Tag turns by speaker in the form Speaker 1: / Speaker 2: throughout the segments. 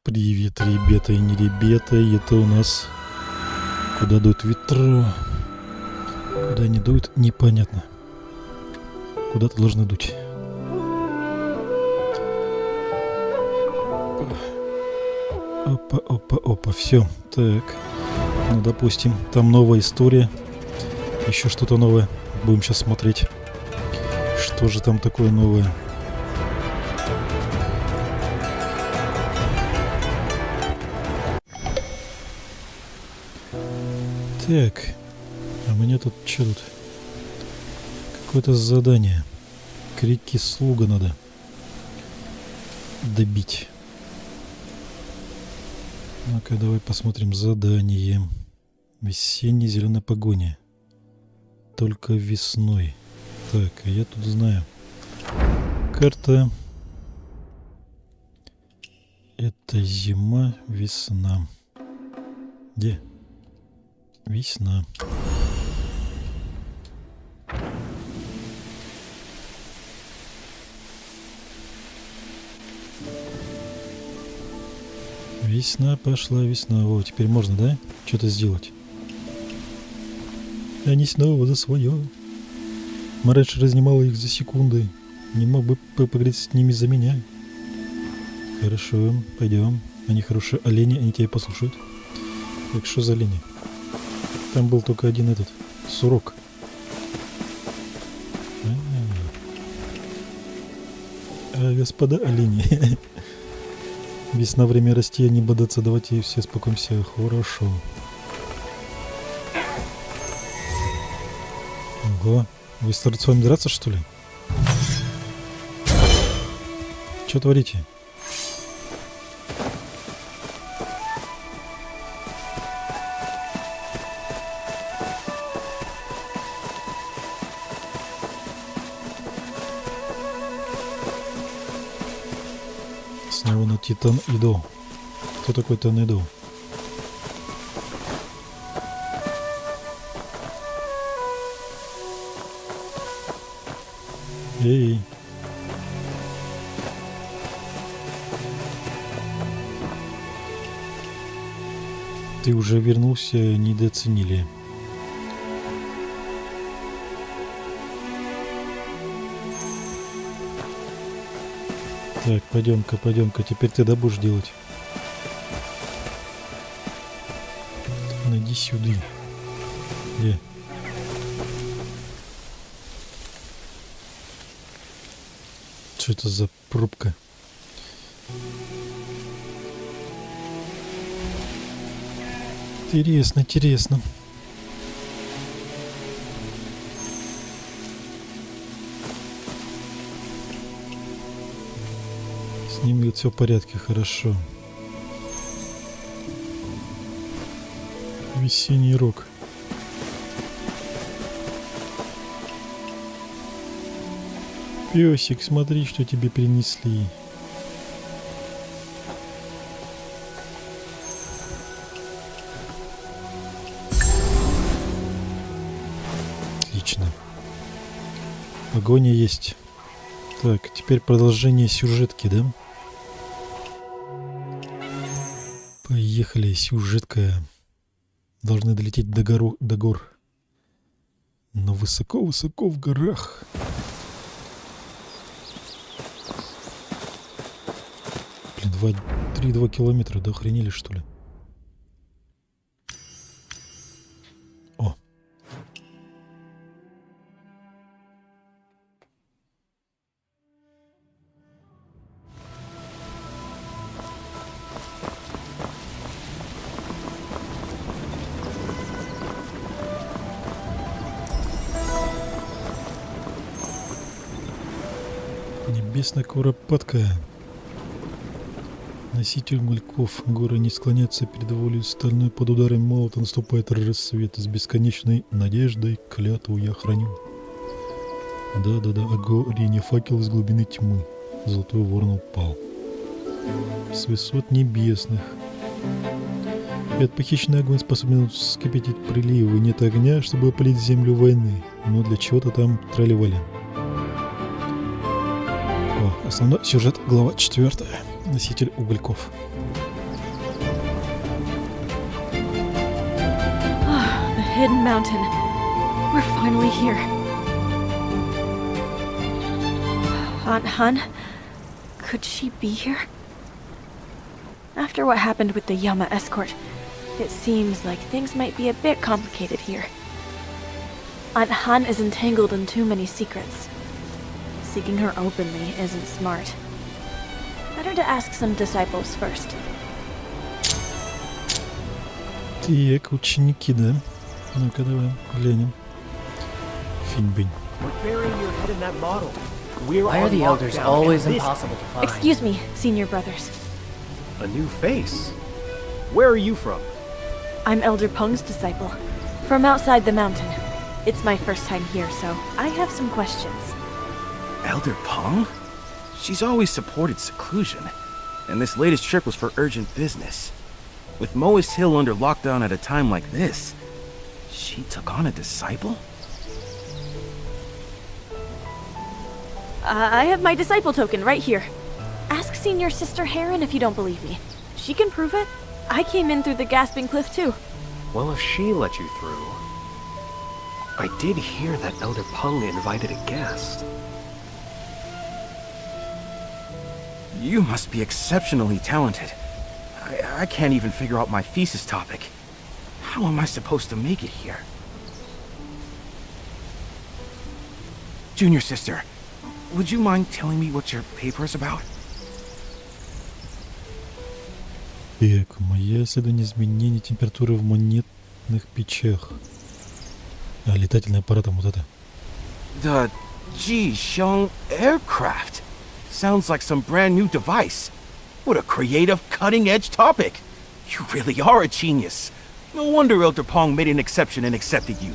Speaker 1: Привет, ребята и не ребята, это у нас куда дует ветра, куда не дует, непонятно. Куда-то должны дуть. Опа, опа, опа, все, так, ну допустим, там новая история, еще что-то новое, будем сейчас смотреть, что же там такое новое. Так, а мне тут что тут? Какое-то задание. К реке слуга надо добить. Ну-ка, давай посмотрим задание. Весенняя зеленая погоня. Только весной. Так, а я тут знаю. Карта. Это зима, весна. Где? Весна. Весна пошла, весна. О, теперь можно, да? Что-то сделать. Они снова за свое. Раньше разнимала их за секунды. Не мог бы поговорить с ними за меня. Хорошо, пойдем. Они хорошие олени, они тебя послушают. Так, что за олени? Там был только один этот, сурок. Господа олени. Весна, время расти, а не бодаться. Давайте все спокойся. Хорошо. Ого. Вы стараются с вами драться, что ли? Что творите? Снова на Титан иду. Кто такой Титан иду? Эй. Ты уже вернулся, недооценили. Так, пойдем-ка, пойдем-ка. Теперь ты да будешь делать. Найди сюда. Где? Что это за пробка? Интересно, интересно. С ним ведь все в порядке, хорошо. Весенний рок. Песик, смотри, что тебе принесли. Отлично. Погоня есть. Так, теперь продолжение сюжетки, да? Поехали, сюжетка. Должны долететь до гор. Но высоко-высоко в горах. Блин, 3-2 километра, да охренели, что ли? О. Небесная куропатка. Носитель мульков. Горы не склонятся перед волей стальной, под ударом молота наступает рассвет. С бесконечной надеждой клятву я храню. Да-да-да, о горе не факел из глубины тьмы. Золотой ворон упал. С высот небесных. Этот похищенный огонь способен вскипятить приливы. Нет огня, чтобы опалить землю войны. Но для чего-то там тролливали. Основной сюжет, глава 4. Носитель угольков.
Speaker 2: hidden mountain. We're finally here. Aunt Hun? Could she be here? After what happened with the Yama escort, it seems like things might be a bit complicated here. Aunt Han is entangled in too many secrets. Seeking her openly isn't smart. Better to ask some disciples first.
Speaker 1: Так, ученики, да? Ну-ка, давай, глянем. Финь-бинь.
Speaker 3: Why are the elders always impossible to find?
Speaker 2: Excuse me, senior brothers.
Speaker 4: A new face? Where are you from?
Speaker 2: I'm Elder Peng's disciple, from outside the mountain. It's my first time here, so I have some questions.
Speaker 4: Elder Peng? She's always supported seclusion, and this latest trip was for urgent business. With Moist Hill under lockdown at a time like this, she took on a disciple?
Speaker 2: I have my disciple token right here. Ask Senior Sister Heron if you don't believe me. She can prove it. I came in through the Gasping Cliff too.
Speaker 5: Well, if she let you through... I did hear that Elder Peng invited a guest.
Speaker 4: You must be exceptionally talented. I can't even figure out my thesis topic. How am I supposed to make it here? Junior sister, would you mind telling me what your paper is about?
Speaker 1: Так, моя исследование изменения температуры в монетных печах. А, летательный аппарат, вот это.
Speaker 4: The Ji-Xiong aircraft. Sounds like some brand new device. What a creative, cutting-edge topic. You really are a genius. No wonder Elder Peng made an exception and accepted you.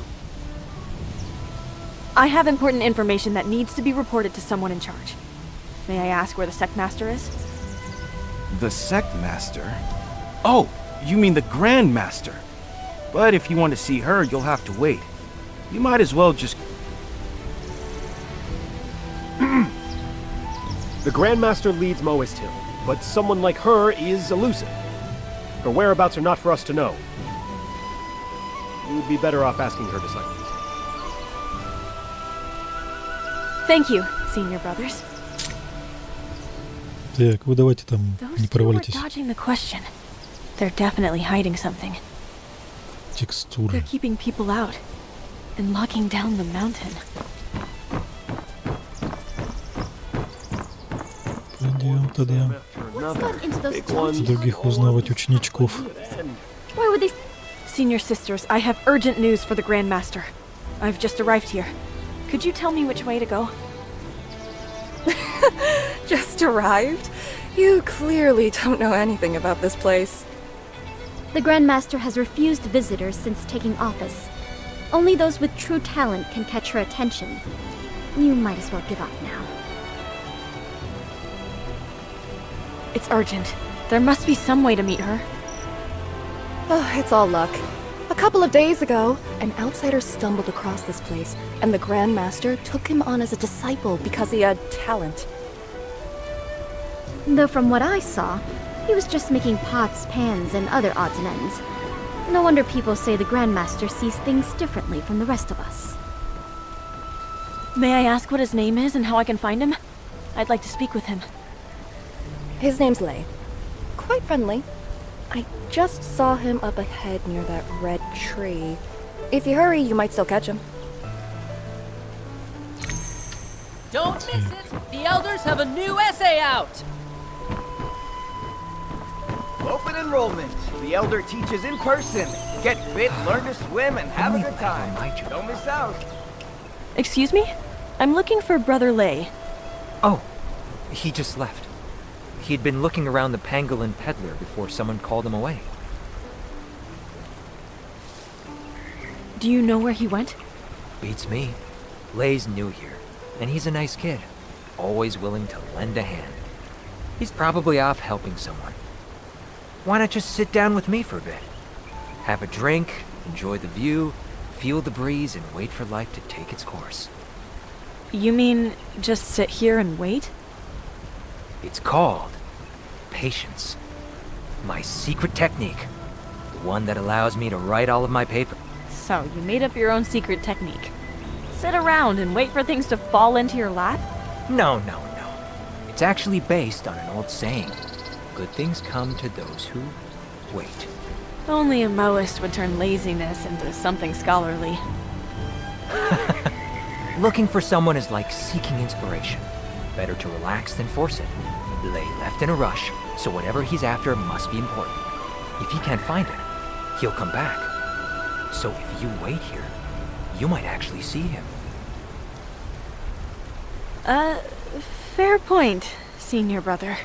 Speaker 2: I have important information that needs to be reported to someone in charge. May I ask where the sect master is?
Speaker 4: The sect master? Oh, you mean the Grand Master. But if you want to see her, you'll have to wait. You might as well just...
Speaker 5: The Grandmaster leads Moist Hill, but someone like her is elusive. Her whereabouts are not for us to know. You would be better off asking her disciples.
Speaker 2: Thank you, senior brothers.
Speaker 1: Так, вы давайте там не
Speaker 2: Those two are
Speaker 1: провалитесь.
Speaker 2: dodging the question. They're definitely hiding something.
Speaker 1: Текстуры.
Speaker 2: They're keeping people out and locking down the mountain.
Speaker 1: Пойдем тогда
Speaker 5: Big one.
Speaker 1: других узнавать ученичков.
Speaker 2: Why would they... Senior sisters, I have urgent news for the Grand Master. I've just arrived here. Could you tell me which way to go?
Speaker 6: Just arrived? You clearly don't know anything about this place.
Speaker 7: The Grandmaster has refused visitors since taking office. Only those with true talent can catch her attention. You might as well give up now.
Speaker 2: It's urgent. There must be some way to meet her.
Speaker 6: Oh, it's all luck. A couple of days ago, an outsider stumbled across this place, and the Grandmaster took him on as a disciple because he had talent.
Speaker 7: Though from what I saw, he was just making pots, pans, and other odds and ends. No wonder people say the Grandmaster sees things differently from the rest of us.
Speaker 2: May I ask what his name is and how I can find him? I'd like to speak with him.
Speaker 6: His name's Lay. Quite friendly. I just saw him up ahead near that red tree. If you hurry, you might still catch him.
Speaker 8: Don't miss it! The elders have a new essay out!
Speaker 9: Open enrollment. The elder teaches in person. Get fit, learn to swim, and have a good time. Don't miss out.
Speaker 2: Excuse me? I'm looking for Brother Lay.
Speaker 3: Oh, he just left. He'd been looking around the Pengallan peddler before someone called him away.
Speaker 2: Do you know where he went?
Speaker 3: Beats me. Lay's new here, and he's a nice kid. Always willing to lend a hand. He's probably off helping someone. Why not just sit down with me for a bit? Have a drink, enjoy the view, feel the breeze, and wait for life to take its course.
Speaker 2: You mean just sit here and wait?
Speaker 3: It's called patience. My secret technique. The one that allows me to write all of my paper.
Speaker 2: So, you made up your own secret technique. Sit around and wait for things to fall into your lap?
Speaker 3: No, no, no. It's actually based on an old saying. Good things come to those who wait.
Speaker 2: Only a Moist would turn laziness into something scholarly.
Speaker 3: Looking for someone is like seeking inspiration. Better to relax than force it. Lay left in a rush, so whatever he's after must be important. If he can't find it, he'll come back. So if you wait here, you might actually see him.
Speaker 2: Fair point, senior brother.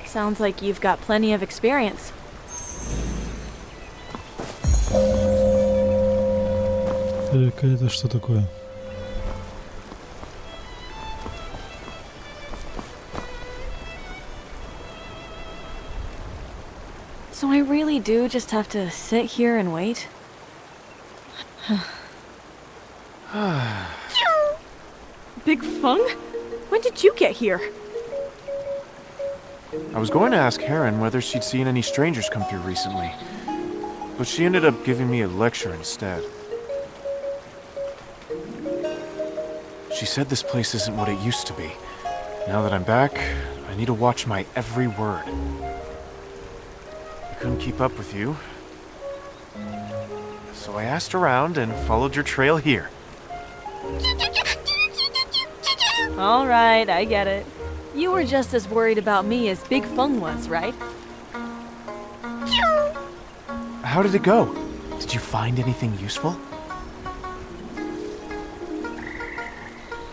Speaker 2: Sounds like you've got plenty of experience.
Speaker 1: Так, а это что такое?
Speaker 2: So I really do just have to sit here and wait? Big Fung? When did you get here?
Speaker 10: I was going to ask Heron whether she'd seen any strangers come through recently, but she ended up giving me a lecture instead. She said this place isn't what it used to be. Now that I'm back, I need to watch my every word. I couldn't keep up with you, so I asked around and followed your trail here.
Speaker 2: Alright, I get it. You were just as worried about me as Big Fung was, right?
Speaker 10: How did it go? Did you find anything useful?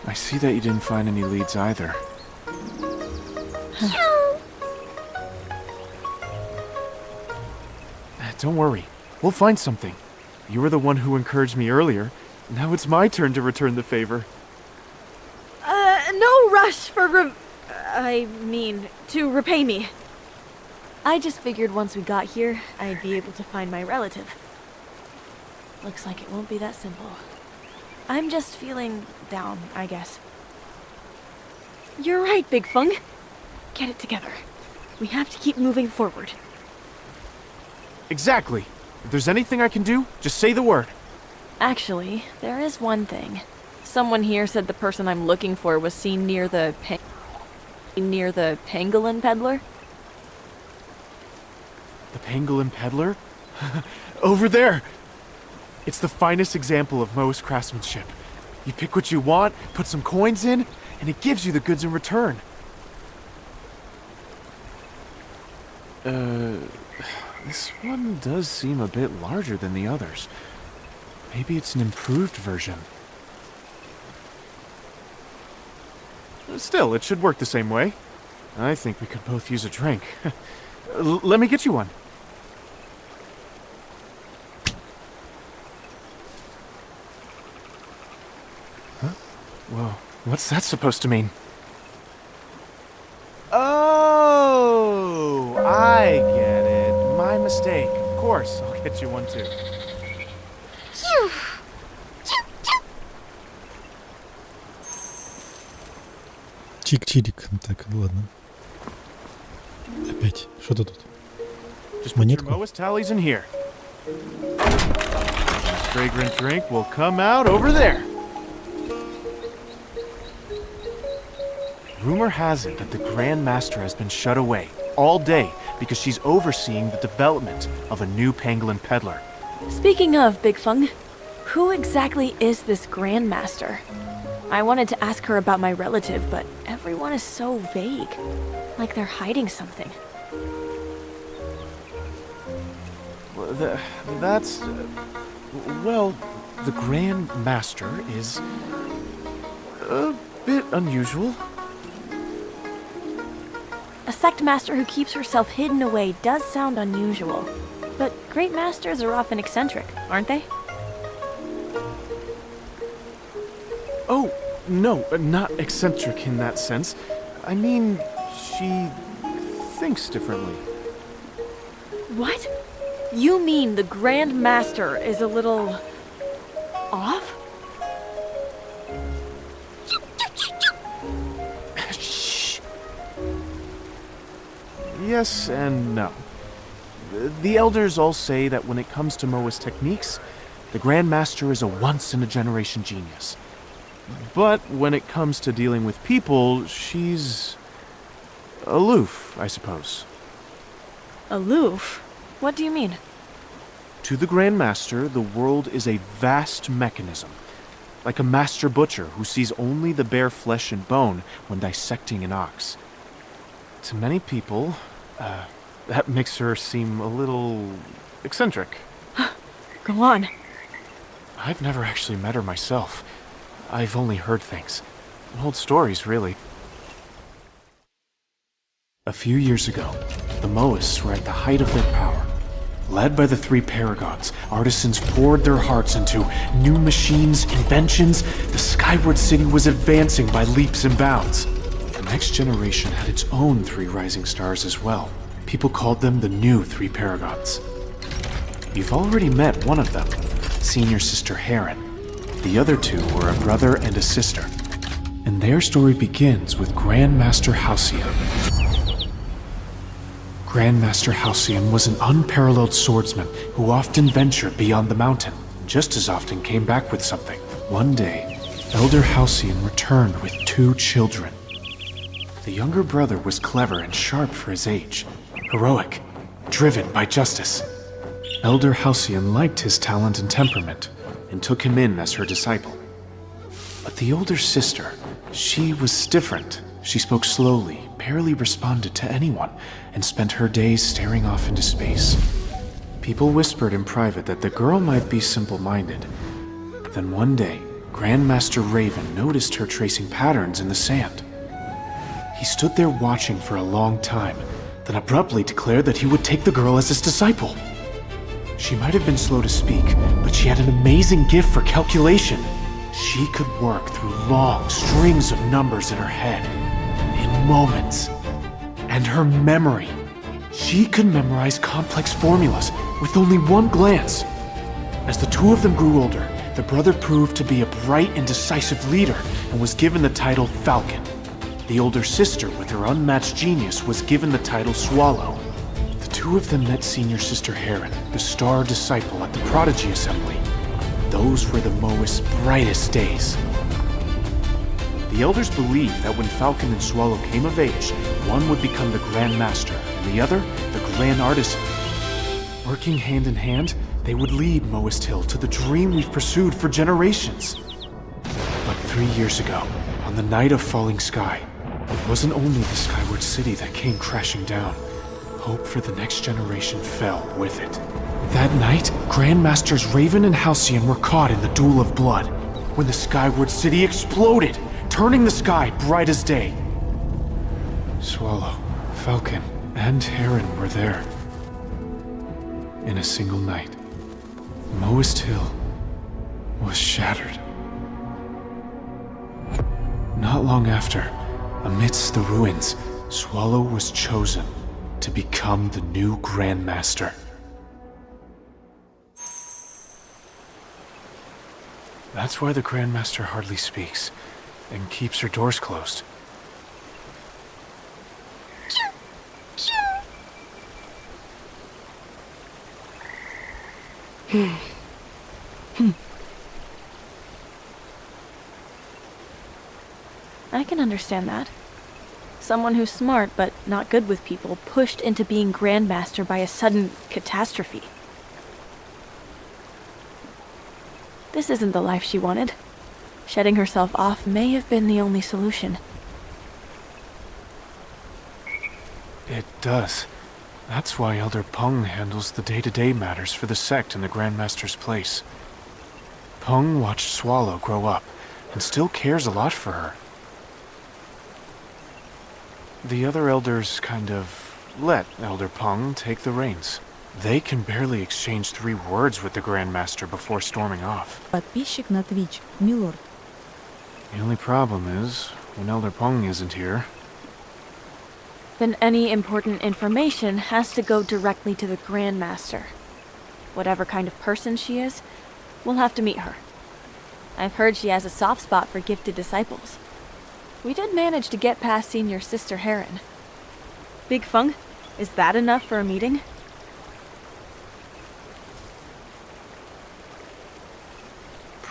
Speaker 10: I see that you didn't find any leads either. Don't worry, we'll find something. You were the one who encouraged me earlier. Now it's my turn to return the favor.
Speaker 2: No rush for to repay me. I just figured once we got here, I'd be able to find my relative. Looks like it won't be that simple. I'm just feeling down, I guess. You're right, Big Fung. Get it together. We have to keep moving forward.
Speaker 10: Exactly. If there's anything I can do, just say the word.
Speaker 2: Actually, there is one thing. Someone here said the person I'm looking for was seen near the Pengallan peddler.
Speaker 10: The Pengallan peddler? Over there! It's the finest example of Moist craftsmanship. You pick what you want, put some coins in, and it gives you the goods in return. This one does seem a bit larger than the others. Maybe it's an improved version. Still, it should work the same way. I think we could both use a drink. Let me get you one. Huh? Well, what's that supposed to mean? Oh, I get it. My mistake. Of course, I'll get you one too.
Speaker 1: Чик-чирик. Так, ладно. Опять. Что-то тут.
Speaker 10: Just put your
Speaker 1: Монетку?
Speaker 10: Moist tallies in here. This fragrant drink will come out over there. Rumor has it that the Grand Master has been shut away all day because she's overseeing the development of a new Pengallan peddler.
Speaker 2: Speaking of Big Fung, who exactly is this Grandmaster? I wanted to ask her about my relative, but everyone is so vague. Like they're hiding something.
Speaker 10: Well, the Grand Master is a bit unusual.
Speaker 2: A sect master who keeps herself hidden away does sound unusual. But great masters are often eccentric, aren't they?
Speaker 10: Oh, no, not eccentric in that sense. I mean, she thinks differently.
Speaker 2: What? You mean the Grand Master is a little... off?
Speaker 10: Shh. Yes and no. The elders all say that when it comes to Moa's techniques, the Grand Master is a once-in-a-generation genius. But when it comes to dealing with people, she's aloof, I suppose.
Speaker 2: Aloof? What do you mean?
Speaker 10: To the Grand Master, the world is a vast mechanism, like a master butcher who sees only the bare flesh and bone when dissecting an ox. To many people, that makes her seem a little eccentric.
Speaker 2: Go on.
Speaker 10: I've never actually met her myself. I've only heard things. Old stories, really. A few years ago, the Moists were at the height of their power. Led by the three paragons, artisans poured their hearts into new machines, inventions. The skyward city was advancing by leaps and bounds. The next generation had its own three rising stars as well. People called them the new three paragons. You've already met one of them, Senior Sister Heron. The other two were a brother and a sister. And their story begins with Grand Master Halcyon. Grand Master Halcyon was an unparalleled swordsman who often ventured beyond the mountain, just as often came back with something. One day, Elder Halcyon returned with 2 children. The younger brother was clever and sharp for his age, heroic, driven by justice. Elder Halcyon liked his talent and temperament, and took him in as her disciple. But the older sister, she was different. She spoke slowly, barely responded to anyone, and spent her days staring off into space. People whispered in private that the girl might be simple-minded. Then one day, Grandmaster Raven noticed her tracing patterns in the sand. He stood there watching for a long time, then abruptly declared that he would take the girl as his disciple. She might have been slow to speak, but she had an amazing gift for calculation. She could work through long strings of numbers in her head, in moments. And her memory. She could memorize complex formulas with only one glance. As the two of them grew older, the brother proved to be a bright and decisive leader and was given the title Falcon. The older sister, with her unmatched genius, was given the title Swallow. The two of them met Senior Sister Heron, the star disciple, at the Prodigy Assembly. Those were the Moist's brightest days. The elders believed that when Falcon and Swallow came of age, one would become the Grand Master, and the other, the Grand Artisan. Working hand in hand, they would lead Moist Hill to the dream we've pursued for generations. But 3 years ago, on the night of falling sky, it wasn't only the skyward city that came crashing down. Hope for the next generation fell with it. That night, Grandmasters Raven and Halcyon were caught in the duel of blood, when the skyward city exploded, turning the sky bright as day. Swallow, Falcon, and Heron were there. In a single night, Moist Hill was shattered. Not long after, amidst the ruins, Swallow was chosen to become the new Grand Master. That's why the Grand Master hardly speaks, and keeps her doors closed.
Speaker 2: I can understand that. Someone who's smart but not good with people, pushed into being Grandmaster by a sudden catastrophe. This isn't the life she wanted. Shedding herself off may have been the only solution.
Speaker 10: It does. That's why Elder Peng handles the day-to-day matters for the sect in the Grandmaster's place. Peng watched Swallow grow up, and still cares a lot for her. The other elders kind of let Elder Peng take the reins. They can barely exchange 3 words with the Grandmaster before storming off.
Speaker 11: Подписчик на Twitch, милорд.
Speaker 10: The only problem is, when Elder Peng isn't here...
Speaker 2: Then any important information has to go directly to the Grandmaster. Whatever kind of person she is, we'll have to meet her. I've heard she has a soft spot for gifted disciples. We did manage to get past Senior Sister Heron. Big Feng, is that enough for a meeting?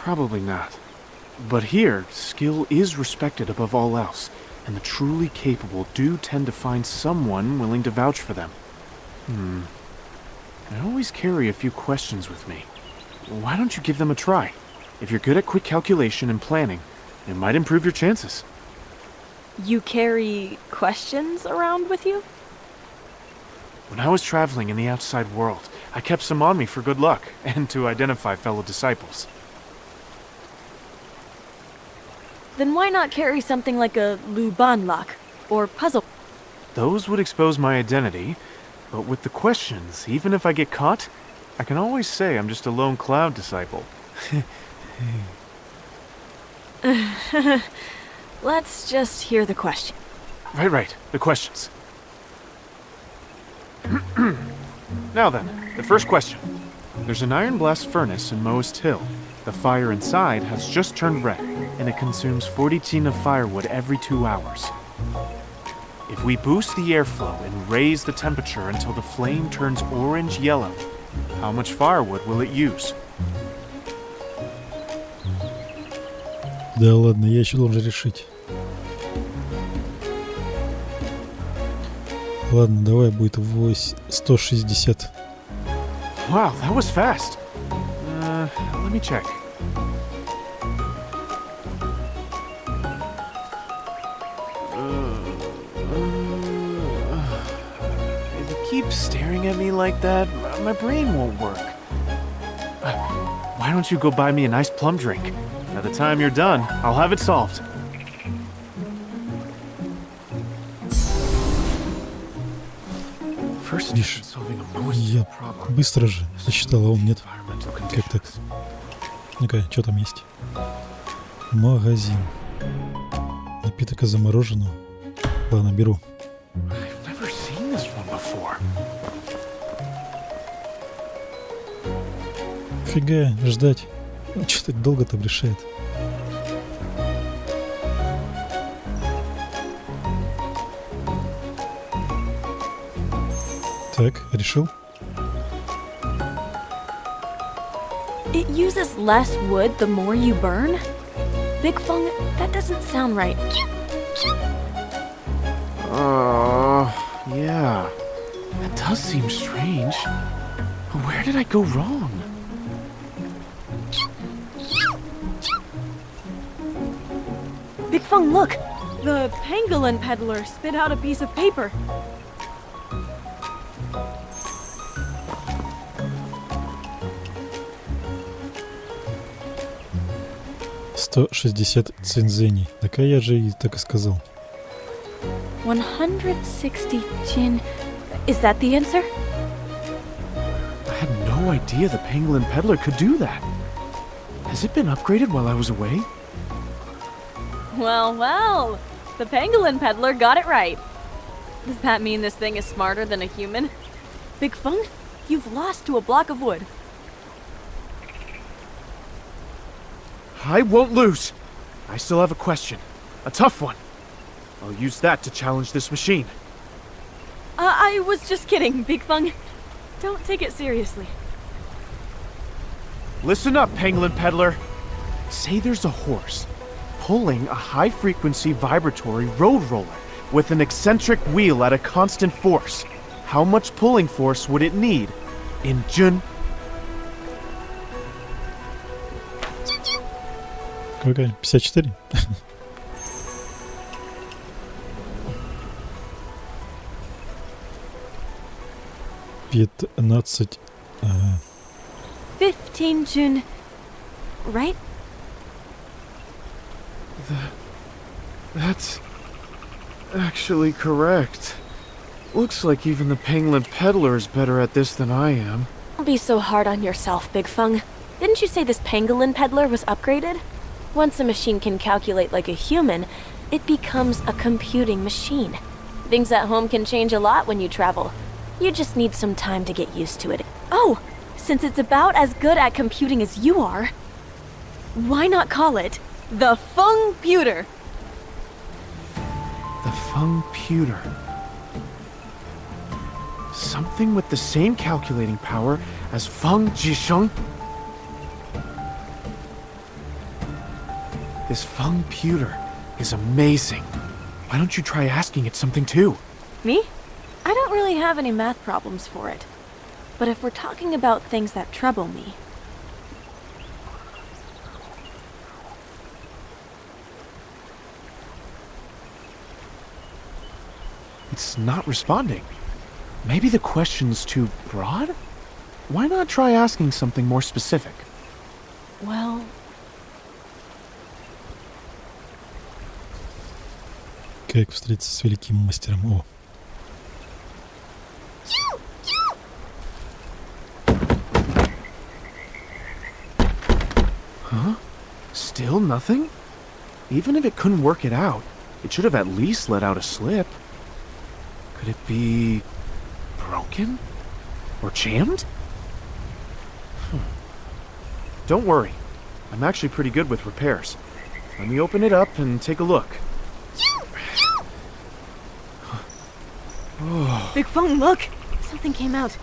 Speaker 10: Probably not. But here, skill is respected above all else, and the truly capable do tend to find someone willing to vouch for them. I always carry a few questions with me. Why don't you give them a try? If you're good at quick calculation and planning, it might improve your chances.
Speaker 2: You carry questions around with you?
Speaker 10: When I was traveling in the outside world, I kept some on me for good luck, and to identify fellow disciples.
Speaker 2: Then why not carry something like a Luban lock or puzzle?
Speaker 10: Those would expose my identity, but with the questions, even if I get caught, I can always say I'm just a lone cloud disciple.
Speaker 2: Let's just hear the question.
Speaker 10: Right, the questions. Now then, the first question. There's an iron blast furnace in Moist Hill. The fire inside has just turned red, and it consumes 40 tin of firewood every 2 hours. If we boost the airflow and raise the temperature until the flame turns orange-yellow, how much firewood will it use?
Speaker 1: Да ладно, я еще должен решить. Ладно, давай будет 160.
Speaker 10: Wow, that was fast. Let me check. If you keep staring at me like that, my brain won't work. Why don't you go buy me a nice plum drink? By the time you're done, I'll have it solved. First,
Speaker 1: Видишь, я быстро же посчитал, а он нет. Как так? Ну-ка, что там есть? Магазин. Напиток из замороженного. Ладно, беру. Фига, ждать. Ну, что так долго там решает? Так, решил?
Speaker 2: It uses less wood the more you burn? Big Fung, that doesn't sound right.
Speaker 10: Yeah. That does seem strange. Where did I go wrong?
Speaker 2: Big Fung, look! The Pengallan peddler spit out a piece of paper.
Speaker 1: 160 цинзеней. Так а я же и так и сказал.
Speaker 2: 160 jin. Is that the answer?
Speaker 10: I had no idea the Pengallan peddler could do that. Has it been upgraded while I was away?
Speaker 2: Well, well. The Pengallan peddler got it right. Does that mean this thing is smarter than a human? Big Fung, you've lost to a block of wood.
Speaker 10: I won't lose. I still have a question. A tough one. I'll use that to challenge this machine.
Speaker 2: I was just kidding, Big Fung. Don't take it seriously.
Speaker 10: Listen up, Pengallan peddler. Say there's a horse pulling a high-frequency vibratory road roller with an eccentric wheel at a constant force. How much pulling force would it need in Jun?
Speaker 1: Какая? 54? Пятнадцать.
Speaker 2: 15 Jun, right?
Speaker 10: That's actually correct. Looks like even the Pengallan peddler is better at this than I am.
Speaker 2: Don't be so hard on yourself, Big Fung. Didn't you say this Pengallan peddler was upgraded? Once a machine can calculate like a human, it becomes a computing machine. Things at home can change a lot when you travel. You just need some time to get used to it. Oh, since it's about as good at computing as you are, why not call it the Fung-puter?
Speaker 10: The Fung-puter. Something with the same calculating power as Fung Jisheng? This Feng pewter is amazing. Why don't you try asking it something too?
Speaker 2: Me? I don't really have any math problems for it. But if we're talking about things that trouble me...
Speaker 10: It's not responding. Maybe the question's too broad? Why not try asking something more specific?
Speaker 2: Well...
Speaker 1: Как встретиться с великим мастером? О.
Speaker 10: Huh? Still nothing? Even if it couldn't work it out, it should have at least let out a slip. Could it be... broken? Or jammed? Don't worry. I'm actually pretty good with repairs. Let me open it up and take a look.
Speaker 2: Big Feng, look! Something came out.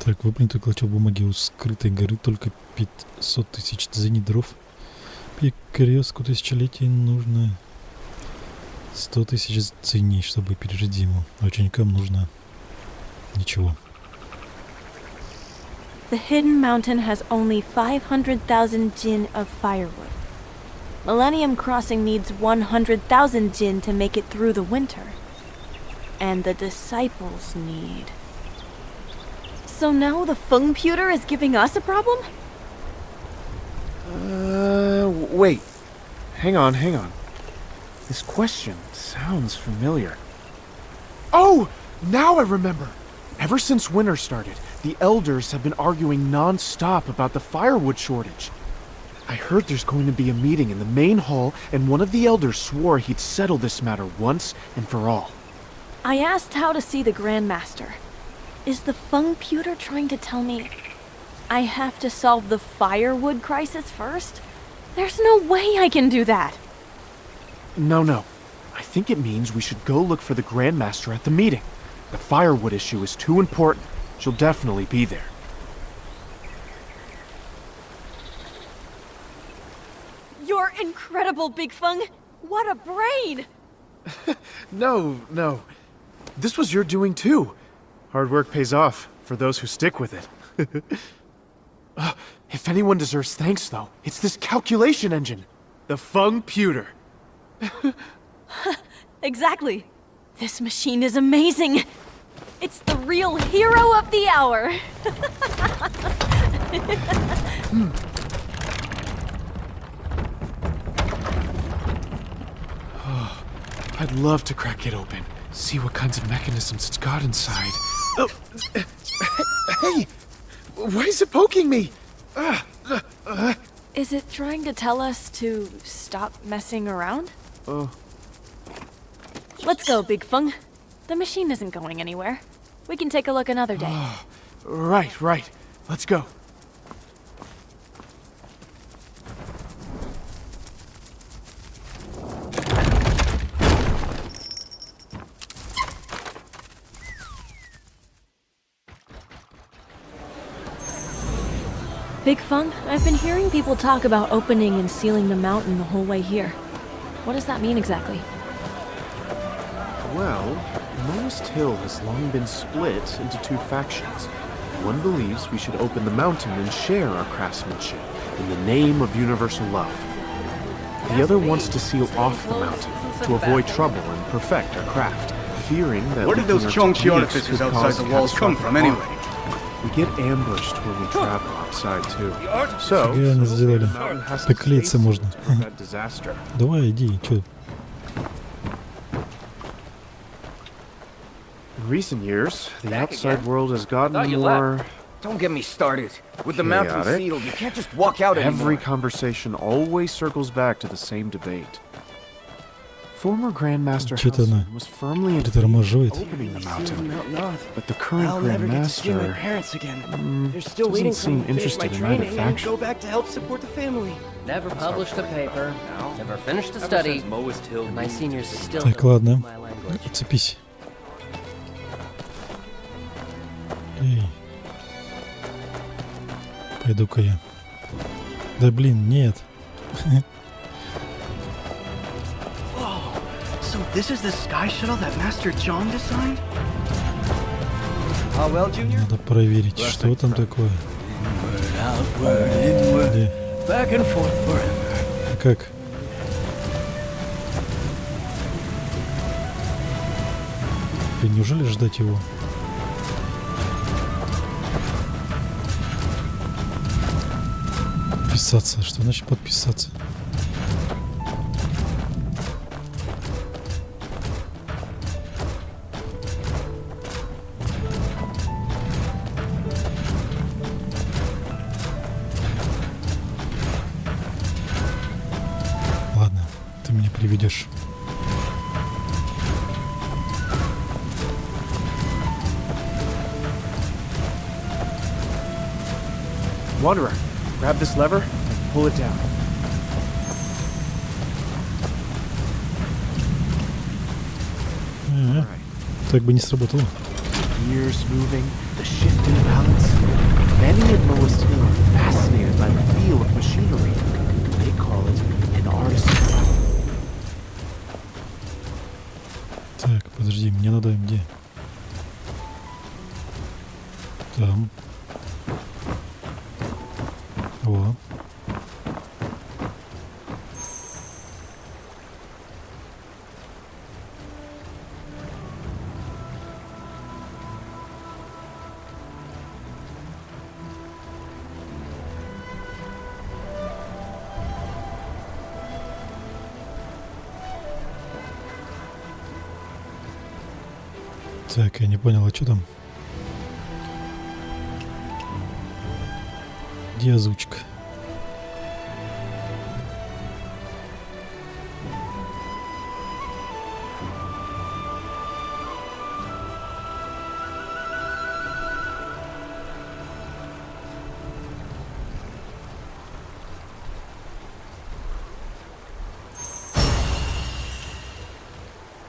Speaker 1: Так, выплюнутый клочок бумаги у скрытой горы, только 500 тысяч дров. Перекрестку тысячелетий нужно 100 тысяч ценей, чтобы пережить зиму. А ученикам нужно ничего.
Speaker 2: The hidden mountain has only 500,000 jin of firewood. Millennium Crossing needs 100,000 jin to make it through the winter. And the disciples need... So now the Feng pewter is giving us a problem?
Speaker 10: Wait. Hang on. This question sounds familiar. Oh! Now I remember! Ever since winter started, the elders have been arguing non-stop about the firewood shortage. I heard there's going to be a meeting in the main hall, and one of the elders swore he'd settle this matter once and for all.
Speaker 2: I asked how to see the Grand Master. Is the Feng pewter trying to tell me I have to solve the firewood crisis first? There's no way I can do that.
Speaker 10: No. I think it means we should go look for the Grand Master at the meeting. The firewood issue is too important. She'll definitely be there.
Speaker 2: You're incredible, Big Feng! What a brain!
Speaker 10: No. This was your doing too. Hard work pays off for those who stick with it. If anyone deserves thanks, though, it's this calculation engine. The Feng pewter.
Speaker 2: Exactly. This machine is amazing. It's the real hero of the hour.
Speaker 10: I'd love to crack it open. See what kinds of mechanisms it's got inside. Oh, hey! Why is it poking me?
Speaker 2: Is it trying to tell us to stop messing around? Let's go, Big Feng. The machine isn't going anywhere. We can take a look another day.
Speaker 10: Right. Let's go.
Speaker 2: Big Feng, I've been hearing people talk about opening and sealing the mountain the whole way here. What does that mean exactly?
Speaker 10: Well, Moist Hill has long been split into two factions. One believes we should open the mountain and share our craftsmanship in the name of universal love. The other wants to seal off the mountain to avoid trouble and perfect our craft, fearing that...
Speaker 9: Where did those Chongqi artificers outside the walls come from, anyway?
Speaker 10: We get ambushed when we travel outside, too. So,
Speaker 1: Реально сделали. Так клеиться можно.
Speaker 10: prevent disaster.
Speaker 1: Давай, иди, чё?
Speaker 10: In recent years, the outside world has gotten more...
Speaker 9: Don't get me started. With the mountain
Speaker 10: chaotic.
Speaker 9: sealed, you can't just walk out anymore.
Speaker 10: Every conversation always circles back to the same debate. Former Grandmaster
Speaker 1: Что-то она
Speaker 10: Halcyon was firmly in
Speaker 1: притормаживает.
Speaker 10: opening the mountain,
Speaker 9: North.
Speaker 10: but the current
Speaker 9: I'll never get to see my
Speaker 10: Grandmaster
Speaker 9: parents again. They're still
Speaker 10: doesn't
Speaker 9: waiting for
Speaker 10: seem
Speaker 9: me to finish my
Speaker 10: interested in either
Speaker 9: training and
Speaker 10: faction.
Speaker 9: go back to help support the family.
Speaker 8: Never published a paper, never finished a study, and my seniors still
Speaker 1: Так,
Speaker 8: don't
Speaker 1: ладно.
Speaker 8: speak my language.
Speaker 1: Цепись. Эй. Пойду-ка я. Да блин, нет.
Speaker 9: So this is the sky shuttle that Master John designed? How well, Junior?
Speaker 1: Надо проверить, что там такое. Где?
Speaker 9: Back and forth forever.
Speaker 1: А как? Блин, неужели ждать его? Подписаться. Что значит подписаться? Ладно, ты меня приведешь.
Speaker 5: Wanderer, grab this lever and pull it down.
Speaker 1: Так бы не сработало.
Speaker 10: Gears moving, the shift in balance. Many in Moist Hill are fascinated by the feel of machinery. They call it an artisan.
Speaker 1: Так, подожди, мне надо где? Там. О. Так, я не понял, а что там? Где озвучка?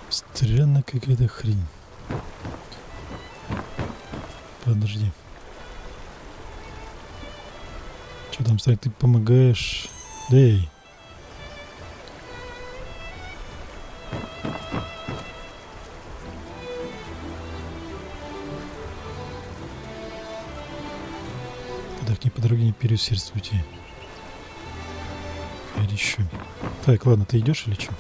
Speaker 1: Странная какая-то хрень. Подожди. Что там, Старик, ты помогаешь? Эй. Так, не по дороге не переусердствуйте. Или еще. Так, ладно, ты идешь или что?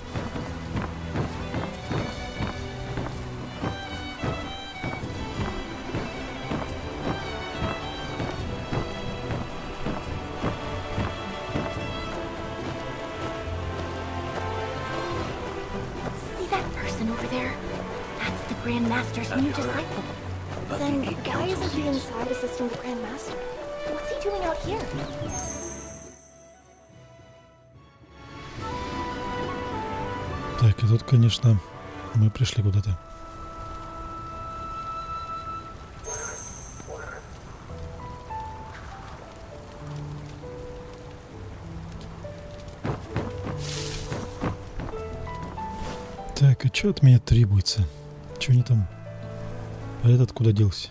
Speaker 6: New disciple. Then why isn't he inside assisting the Grand Master? What's he doing out here?
Speaker 1: Так, и тут, конечно, мы пришли куда-то. Так, а что от меня требуется? Что они там? А этот куда делся?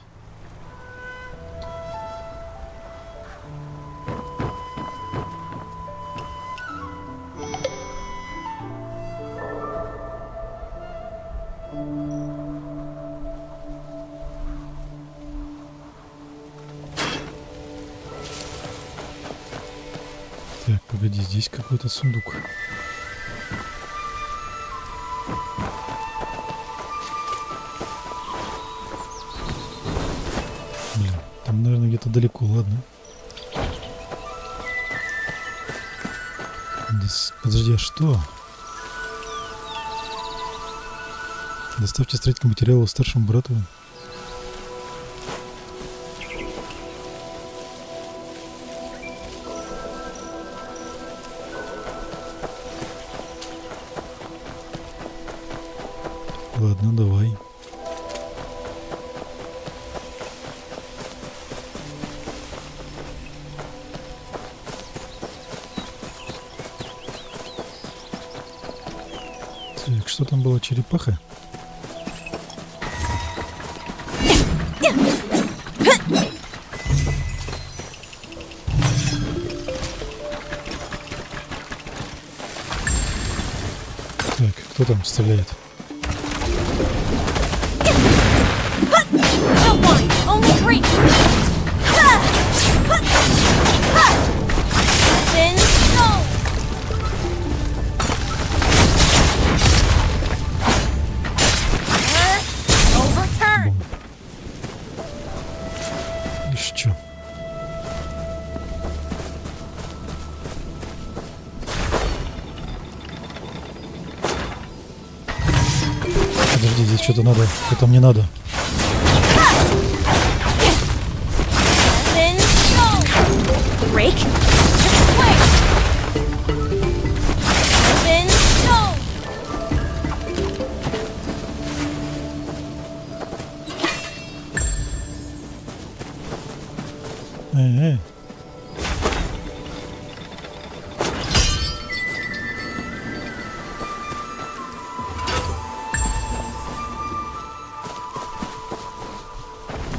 Speaker 1: Так, погоди, здесь какой-то сундук. Наверное, где-то далеко, ладно. Здесь... Подожди, а что? Доставьте строительные материалы старшему брату. Ладно, давай. Так, что там была, черепаха? Так, кто там стреляет? Еще. Подожди, здесь что-то надо. Это мне надо.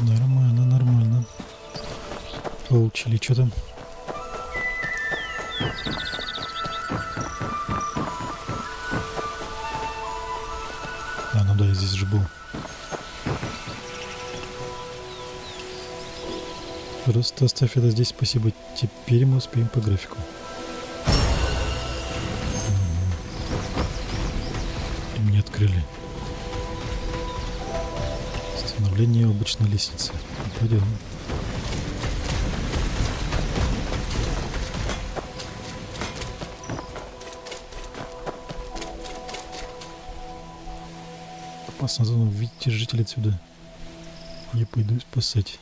Speaker 1: Нормально, нормально. Получили, что там? А, ну да, я здесь же был. Просто оставь это здесь, спасибо. Теперь мы успеем по графику. И мне открыли. Становление обычной лестницы. Пойдем. Опасно зону. Видите жителей отсюда. Я пойду спасать.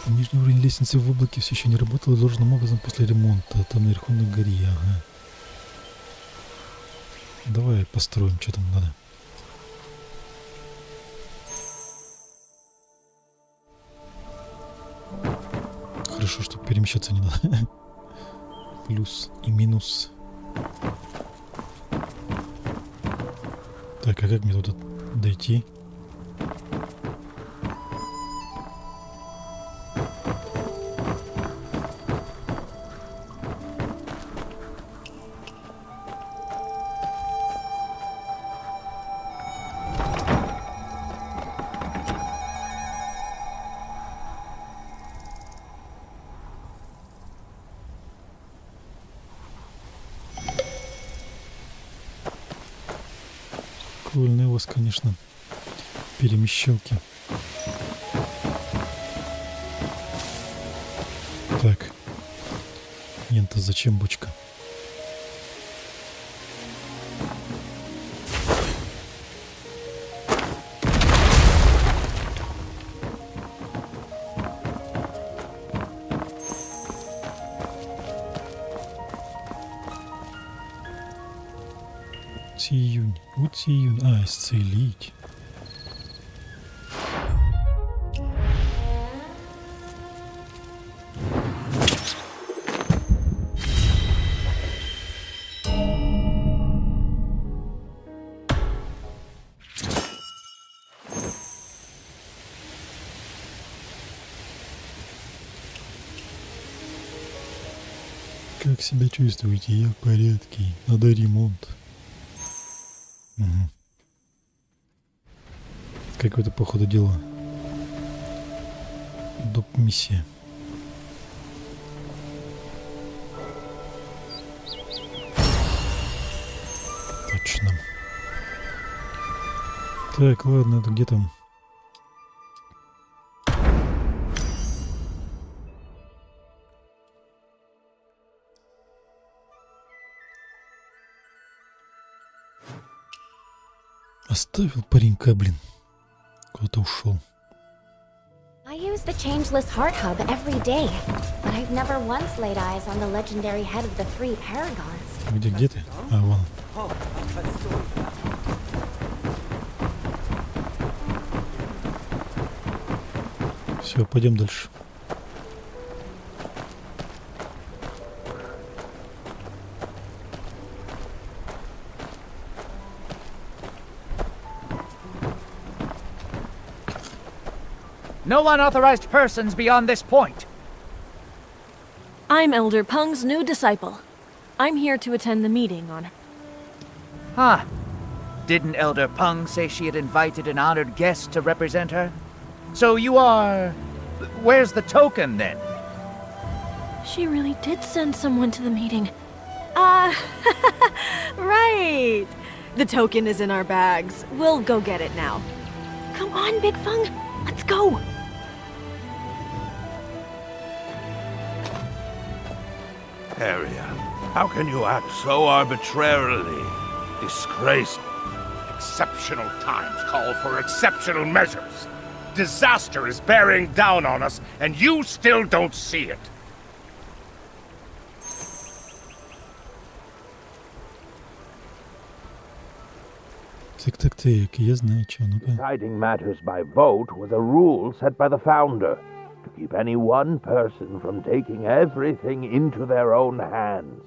Speaker 1: Нижний уровень лестницы в облаке все еще не работал должным образом после ремонта. Там наверху на горе, ага. Давай построим, что там надо. Хорошо, что перемещаться не надо. Плюс и минус. Так, а как мне туда дойти? Прикольные у вас, конечно, перемещалки. Так. Нет-то зачем бочка? Июнь. А, исцелить. Как себя чувствуете? Я в порядке. Надо ремонт. Угу. Какое-то, походу, дело. Доп-миссия. Точно. Так, ладно, это где там? Оставил паренька, блин. Куда-то ушел.
Speaker 12: I use the Changeless Heart Hub every day, but I've never once laid eyes on the legendary head of the three paragons.
Speaker 1: Где ты? А, вон. Все, пойдем дальше.
Speaker 9: No unauthorized persons beyond this point.
Speaker 2: I'm Elder Pung's new disciple. I'm here to attend the meeting on...
Speaker 9: Huh. Didn't Elder Pung say she had invited an honored guest to represent her? So you are... Where's the token, then?
Speaker 2: She really did send someone to the meeting. Right. The token is in our bags. We'll go get it now. Come on, Big Fung. Let's go.
Speaker 13: Area, how can you act so arbitrarily? Disgraceful. Exceptional times call for exceptional measures. Disaster is bearing down on us, and you still don't see it.
Speaker 1: Тик-так-тик, я знаю, что, ну-ка.
Speaker 13: Deciding matters by vote was a rule set by the founder to keep any one person from taking everything into their own hands.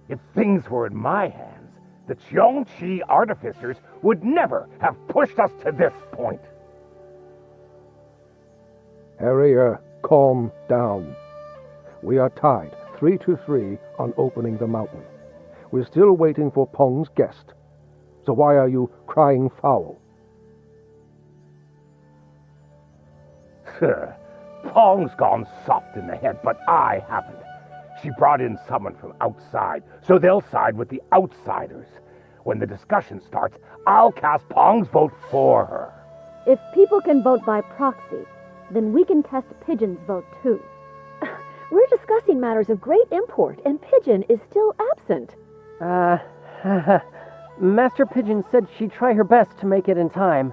Speaker 13: If things were in my hands, the Qiongqi artificers would never have pushed us to this point.
Speaker 14: Area, calm down. We are tied 3-3 on opening the mountain. We're still waiting for Pong's guest. So why are you crying foul?
Speaker 13: Sir, Pong's gone soft in the head, but I haven't. She brought in someone from outside, so they'll side with the outsiders. When the discussion starts, I'll cast Pong's vote for her.
Speaker 15: If people can vote by proxy, then we can test Pigeon's vote too.
Speaker 16: We're discussing matters of great import, and Pigeon is still absent.
Speaker 17: Master Pigeon said she'd try her best to make it in time.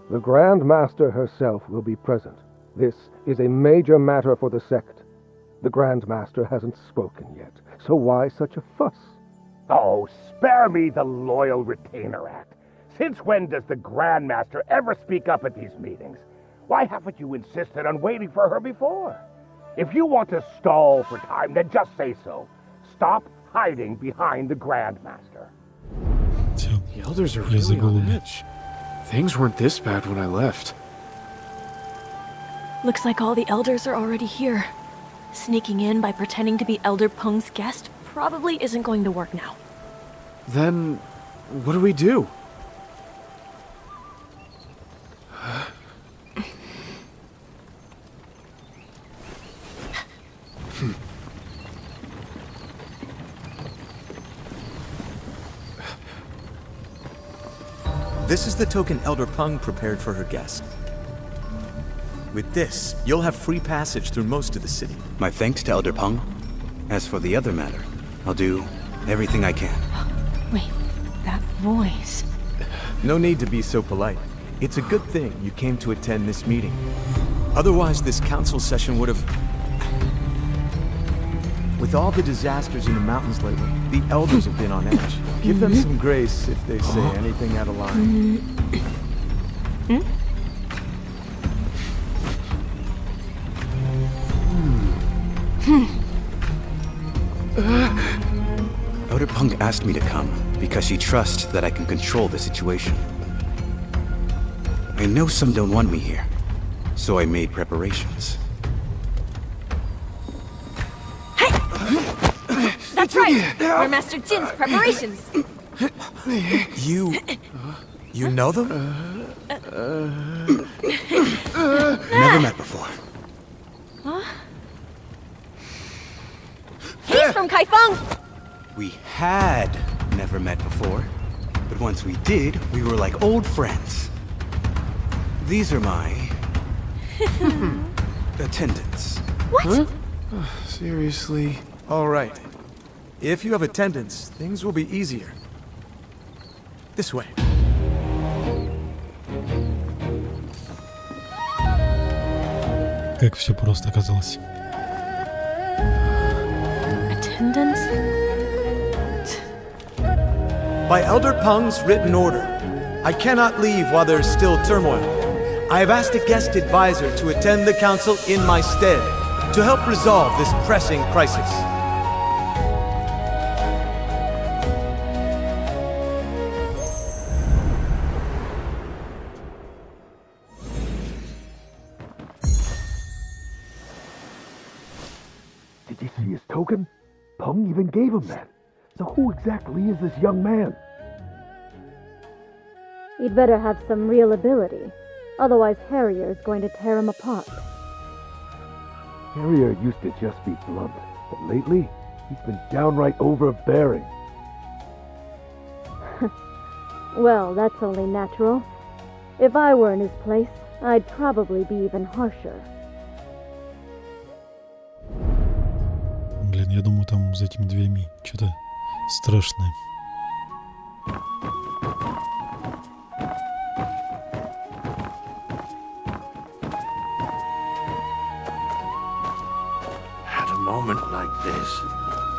Speaker 14: The Grand Master herself will be present. This is a major matter for the sect. The Grand Master hasn't spoken yet, so why such a fuss?
Speaker 13: Oh, spare me the Loyal Retainer Act. Since when does the Grand Master ever speak up at these meetings? Why haven't you insisted on waiting for her before? If you want to stall for time, then just say so. Stop hiding behind the Grand Master.
Speaker 10: The elders are really on edge. Things weren't this bad when I left.
Speaker 2: Looks like all the elders are already here. Sneaking in by pretending to be Elder Pung's guest probably isn't going to work now.
Speaker 10: Then, what do we do?
Speaker 18: This is the token Elder Pung prepared for her guest. With this, you'll have free passage through most of the city.
Speaker 19: My thanks to Elder Pung. As for the other matter, I'll do everything I can.
Speaker 2: Wait, that voice...
Speaker 18: No need to be so polite. It's a good thing you came to attend this meeting. Otherwise, this council session would have... With all the disasters in the mountains lately, the elders have been on edge. Give them some grace if they say anything out of line.
Speaker 19: Elder Pung asked me to come because she trusts that I can control the situation. I know some don't want me here, so I made preparations.
Speaker 2: That's right! We're Master Jin's preparations!
Speaker 18: You know them?
Speaker 19: Never met before.
Speaker 2: Huh? He's from Kaifeng!
Speaker 19: We had never met before, but once we did, we were like old friends. These are my... attendants.
Speaker 2: What?
Speaker 10: Huh? Seriously?
Speaker 18: All right. If you have attendance, things will be easier. This way.
Speaker 1: Как все просто оказалось.
Speaker 2: Attendance?
Speaker 18: By Elder Pung's written order, I cannot leave while there's still turmoil. I have asked a guest advisor to attend the council in my stead, to help resolve this pressing crisis.
Speaker 13: Did you see his token? Peng even gave him that. So who exactly is this young man?
Speaker 15: He'd better have some real ability. Otherwise, Harrier's going to tear him apart.
Speaker 13: Harrier used to just be blunt, but lately, he's been downright overbearing.
Speaker 15: Well, that's only natural. If I were in his place, I'd probably be even harsher.
Speaker 1: Блин, я думаю, там за этими дверьми что-то страшное.
Speaker 13: At a moment like this,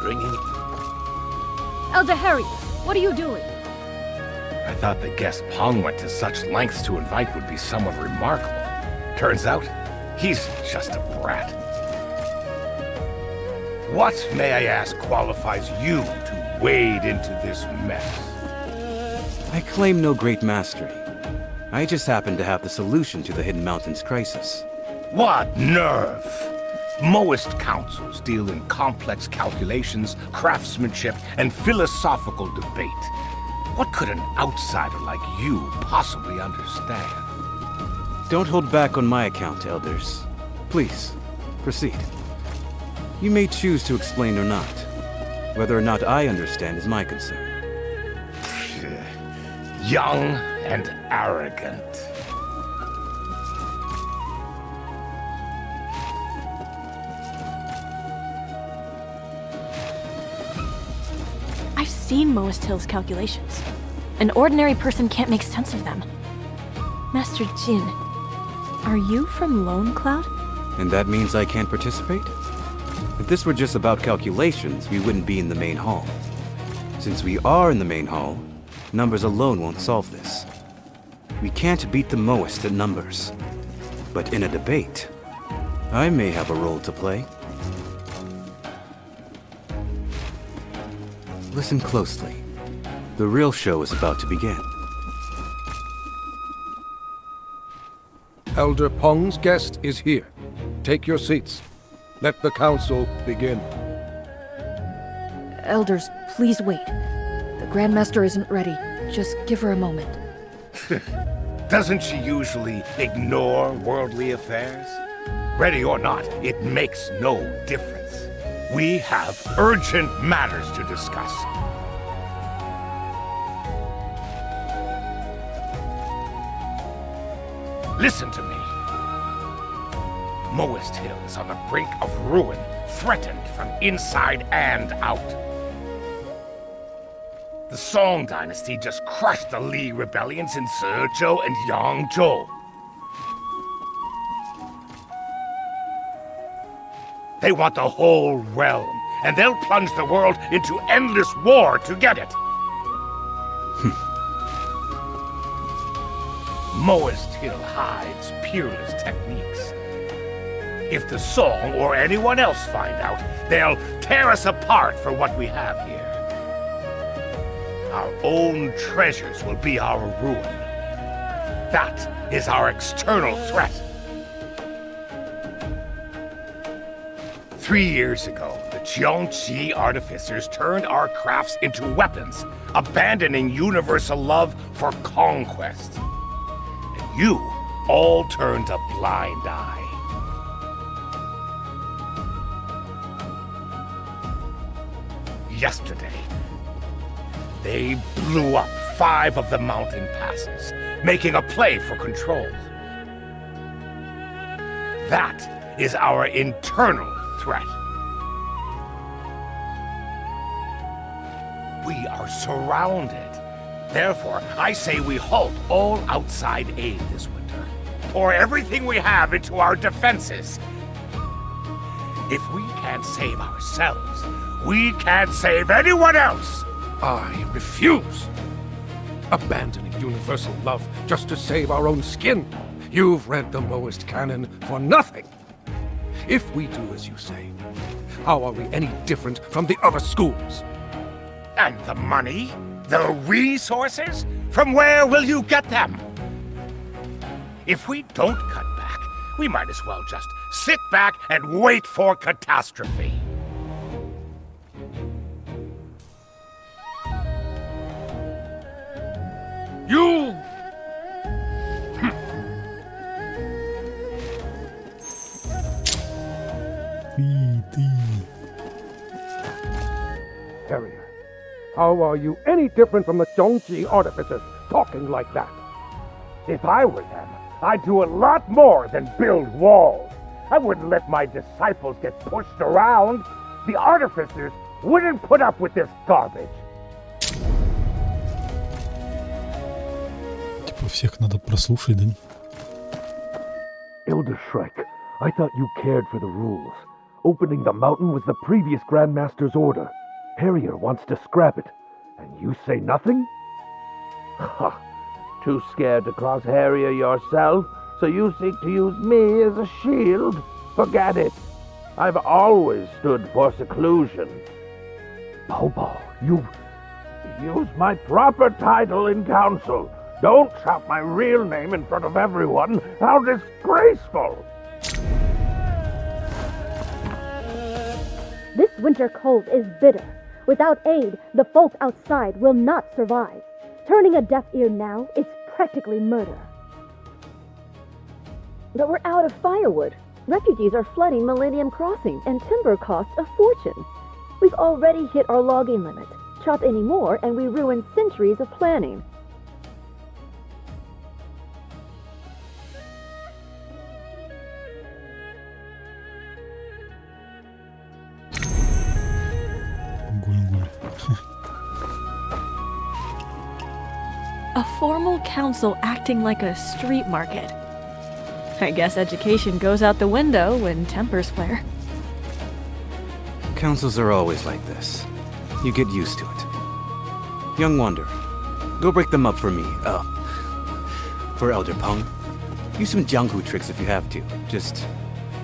Speaker 13: bringing...
Speaker 7: Elder Harry, what are you doing?
Speaker 20: I thought the guest Peng went to such lengths to invite would be someone remarkable. Turns out, he's just a brat. What, may I ask, qualifies you to wade into this mess?
Speaker 19: I claim no great mastery. I just happen to have the solution to the Hidden Mountains crisis.
Speaker 20: What nerve! Moist councils deal in complex calculations, craftsmanship, and philosophical debate. What could an outsider like you possibly understand?
Speaker 19: Don't hold back on my account, elders. Please, proceed. You may choose to explain or not. Whether or not I understand is my concern.
Speaker 20: Young and arrogant.
Speaker 2: I've seen Moist Hill's calculations. An ordinary person can't make sense of them. Master Jin, are you from Lone Cloud?
Speaker 19: And that means I can't participate? If this were just about calculations, we wouldn't be in the main hall. Since we are in the main hall, numbers alone won't solve this. We can't beat the Moist at numbers. But in a debate, I may have a role to play. Listen closely. The real show is about to begin.
Speaker 14: Elder Peng's guest is here. Take your seats. Let the council begin.
Speaker 6: Elders, please wait. The Grandmaster isn't ready. Just give her a moment.
Speaker 20: Doesn't she usually ignore worldly affairs? Ready or not, it makes no difference. We have urgent matters to discuss. Listen to me. Moist Hill is on the brink of ruin, threatened from inside and out. The Song Dynasty just crushed the Li rebellions in Sezhou and Yangzhou. They want the whole realm, and they'll plunge the world into endless war to get it. Moist Hill hides peerless techniques. If the Song or anyone else find out, they'll tear us apart for what we have here. Our own treasures will be our ruin. That is our external threat. 3 years ago, the Jiangxi artificers turned our crafts into weapons, abandoning universal love for conquest. And you all turned a blind eye. Yesterday, they blew up 5 of the mountain passes, making a play for control. That is our internal threat. We are surrounded. Therefore, I say we halt all outside aid this winter. Pour everything we have into our defenses. If we can't save ourselves, we can't save anyone else!
Speaker 14: I refuse. Abandoning universal love just to save our own skin.
Speaker 21: You've read the lowest canon for nothing. If we do as you say, how are we any different from the other schools?
Speaker 20: And the money? The resources? From where will you get them? If we don't cut back, we might as well just sit back and wait for catastrophe. You...
Speaker 14: Harrier, how are you any different from the Zhongji artificers talking like that?
Speaker 13: If I were them, I'd do a lot more than build walls. I wouldn't let my disciples get pushed around. The artificers wouldn't put up with this garbage.
Speaker 1: Типа всех надо прослушать, да?
Speaker 14: Elder Shrek, I thought you cared for the rules. Opening the mountain was the previous Grandmaster's order. Harrier wants to scrap it, and you say nothing?
Speaker 13: Ha! Too scared to cross Harrier yourself, so you seek to use me as a shield? Forget it. I've always stood for seclusion.
Speaker 14: Bobo, you...
Speaker 13: Use my proper title in council. Don't shout my real name in front of everyone. How disgraceful!
Speaker 15: This winter cold is bitter. Without aid, the folk outside will not survive. Turning a deaf ear now is practically murder.
Speaker 16: But we're out of firewood. Refugees are flooding Millennium Crossing, and timber costs a fortune. We've already hit our logging limit. Chop any more, and we ruin centuries of planning.
Speaker 2: A formal council acting like a street market. I guess education goes out the window when tempers flare.
Speaker 19: Councils are always like this. You get used to it. Young Wanderer, go break them up for me. For Elder Peng. Use some Jianghu tricks if you have to. Just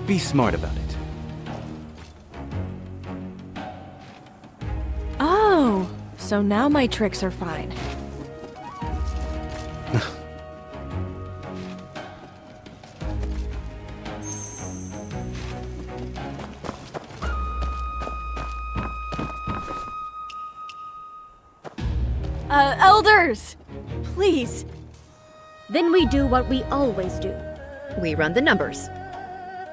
Speaker 19: be smart about it.
Speaker 2: Oh, so now my tricks are fine. Elders! Please.
Speaker 7: Then we do what we always do.
Speaker 6: We run the numbers.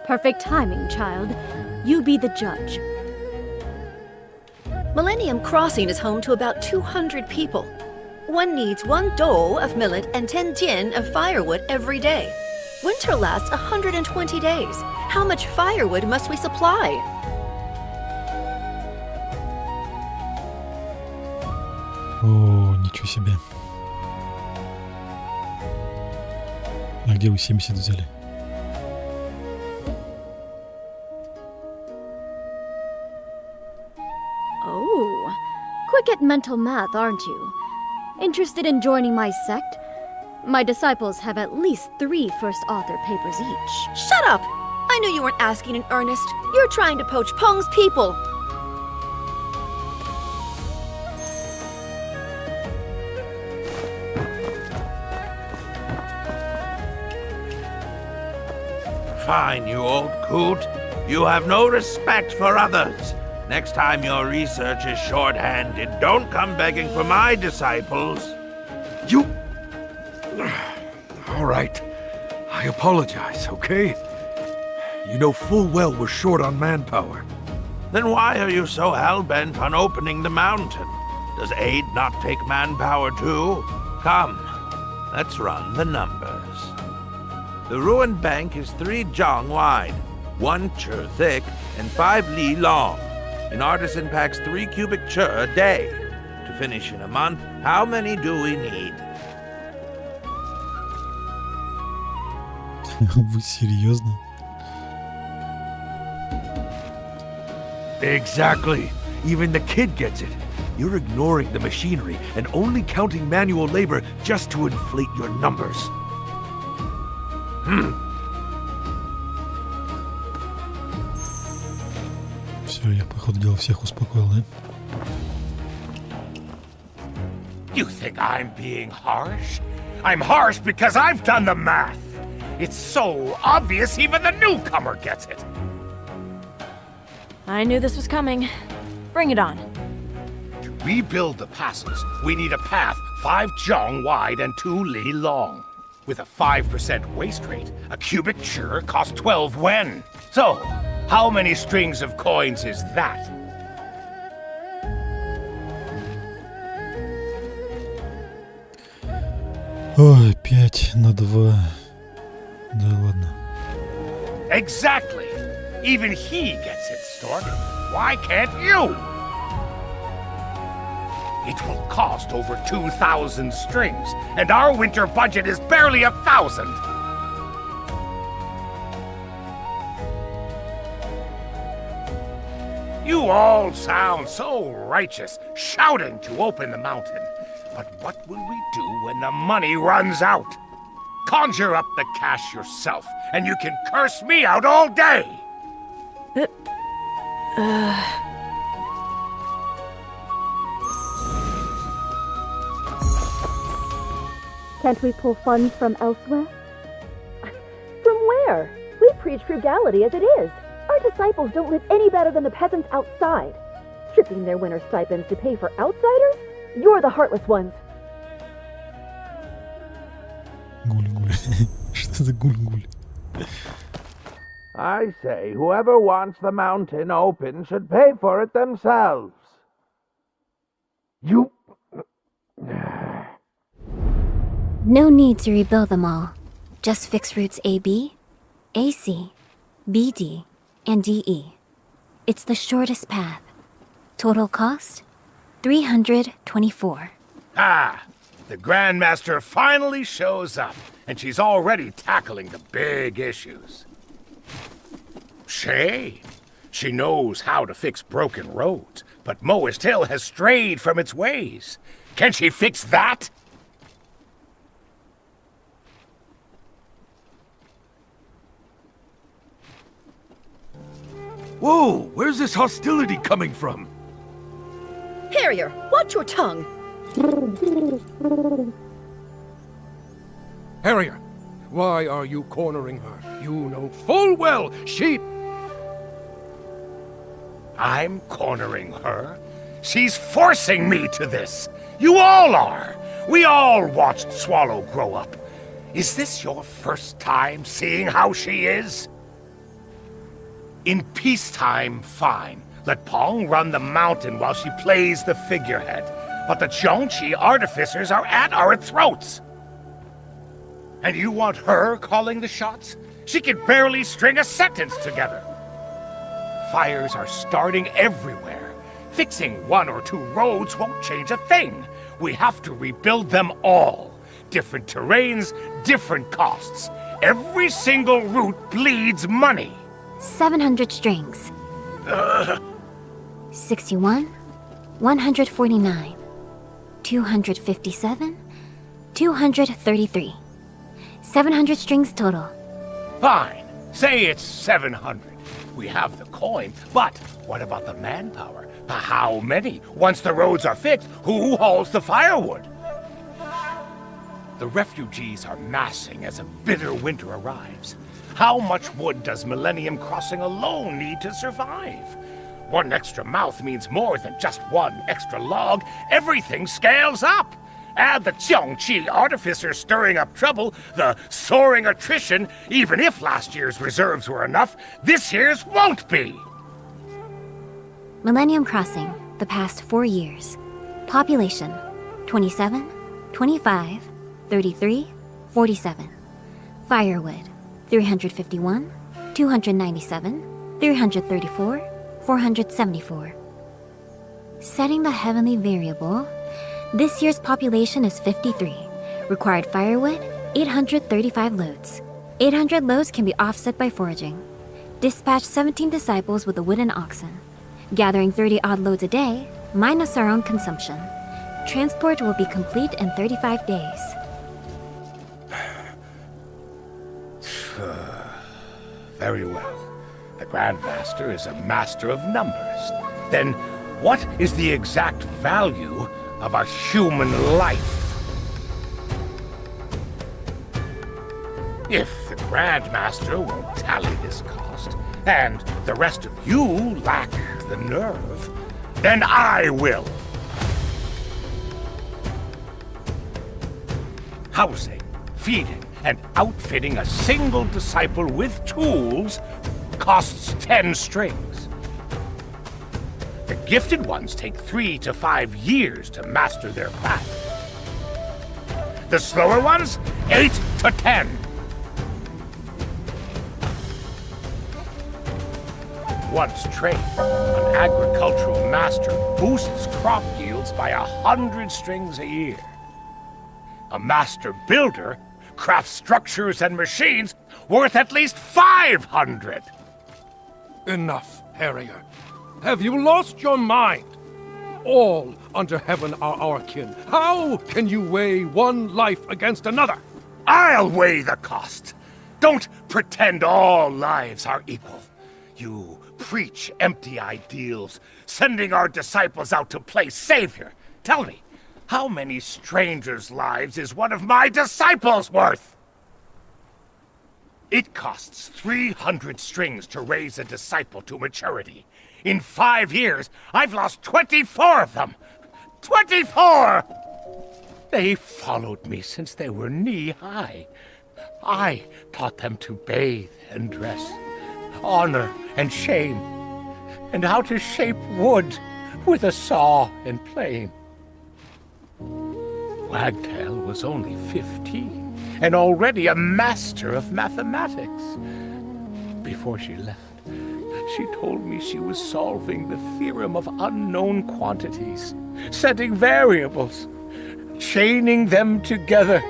Speaker 7: Perfect timing, child. You be the judge.
Speaker 6: Millennium Crossing is home to about 200 people. One needs 1 dole of millet and 10 jin of firewood every day. Winter lasts 120 days. How much firewood must we supply?
Speaker 1: О, ничего себе. А где вы 70 взяли?
Speaker 7: Oh, quick at mental math, aren't you? Interested in joining my sect? My disciples have at least 3 first author papers each.
Speaker 6: Shut up! I knew you weren't asking in earnest. You're trying to poach Peng's people.
Speaker 13: Fine, you old coot. You have no respect for others. Next time your research is short-handed, don't come begging for my disciples.
Speaker 21: You... All right. I apologize, okay? You know full well we're short on manpower.
Speaker 13: Then why are you so hell-bent on opening the mountain? Does aid not take manpower too? Come, let's run the numbers. The ruined bank is 3 zhang wide, 1 chur thick, and 5 li long. An artisan packs 3 cubic chur a day. To finish in a month, how many do we need?
Speaker 1: Вы серьезно?
Speaker 21: Exactly. Even the kid gets it. You're ignoring the machinery and only counting manual labor just to inflate your numbers.
Speaker 1: Все, я, походу дела, всех успокоил, да?
Speaker 20: You think I'm being harsh? I'm harsh because I've done the math. It's so obvious even the newcomer gets it.
Speaker 2: I knew this was coming. Bring it on.
Speaker 20: To rebuild the passes, we need a path 5 zhong wide and 2 li long. With a 5% waste rate, a cubic sure costs 12 wen. So, how many strings of coins is that?
Speaker 1: Ой, 5 на 2. Да ладно.
Speaker 20: Exactly. Even he gets it, Stork. Why can't you? It will cost over 2,000 strings, and our winter budget is barely 1,000. You all sound so righteous, shouting to open the mountain. But what will we do when the money runs out? Conjure up the cash yourself, and you can curse me out all day!
Speaker 15: Can't we pull funds from elsewhere?
Speaker 16: From where? We preach frugality as it is. Our disciples don't live any better than the peasants outside. Stripping their winter stipends to pay for outsiders? You're the heartless ones.
Speaker 1: Гуль-гуль. Что за гуль-гуль?
Speaker 13: I say, whoever wants the mountain open should pay for it themselves. You...
Speaker 7: No need to rebuild them all. Just fix routes AB, AC, BD, and DE. It's the shortest path. Total cost? 324.
Speaker 20: Ah, the Grandmaster finally shows up, and she's already tackling the big issues. Shame. She knows how to fix broken roads, but Moist Hill has strayed from its ways. Can she fix that?
Speaker 21: Whoa, where's this hostility coming from?
Speaker 6: Harrier, watch your tongue.
Speaker 21: Harrier, why are you cornering her? You know full well she...
Speaker 20: I'm cornering her? She's forcing me to this! You all are! We all watched Swallow grow up. Is this your first time seeing how she is? In peacetime, fine. Let Pong run the mountain while she plays the figurehead. But the Zhongqi artificers are at our throats! And you want her calling the shots? She can barely string a sentence together. Fires are starting everywhere. Fixing 1 or 2 roads won't change a thing. We have to rebuild them all. Different terrains, different costs. Every single route bleeds money.
Speaker 7: 700 strings. 61, 149, 257, 233. 700 strings total.
Speaker 20: Fine. Say it's 700. We have the coin, but what about the manpower? How many? Once the roads are fixed, who hauls the firewood? The refugees are massing as a bitter winter arrives. How much wood does Millennium Crossing alone need to survive? 1 extra mouth means more than just 1 extra log. Everything scales up. Add the Zhongqi artificer stirring up trouble, the soaring attrition. Even if last year's reserves were enough, this year's won't be.
Speaker 7: Millennium Crossing, the past 4 years. Population, 27, 25, 33, 47. Firewood, 351, 297, 334, 474. Setting the heavenly variable, this year's population is 53. Required firewood, 835 loads. 800 loads can be offset by foraging. Dispatch 17 disciples with a wooden oxen. Gathering 30 odd loads a day, minus our own consumption. Transport will be complete in 35 days.
Speaker 20: Very well. The Grand Master is a master of numbers. Then what is the exact value of a human life? If the Grand Master won't tally this cost, and the rest of you lack the nerve, then I will. Housing, feeding, and outfitting a single disciple with tools costs 10 strings. The gifted ones take 3 to 5 years to master their craft. The slower ones, 8 to 10. Once trained, an agricultural master boosts crop yields by 100 strings a year. A master builder crafts structures and machines worth at least 500.
Speaker 21: Enough, Harrier. Have you lost your mind? All under heaven are our kin. How can you weigh one life against another?
Speaker 20: I'll weigh the cost. Don't pretend all lives are equal. You preach empty ideals, sending our disciples out to play savior. Tell me, how many strangers' lives is one of my disciples worth? It costs 300 strings to raise a disciple to maturity. In 5 years, I've lost 24 of them. 24! They followed me since they were knee-high. I taught them to bathe and dress, honor and shame, and how to shape wood with a saw and plane. Wagtail was only 15, and already a master of mathematics. Before she left, she told me she was solving the theorem of unknown quantities, setting variables, chaining them together,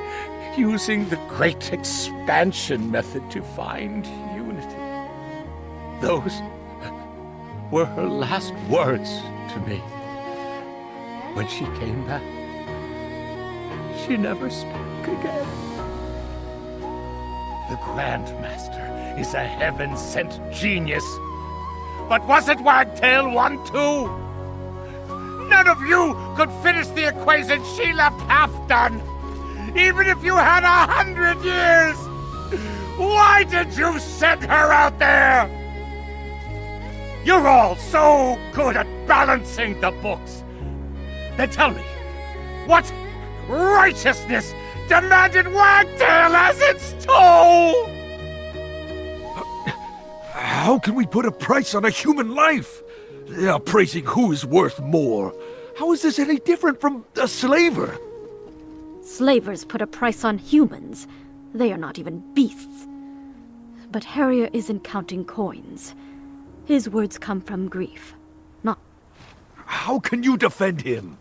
Speaker 20: using the great expansion method to find unity. Those were her last words to me. When she came back, she never spoke again. The Grandmaster is a heaven-sent genius. But wasn't Wagtail one too? None of you could finish the equation she left half done, even if you had 100 years! Why did you send her out there? You're all so good at balancing the books. Then tell me, what righteousness demanded Wagtail as its toll?
Speaker 21: How can we put a price on a human life? Praising who is worth more. How is this any different from a slaver?
Speaker 4: Slavers put a price on humans. They are not even beasts. But Harrier isn't counting coins. His words come from grief, not...
Speaker 21: How can you defend him?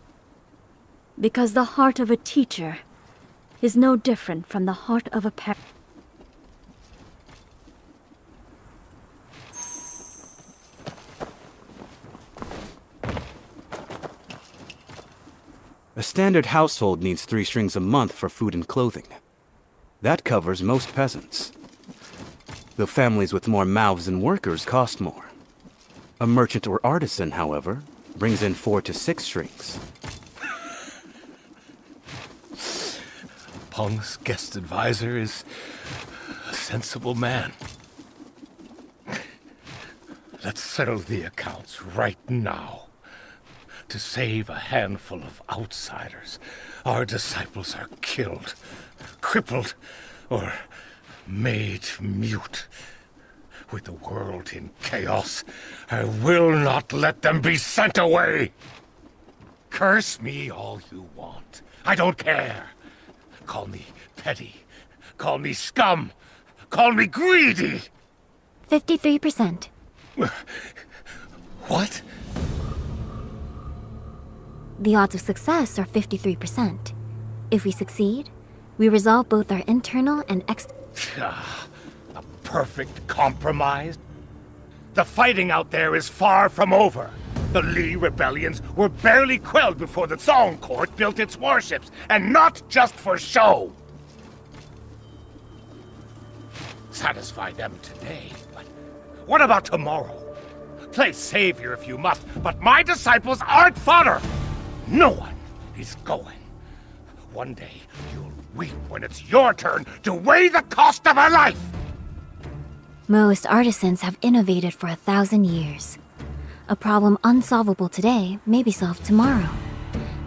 Speaker 4: Because the heart of a teacher is no different from the heart of a parent.
Speaker 19: A standard household needs 3 strings a month for food and clothing. That covers most peasants. Though families with more mouths and workers cost more. A merchant or artisan, however, brings in 4 to 6 strings.
Speaker 20: Peng's guest advisor is a sensible man. Let's settle the accounts right now. To save a handful of outsiders, our disciples are killed, crippled, or made mute. With the world in chaos, I will not let them be sent away! Curse me all you want. I don't care. Call me petty. Call me scum. Call me greedy!
Speaker 7: 53%.
Speaker 20: What?
Speaker 7: The odds of success are 53%. If we succeed, we resolve both our internal and
Speaker 20: A perfect compromise? The fighting out there is far from over. The Lee rebellions were barely quelled before the Song Court built its warships, and not just for show. satisfy them today, but what about tomorrow? Play savior if you must, but my disciples aren't fodder! No one is going. One day, you'll weep when it's your turn to weigh the cost of a life!
Speaker 7: Most artisans have innovated for 1,000 years. A problem unsolvable today may be solved tomorrow.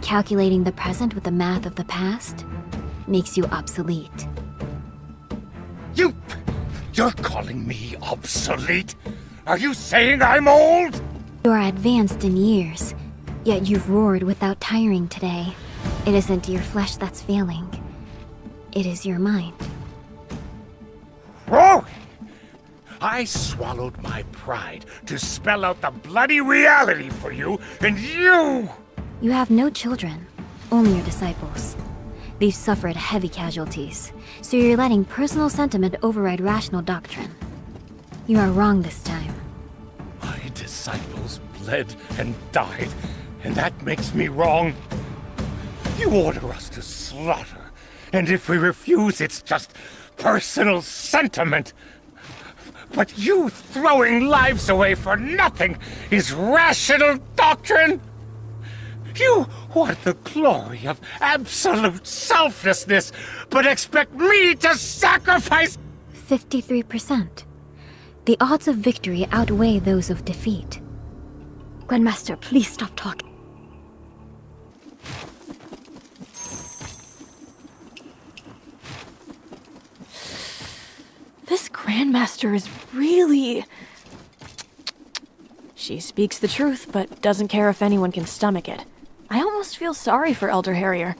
Speaker 7: Calculating the present with the math of the past makes you obsolete.
Speaker 20: You're calling me obsolete? Are you saying I'm old?
Speaker 7: You are advanced in years, yet you've roared without tiring today. It isn't your flesh that's failing. It is your mind.
Speaker 20: Roaring? I swallowed my pride to spell out the bloody reality for you, and you...
Speaker 7: You have no children, only your disciples. They've suffered heavy casualties, so you're letting personal sentiment override rational doctrine. You are wrong this time.
Speaker 20: My disciples bled and died, and that makes me wrong. You order us to slaughter, and if we refuse, it's just personal sentiment. But you throwing lives away for nothing is rational doctrine? You want the glory of absolute selflessness, but expect me to sacrifice...
Speaker 7: 53%. The odds of victory outweigh those of defeat.
Speaker 4: Grandmaster, please stop talking.
Speaker 2: This Grandmaster is really... She speaks the truth, but doesn't care if anyone can stomach it. I almost feel sorry for Elder Harrier.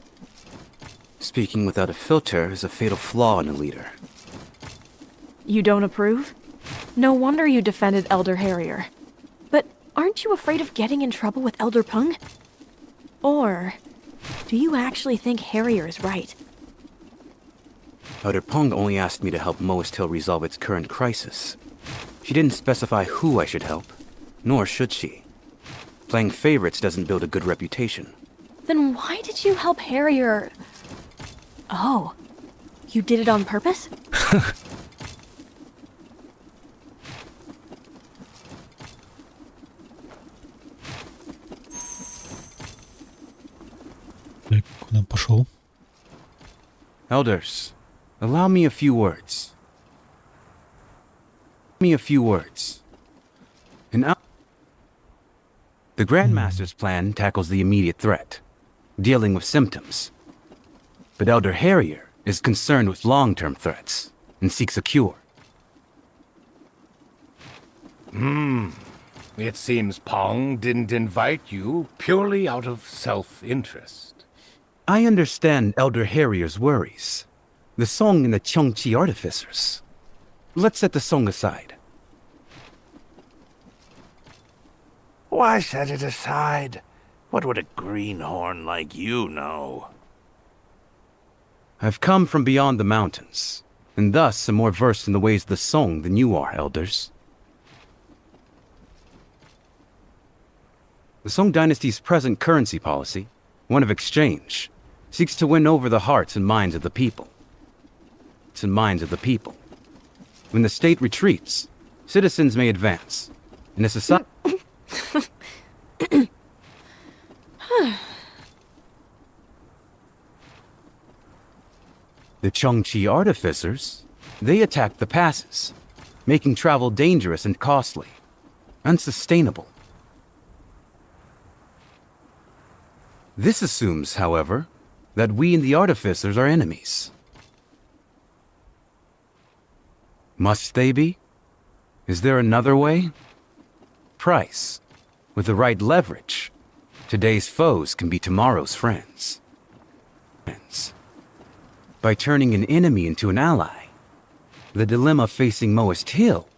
Speaker 19: Speaking without a filter is a fatal flaw in a leader.
Speaker 2: You don't approve? No wonder you defended Elder Harrier. But aren't you afraid of getting in trouble with Elder Pung? Or do you actually think Harrier is right?
Speaker 19: Elder Pung only asked me to help Moist Hill resolve its current crisis. She didn't specify who I should help, nor should she. Playing favorites doesn't build a good reputation.
Speaker 2: Then why did you help Harrier? Oh, you did it on purpose?
Speaker 1: Куда пошел?
Speaker 19: Elders, allow me a few words. The Grandmaster's plan tackles the immediate threat, dealing with symptoms. But Elder Harrier is concerned with long-term threats and seeks a cure.
Speaker 20: It seems Pong didn't invite you purely out of self-interest.
Speaker 19: I understand Elder Harrier's worries. The song and the Chongqi artificers. Let's set the song aside.
Speaker 13: Why set it aside? What would a greenhorn like you know?
Speaker 19: I've come from beyond the mountains, and thus am more versed in the ways of the song than you are, elders. The Song Dynasty's present currency policy, one of exchange, seeks to win over the hearts and minds of the people. When the state retreats, citizens may advance. In a society... The Chongqi artificers, they attack the passes, making travel dangerous and costly, unsustainable. This assumes, however, that we and the artificers are enemies. Must they be? Is there another way? Price. With the right leverage, today's foes can be tomorrow's friends. By turning an enemy into an ally, the dilemma facing Moist Hill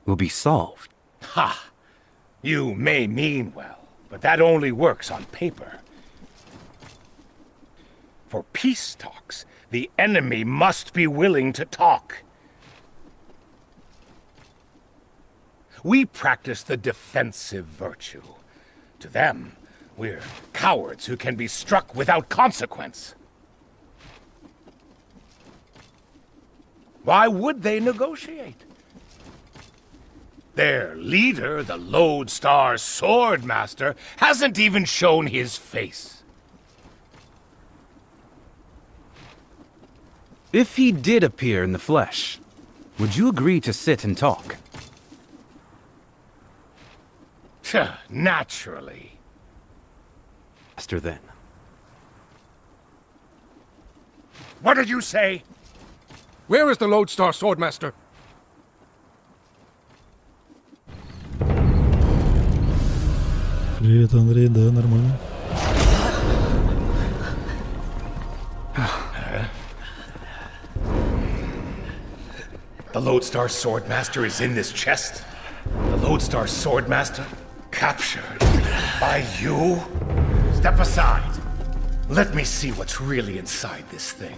Speaker 19: will be solved.
Speaker 20: Ha! You may mean well, but that only works on paper. For peace talks, the enemy must be willing to talk. We practice the defensive virtue. To them, we're cowards who can be struck without consequence. Why would they negotiate? Their leader, the Lodestar Swordmaster, hasn't even shown his face.
Speaker 19: If he did appear in the flesh, would you agree to sit and talk?
Speaker 20: Naturally.
Speaker 19: Master, then.
Speaker 20: What did you say?
Speaker 21: Where is the Lodestar Swordmaster?
Speaker 1: Привет, Андрей, да, нормально.
Speaker 20: The Lodestar Swordmaster is in this chest? The Lodestar Swordmaster? Captured by you? Step aside. Let me see what's really inside this thing.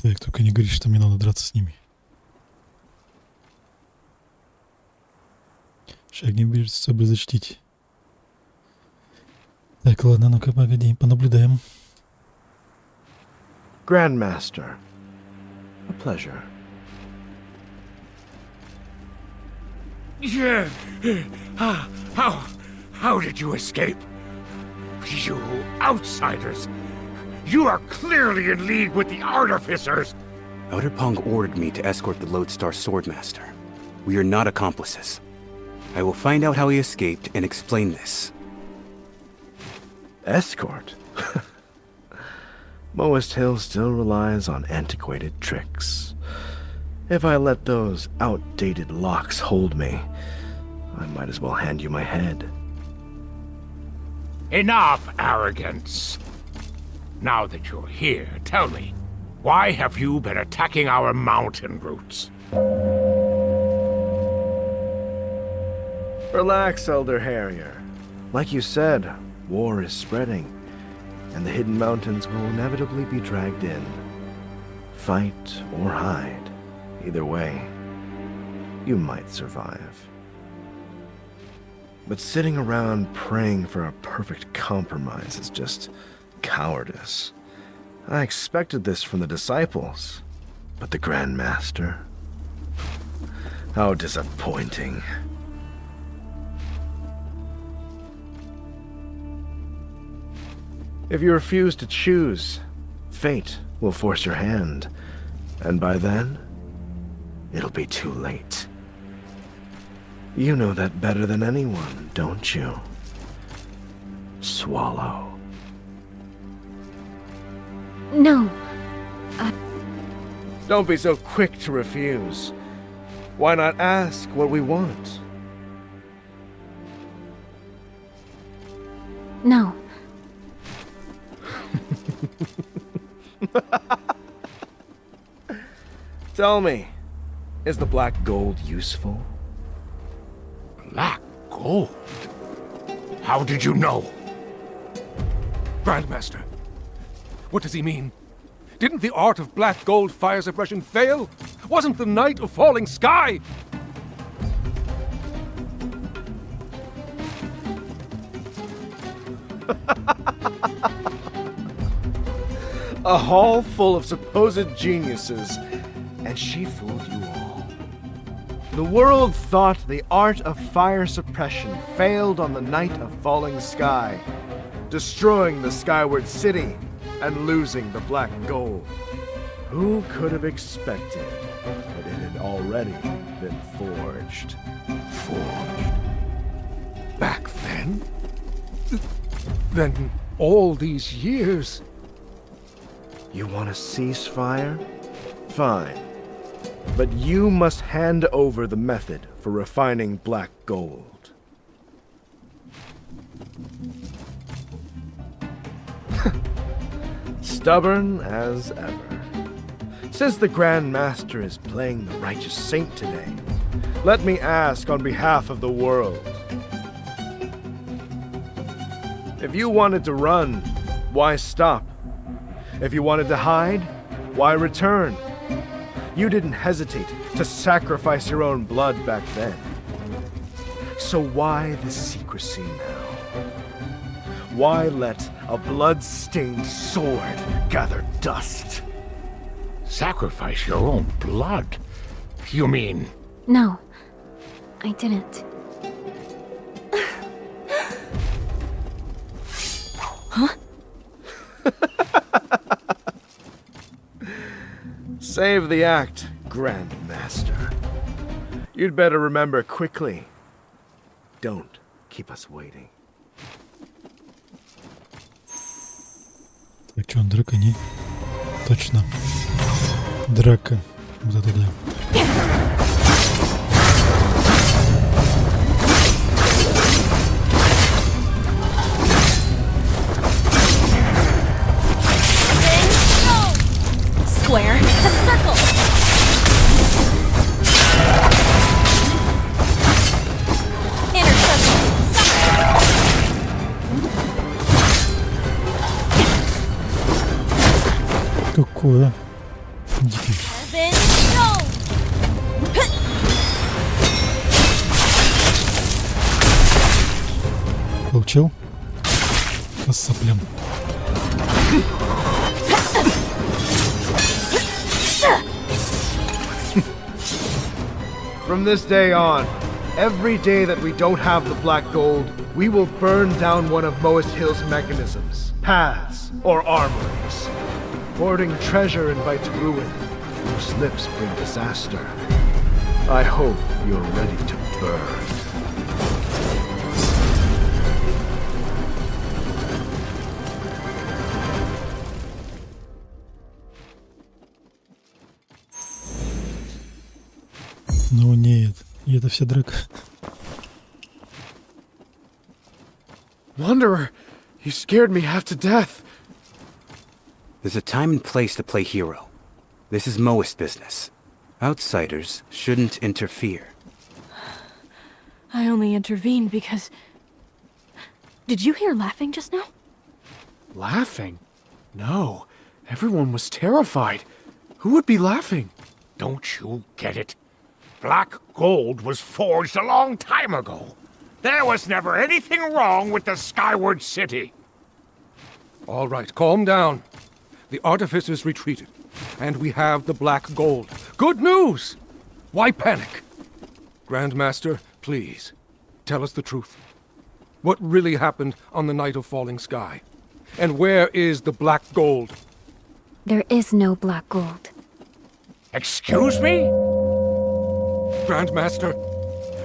Speaker 1: Так, только не говори, что мне надо драться с ними. Шагни бежит, чтобы защитить. Так, ладно, ну-ка, погоди, понаблюдаем.
Speaker 18: Grandmaster, a pleasure.
Speaker 20: Yeah. How did you escape? You outsiders! You are clearly in league with the artificers!
Speaker 19: Elder Pong ordered me to escort the Lodestar Swordmaster. We are not accomplices. I will find out how he escaped and explain this.
Speaker 18: Escort? Moist Hill still relies on antiquated tricks. If I let those outdated locks hold me, I might as well hand you my head.
Speaker 20: Enough arrogance! Now that you're here, tell me, why have you been attacking our mountain routes?
Speaker 18: Relax, Elder Harrier. Like you said, war is spreading, and the hidden mountains will inevitably be dragged in. Fight or hide, either way, you might survive. But sitting around praying for a perfect compromise is just cowardice. I expected this from the disciples, but the Grand Master? How disappointing. If you refuse to choose, fate will force your hand, and by then, it'll be too late. You know that better than anyone, don't you? Swallow.
Speaker 4: No.
Speaker 18: Don't be so quick to refuse. Why not ask what we want?
Speaker 4: No.
Speaker 18: Tell me, is the black gold useful?
Speaker 20: Black gold? How did you know?
Speaker 21: Grandmaster, what does he mean? Didn't the art of black gold fire suppression fail? Wasn't the night a falling sky?
Speaker 18: A hall full of supposed geniuses, and she fooled you all. The world thought the art of fire suppression failed on the night of falling sky, destroying the skyward city and losing the black gold. Who could have expected that it had already been forged?
Speaker 21: Forged? Back then? Then all these years...
Speaker 18: You want a ceasefire? Fine. But you must hand over the method for refining black gold. Stubborn as ever. Says the Grand Master is playing the righteous saint today. Let me ask on behalf of the world. If you wanted to run, why stop? If you wanted to hide, why return? You didn't hesitate to sacrifice your own blood back then. So why the secrecy now? Why let a blood-stained sword gather dust?
Speaker 20: Sacrifice your own blood? You mean...
Speaker 7: No, I didn't.
Speaker 2: Huh?
Speaker 18: Save the act, Grand Master. You'd better remember quickly. Don't keep us waiting.
Speaker 1: Так, что, драка не? Точно. Драка. Вот это да.
Speaker 2: Square to circle. Inner circle.
Speaker 1: Какое? Дикий. Получил? По соплям.
Speaker 18: From this day on, every day that we don't have the black gold, we will burn down one of Moist Hill's mechanisms, paths, or armories. Hoarding treasure invites ruin. Loose lips bring disaster. I hope you're ready to burn.
Speaker 1: Ну нет, и это вся драка.
Speaker 10: Wanderer, you scared me half to death.
Speaker 19: There's a time and place to play hero. This is Moist business. Outsiders shouldn't interfere.
Speaker 2: I only intervened because... Did you hear laughing just now?
Speaker 10: Laughing? No. Everyone was terrified. Who would be laughing?
Speaker 20: Don't you get it? Black gold was forged a long time ago. There was never anything wrong with the Skyward City.
Speaker 21: All right, calm down. The artificers retreated, and we have the black gold. Good news! Why panic? Grandmaster, please, tell us the truth. What really happened on the night of falling sky? And where is the black gold?
Speaker 7: There is no black gold.
Speaker 20: Excuse me?
Speaker 21: Grandmaster,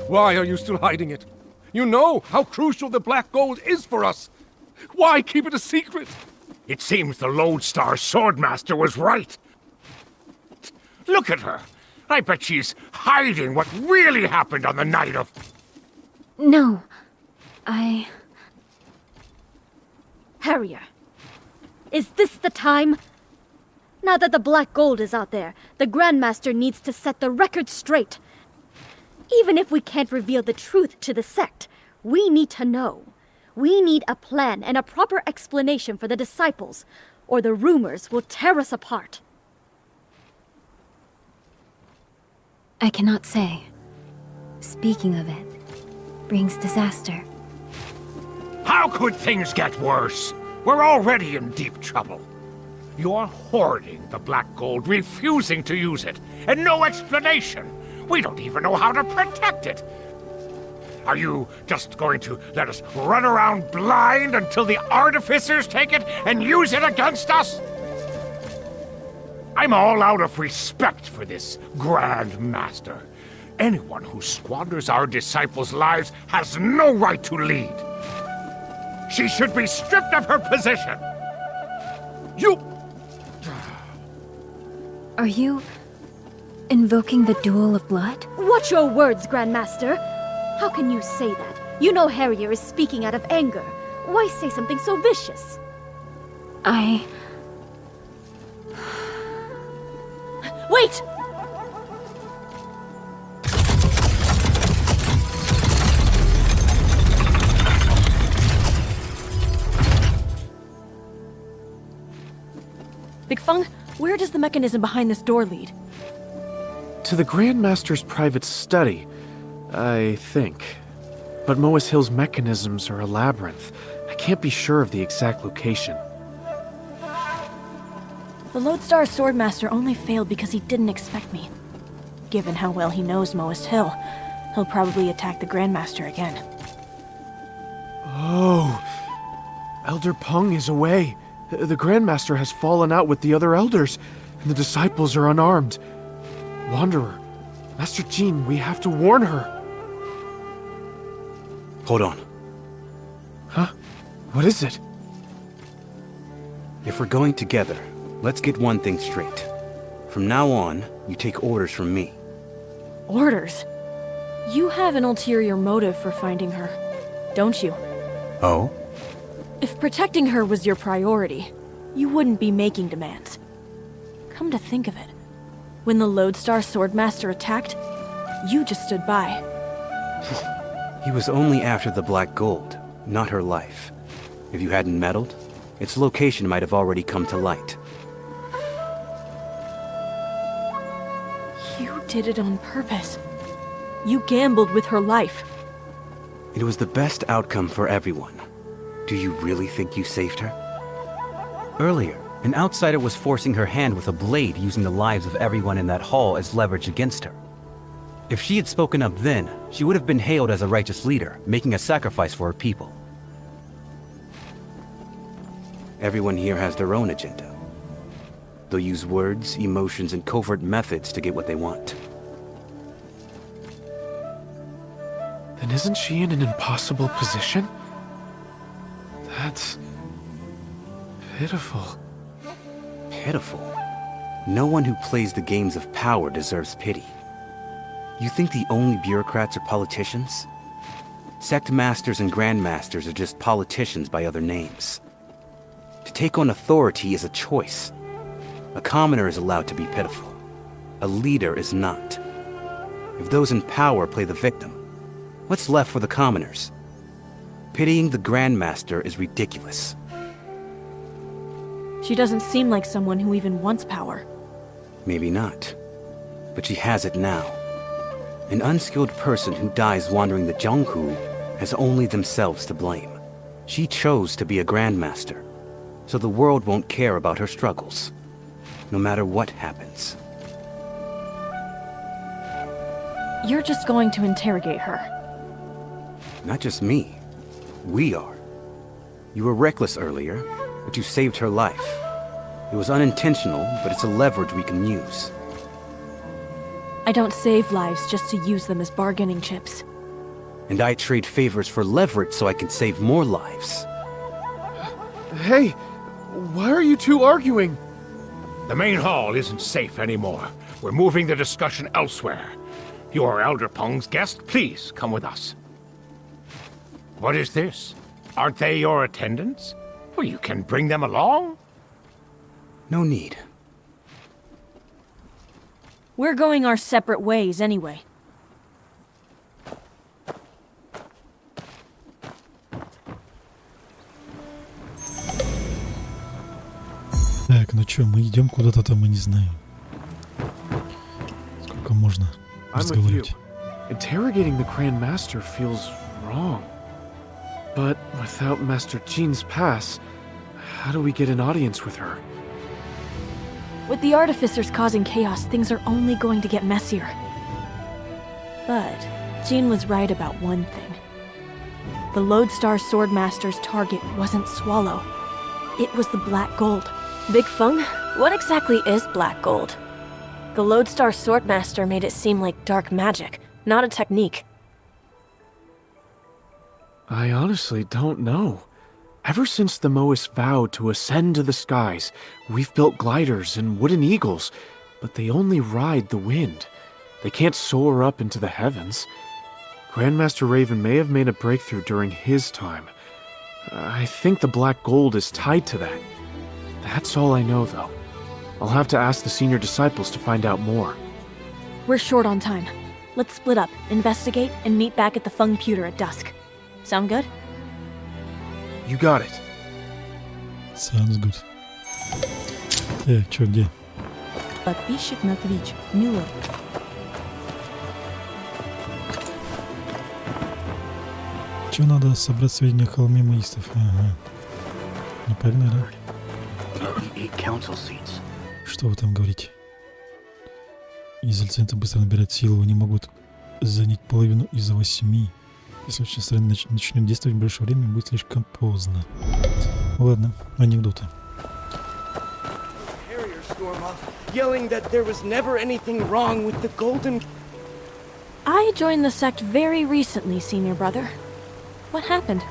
Speaker 21: why are you still hiding it? You know how crucial the black gold is for us. Why keep it a secret?
Speaker 20: It seems the Lodestar Swordmaster was right. Look at her. I bet she's hiding what really happened on the night of...
Speaker 7: No.
Speaker 4: Harrier, is this the time? Now that the black gold is out there, the Grandmaster needs to set the record straight. Even if we can't reveal the truth to the sect, we need to know. We need a plan and a proper explanation for the disciples, or the rumors will tear us apart.
Speaker 7: I cannot say. Speaking of it, brings disaster.
Speaker 20: How could things get worse? We're already in deep trouble. You're hoarding the black gold, refusing to use it, and no explanation. We don't even know how to protect it. Are you just going to let us run around blind until the artificers take it and use it against us? I'm all out of respect for this Grand Master. Anyone who squanders our disciples' lives has no right to lead. She should be stripped of her position.
Speaker 21: You...
Speaker 7: Are you invoking the duel of blood?
Speaker 4: Watch your words, Grandmaster. How can you say that? You know Harrier is speaking out of anger. Why say something so vicious? Wait!
Speaker 2: Big Feng, where does the mechanism behind this door lead?
Speaker 10: To the Grand Master's private study, I think. But Moas Hill's mechanisms are a labyrinth. I can't be sure of the exact location.
Speaker 2: The Lodestar Swordmaster only failed because he didn't expect me. Given how well he knows Moas Hill, he'll probably attack the Grandmaster again.
Speaker 10: Oh, Elder Peng is away. The Grandmaster has fallen out with the other elders, and the disciples are unarmed. Wanderer, Master Jean, we have to warn her.
Speaker 19: Hold on.
Speaker 10: Huh? What is it?
Speaker 19: If we're going together, let's get one thing straight. From now on, you take orders from me.
Speaker 2: Orders? You have an ulterior motive for finding her, don't you?
Speaker 19: Oh?
Speaker 2: If protecting her was your priority, you wouldn't be making demands. Come to think of it, when the Lodestar Swordmaster attacked, you just stood by.
Speaker 19: He was only after the black gold, not her life. If you hadn't meddled, its location might have already come to light.
Speaker 2: You did it on purpose. You gambled with her life.
Speaker 19: It was the best outcome for everyone. Do you really think you saved her? Earlier, an outsider was forcing her hand with a blade, using the lives of everyone in that hall as leverage against her. If she had spoken up then, she would have been hailed as a righteous leader, making a sacrifice for her people. Everyone here has their own agenda. They'll use words, emotions, and covert methods to get what they want.
Speaker 10: Then isn't she in an impossible position? That's... pitiful.
Speaker 19: Pitiful? No one who plays the games of power deserves pity. You think the only bureaucrats are politicians? Sect masters and grandmasters are just politicians by other names. To take on authority is a choice. A commoner is allowed to be pitiful. A leader is not. If those in power play the victim, what's left for the commoners? Pitying the grandmaster is ridiculous.
Speaker 2: She doesn't seem like someone who even wants power.
Speaker 19: Maybe not. But she has it now. An unskilled person who dies wandering the Jianghu has only themselves to blame. She chose to be a grandmaster, so the world won't care about her struggles, no matter what happens.
Speaker 2: You're just going to interrogate her.
Speaker 19: Not just me. We are. You were reckless earlier, but you saved her life. It was unintentional, but it's a leverage we can use.
Speaker 2: I don't save lives just to use them as bargaining chips.
Speaker 19: And I trade favors for leverage so I can save more lives.
Speaker 10: Hey, why are you two arguing?
Speaker 20: The main hall isn't safe anymore. We're moving the discussion elsewhere. You're Elder Peng's guest. Please come with us. What is this? Aren't they your attendants? Well, you can bring them along.
Speaker 19: No need.
Speaker 2: We're going our separate ways anyway.
Speaker 1: Так, ну чё, мы идем куда-то там, мы не знаем. Сколько можно разговаривать?
Speaker 10: Interrogating the Grand Master feels wrong. But without Master Jean's pass, how do we get an audience with her?
Speaker 2: With the artificers causing chaos, things are only going to get messier. But Jean was right about one thing. The Lodestar Swordmaster's target wasn't Swallow. It was the Black Gold. Big Feng, what exactly is black gold? The Lodestar Swordmaster made it seem like dark magic, not a technique.
Speaker 10: I honestly don't know. Ever since the Moas vowed to ascend to the skies, we've built gliders and wooden eagles, but they only ride the wind. They can't soar up into the heavens. Grandmaster Raven may have made a breakthrough during his time. I think the black gold is tied to that. That's all I know, though. I'll have to ask the senior disciples to find out more.
Speaker 2: We're short on time. Let's split up, investigate, and meet back at the Feng Pewter at dusk. Sound good?
Speaker 10: You got it.
Speaker 1: Sounds good. Так, чё, где?
Speaker 11: Подписчик на Twitch, Милорд.
Speaker 1: Чё надо собрать сведения о холме маистов? Ага. Неправильно, да? Что вы там говорите? Изольценты быстро набирают силу, они могут занять половину из 8. Если очень странно начнет действовать больше времени, будет слишком поздно. Ладно, анекдоты.
Speaker 3: Yelling that there was never anything wrong with the golden...
Speaker 2: I joined the sect very recently, senior brother. What happened?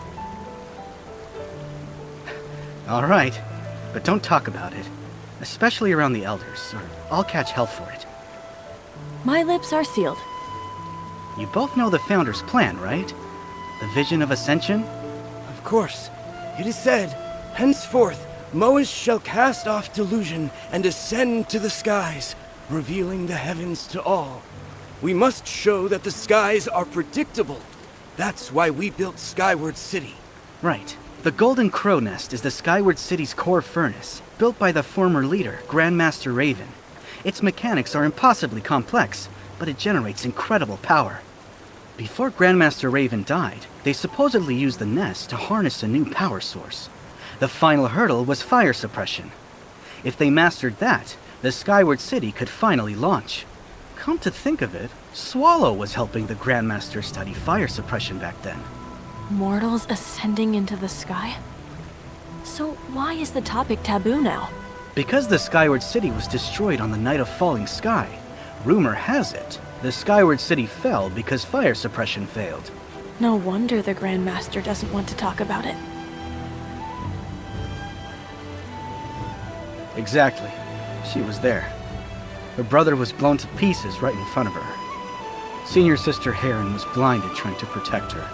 Speaker 22: All right, but don't talk about it. Especially around the elders, or I'll catch hell for it.
Speaker 2: My lips are sealed.
Speaker 22: You both know the Founder's plan, right? The vision of ascension?
Speaker 3: Of course. It is said, henceforth, Moas shall cast off delusion and ascend to the skies, revealing the heavens to all. We must show that the skies are predictable. That's why we built Skyward City.
Speaker 22: Right. The Golden Crow Nest is the Skyward City's core furnace, built by the former leader, Grandmaster Raven. Its mechanics are impossibly complex, but it generates incredible power. Before Grandmaster Raven died, they supposedly used the nest to harness a new power source. The final hurdle was fire suppression. If they mastered that, the Skyward City could finally launch. Come to think of it, Swallow was helping the Grandmaster study fire suppression back then.
Speaker 2: Mortals ascending into the sky? So why is the topic taboo now?
Speaker 22: Because the Skyward City was destroyed on the night of falling sky, rumor has it, the Skyward City fell because fire suppression failed.
Speaker 2: No wonder the Grandmaster doesn't want to talk about it.
Speaker 22: Exactly. She was there. Her brother was blown to pieces right in front of her. Senior Sister Heron was blinded trying to protect her.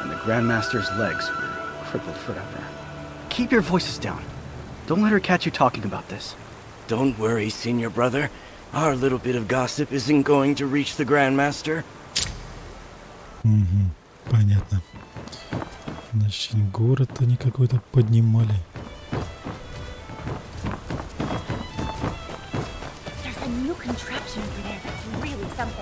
Speaker 22: And the Grandmaster's legs were crippled forever. Keep your voices down. Don't let her catch you talking about this.
Speaker 3: Don't worry, senior brother. Our little bit of gossip isn't going to reach the Grandmaster.
Speaker 1: Понятно. Значит, город они какой-то поднимали.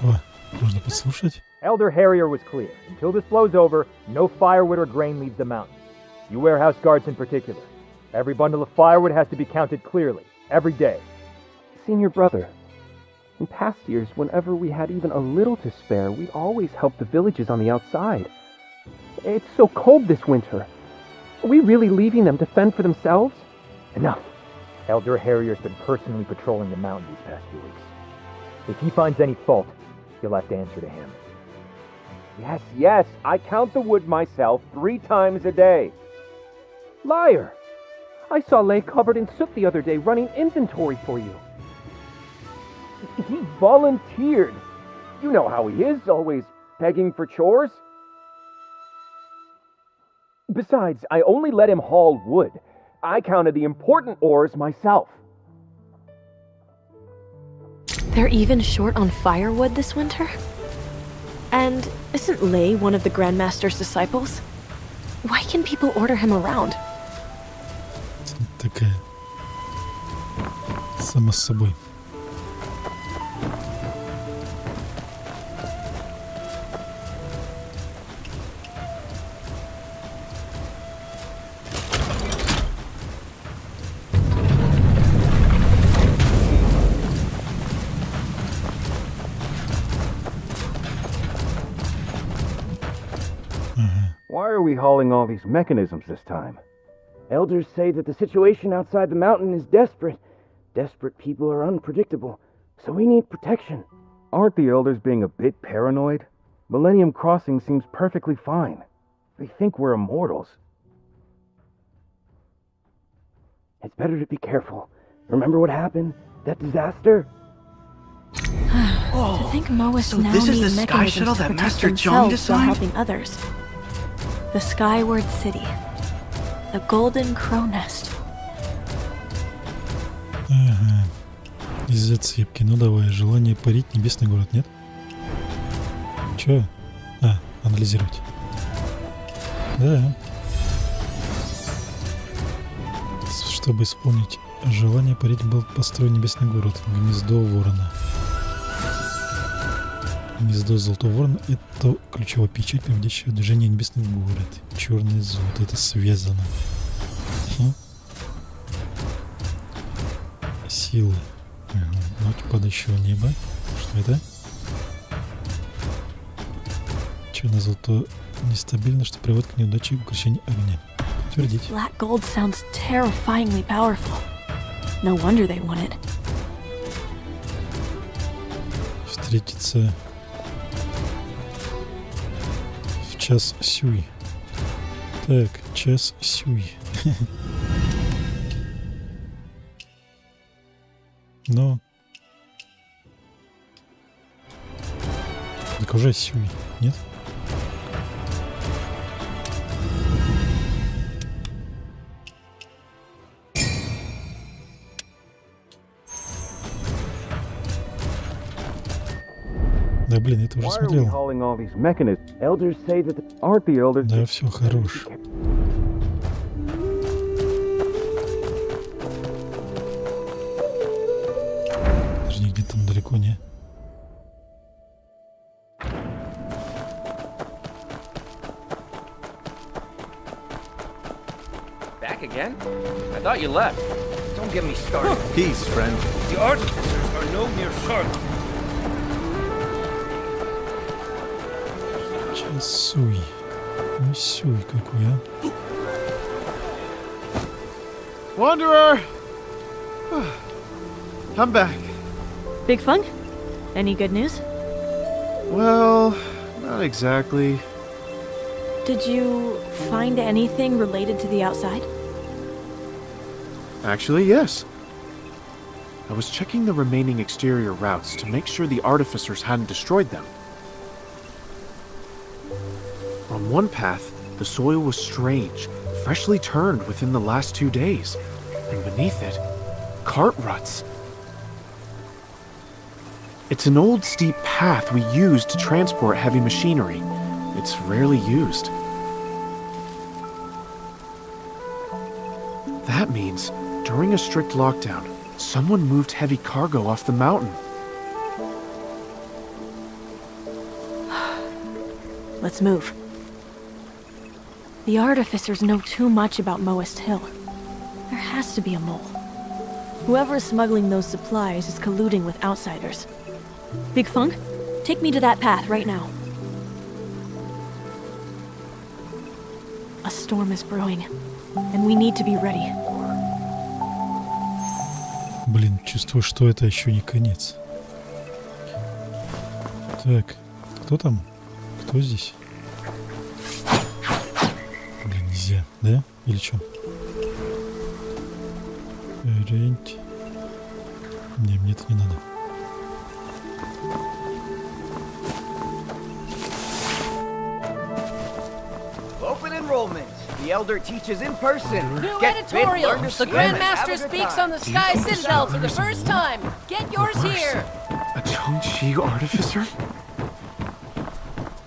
Speaker 1: О, можно послушать?
Speaker 23: Elder Harrier was clear. Until this blows over, no firewood or grain leaves the mountain. You warehouse guards in particular. Every bundle of firewood has to be counted clearly, every day.
Speaker 14: Senior brother, in past years, whenever we had even a little to spare, we'd always help the villages on the outside. It's so cold this winter. Are we really leaving them to fend for themselves?
Speaker 23: Enough. Elder Harrier's been personally patrolling the mountain these past few weeks. If he finds any fault, you'll have to answer to him.
Speaker 24: Yes, I count the wood myself 3 times a day.
Speaker 14: Liar! I saw Lay covered in soot the other day running inventory for you.
Speaker 24: He volunteered. You know how he is, always begging for chores. Besides, I only let him haul wood. I counted the important ores myself.
Speaker 2: They're even short on firewood this winter? And isn't Lay one of the Grandmaster's disciples? Why can people order him around?
Speaker 1: Такая. Сама с собой.
Speaker 24: Why are we hauling all these mechanisms this time?
Speaker 3: Elders say that the situation outside the mountain is desperate. Desperate people are unpredictable, so we need protection.
Speaker 24: Aren't the elders being a bit paranoid? Millennium Crossing seems perfectly fine. They think we're immortals.
Speaker 3: It's better to be careful. Remember what happened? That disaster?
Speaker 2: To think Moas
Speaker 22: So
Speaker 2: now
Speaker 22: this is
Speaker 2: need
Speaker 22: the sky
Speaker 2: mechanisms
Speaker 22: shuttle
Speaker 2: to
Speaker 22: that
Speaker 2: protect
Speaker 22: Master Zhong
Speaker 2: themselves while
Speaker 22: designed?
Speaker 2: helping others. The Skyward City. The Golden Crow Nest.
Speaker 1: Ага. Из зацепки. Ну давай, желание парить, небесный город, нет? Чё? А, анализировать. Да. Чтобы исполнить желание парить, был построен небесный город. Гнездо ворона. Гнездо золотого ворона — это ключевая печать, приводящая в движение небесный город. Черное золото. Это связано. Силы. Ночь падающего неба. Что это? Черное золото нестабильно, что приводит к неудаче и укрощению огня. Подтвердить.
Speaker 2: Black gold sounds terrifyingly powerful. No wonder they want it.
Speaker 1: Встретиться в час сюй. Так, час сюй. Но... Так уже сюй, нет? Да блин, это уже смотрел. Да, все, хорош. Даже нигде там далеко не.
Speaker 5: Back again? I thought you left. Don't get me started.
Speaker 19: Peace, friend.
Speaker 5: The artificers are no mere sharks.
Speaker 1: Часуй. Ну, сюй какой, а.
Speaker 18: Wanderer! I'm back.
Speaker 2: Big Funk? Any good news?
Speaker 18: Well, not exactly.
Speaker 2: Did you find anything related to the outside?
Speaker 10: Actually, yes. I was checking the remaining exterior routes to make sure the artificers hadn't destroyed them. On one path, the soil was strange, freshly turned within the last 2 days. And beneath it, cart ruts. It's an old steep path we use to transport heavy machinery. It's rarely used. That means, during a strict lockdown, someone moved heavy cargo off the mountain.
Speaker 2: Let's move. The artificers know too much about Moist Hill. There has to be a mole. Whoever is smuggling those supplies is colluding with outsiders. Big Funk, take me to that path right now. A storm is brewing, and we need to be ready.
Speaker 1: Блин, чувствую, что это еще не конец. Так, кто там? Кто здесь? Блин, нельзя, да? Или что? Ренть. Не, мне это не надо.
Speaker 5: Open enrollment. The Elder teaches in person.
Speaker 8: New
Speaker 5: Get fit,
Speaker 8: editorial.
Speaker 5: learn to
Speaker 8: The
Speaker 5: swim,
Speaker 8: Grand
Speaker 5: and have
Speaker 8: Master
Speaker 5: a good
Speaker 8: speaks
Speaker 5: time.
Speaker 8: on the Sky Citadel for the first time. Get yours here.
Speaker 10: A Chongqi artificer?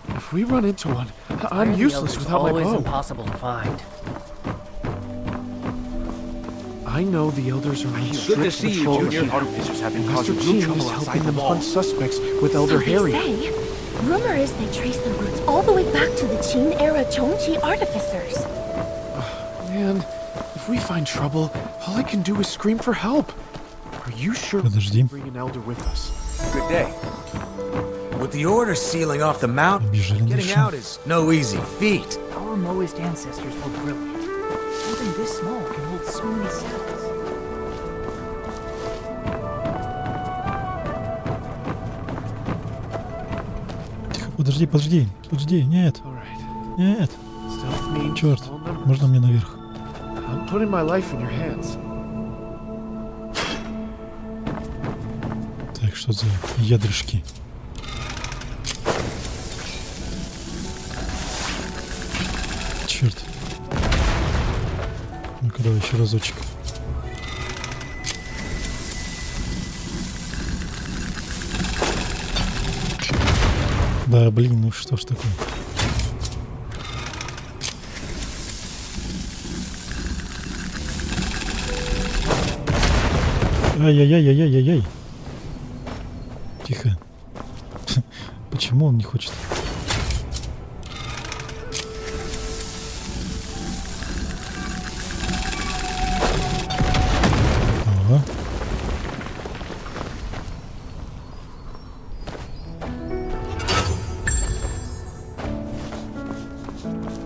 Speaker 10: If we run into one, I'm useless without my
Speaker 8: always
Speaker 10: bow.
Speaker 8: impossible to find.
Speaker 10: I know the elders are on
Speaker 5: Good to
Speaker 10: strict
Speaker 5: see you,
Speaker 10: patrol.
Speaker 5: Junior. Artificers have been
Speaker 10: Master
Speaker 5: causing
Speaker 10: Qin
Speaker 5: trouble
Speaker 10: is
Speaker 5: outside
Speaker 10: helping
Speaker 5: the
Speaker 10: them
Speaker 5: wall.
Speaker 10: hunt suspects with Elder
Speaker 15: So
Speaker 10: Harry.
Speaker 15: they say. Rumor is they trace the roots all the way back to the Qin-era Chongqi artificers.
Speaker 10: Man, if we find trouble, all I can do is scream for help. Are you sure we
Speaker 1: Подожди.
Speaker 10: can bring an elder with us?
Speaker 5: Good day. With the order sealing off the mountain,
Speaker 1: Бежали
Speaker 5: getting
Speaker 1: дальше.
Speaker 5: out is no easy feat.
Speaker 8: Our Moist ancestors were brilliant.
Speaker 11: Something this small can hold so many cells.
Speaker 1: Подожди, нет. Нет. Черт, можно мне наверх?
Speaker 10: I'm putting my life in your hands.
Speaker 1: Так, что за ядрышки? Черт. Ну-ка, давай еще разочек. Да, блин, ну что ж такое? Ай-яй-яй-яй-яй-яй. Тихо. Почему он не хочет? Ага.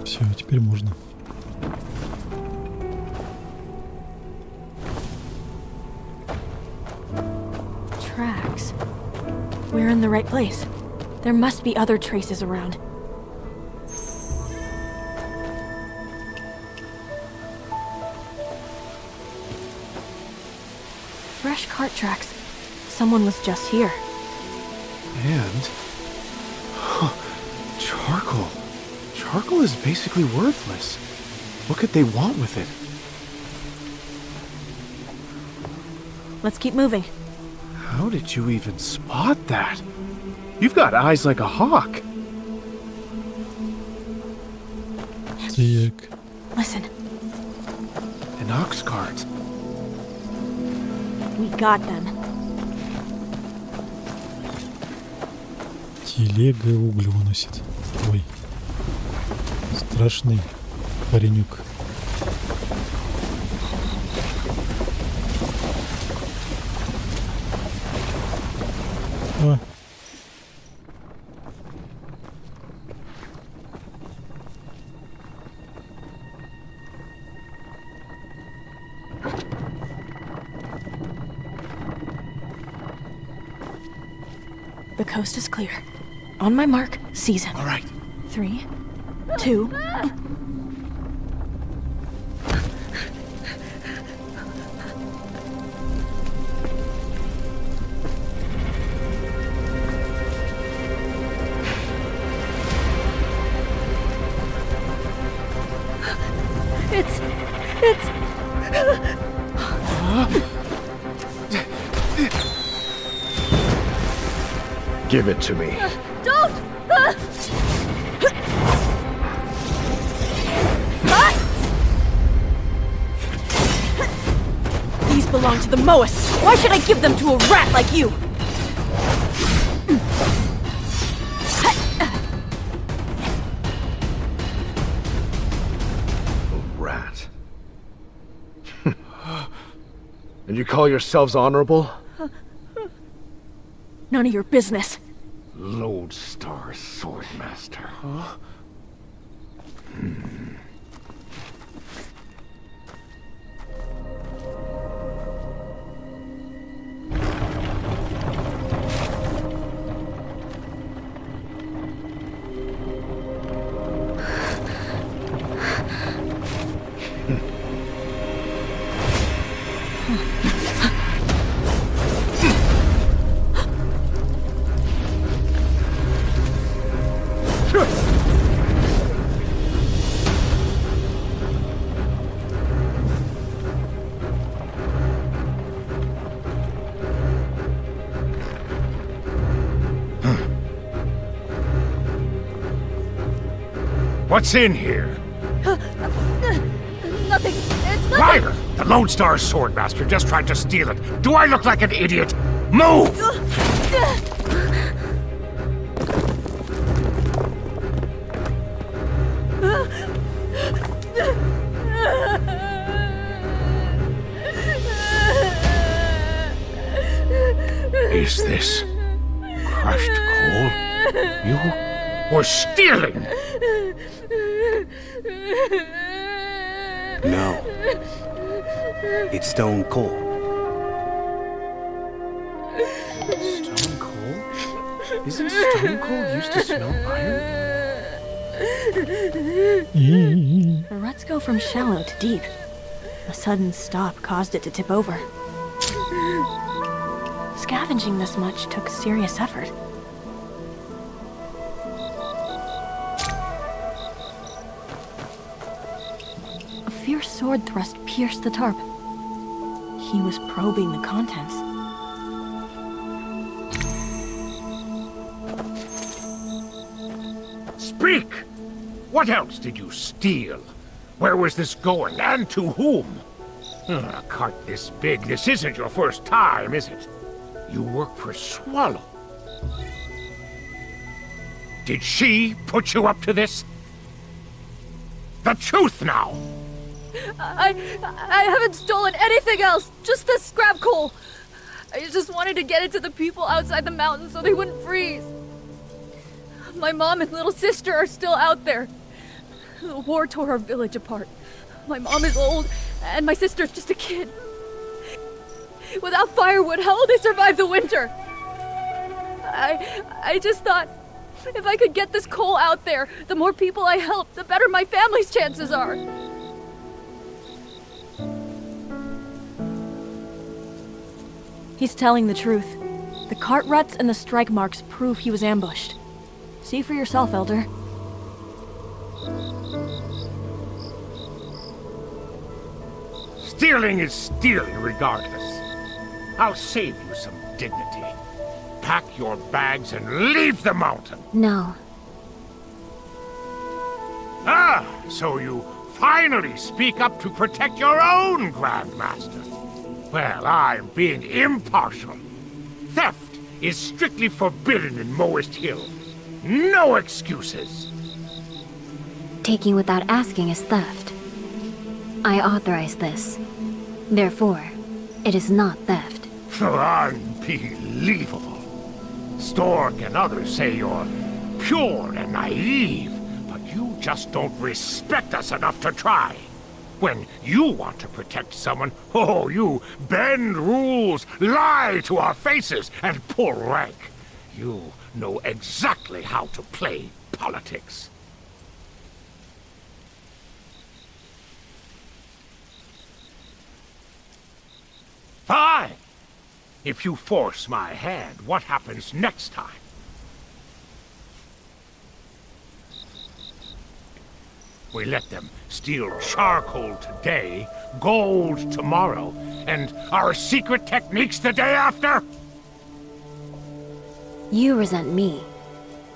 Speaker 1: Все, теперь можно.
Speaker 2: Tracks. We're in the right place. There must be other traces around. Fresh cart tracks. Someone was just here.
Speaker 10: And... charcoal. Charcoal is basically worthless. What could they want with it?
Speaker 2: Let's keep moving.
Speaker 10: How did you even spot that? You've got eyes like a hawk.
Speaker 1: Так.
Speaker 2: Listen.
Speaker 10: An ox cart.
Speaker 2: We got them.
Speaker 1: Телега угли выносит. Ой. Страшный паренек. А.
Speaker 2: The coast is clear. On my mark, seize him.
Speaker 10: All right.
Speaker 2: 3, 2...
Speaker 4: It's...
Speaker 18: Give it to me.
Speaker 4: Don't!
Speaker 2: These belong to the Moas. Why should I give them to a rat like you?
Speaker 18: A rat. And you call yourselves honorable?
Speaker 2: None of your business.
Speaker 20: Lodestar Swordmaster.
Speaker 10: Huh?
Speaker 20: What's in here?
Speaker 4: Nothing. It's nothing.
Speaker 20: Liar! The Lodestar Swordmaster just tried to steal it. Do I look like an idiot? Move! Is this crushed coal? You were stealing!
Speaker 19: No. It's stone coal.
Speaker 10: Stone coal? Isn't stone coal used to smelt iron?
Speaker 2: The ruts go from shallow to deep. A sudden stop caused it to tip over. Scavenging this much took serious effort. A fierce sword thrust pierced the tarp. He was probing the contents.
Speaker 20: Speak! What else did you steal? Where was this going, and to whom? A cart this big, this isn't your first time, is it? You work for Swallow. Did she put you up to this? The truth now!
Speaker 4: I haven't stolen anything else, just this scrap coal. I just wanted to get it to the people outside the mountain so they wouldn't freeze. My mom and little sister are still out there. The war tore our village apart. My mom is old, and my sister's just a kid. Without firewood, how will they survive the winter? I just thought, if I could get this coal out there, the more people I help, the better my family's chances are.
Speaker 2: He's telling the truth. The cart ruts and the strike marks prove he was ambushed. See for yourself, Elder.
Speaker 20: Stealing is stealing regardless. I'll save you some dignity. Pack your bags and leave the mountain.
Speaker 7: No.
Speaker 20: Ah, so you finally speak up to protect your own Grandmaster. Well, I'm being impartial. Theft is strictly forbidden in Moist Hill. No excuses.
Speaker 7: Taking without asking is theft. I authorize this. Therefore, it is not theft.
Speaker 20: Unbelievable. Stork and others say you're pure and naive, but you just don't respect us enough to try. When you want to protect someone, oh, you bend rules, lie to our faces, and pull rank. You know exactly how to play politics. Fine. If you force my hand, what happens next time? We let them steal charcoal today, gold tomorrow, and our secret techniques the day after?
Speaker 7: You resent me,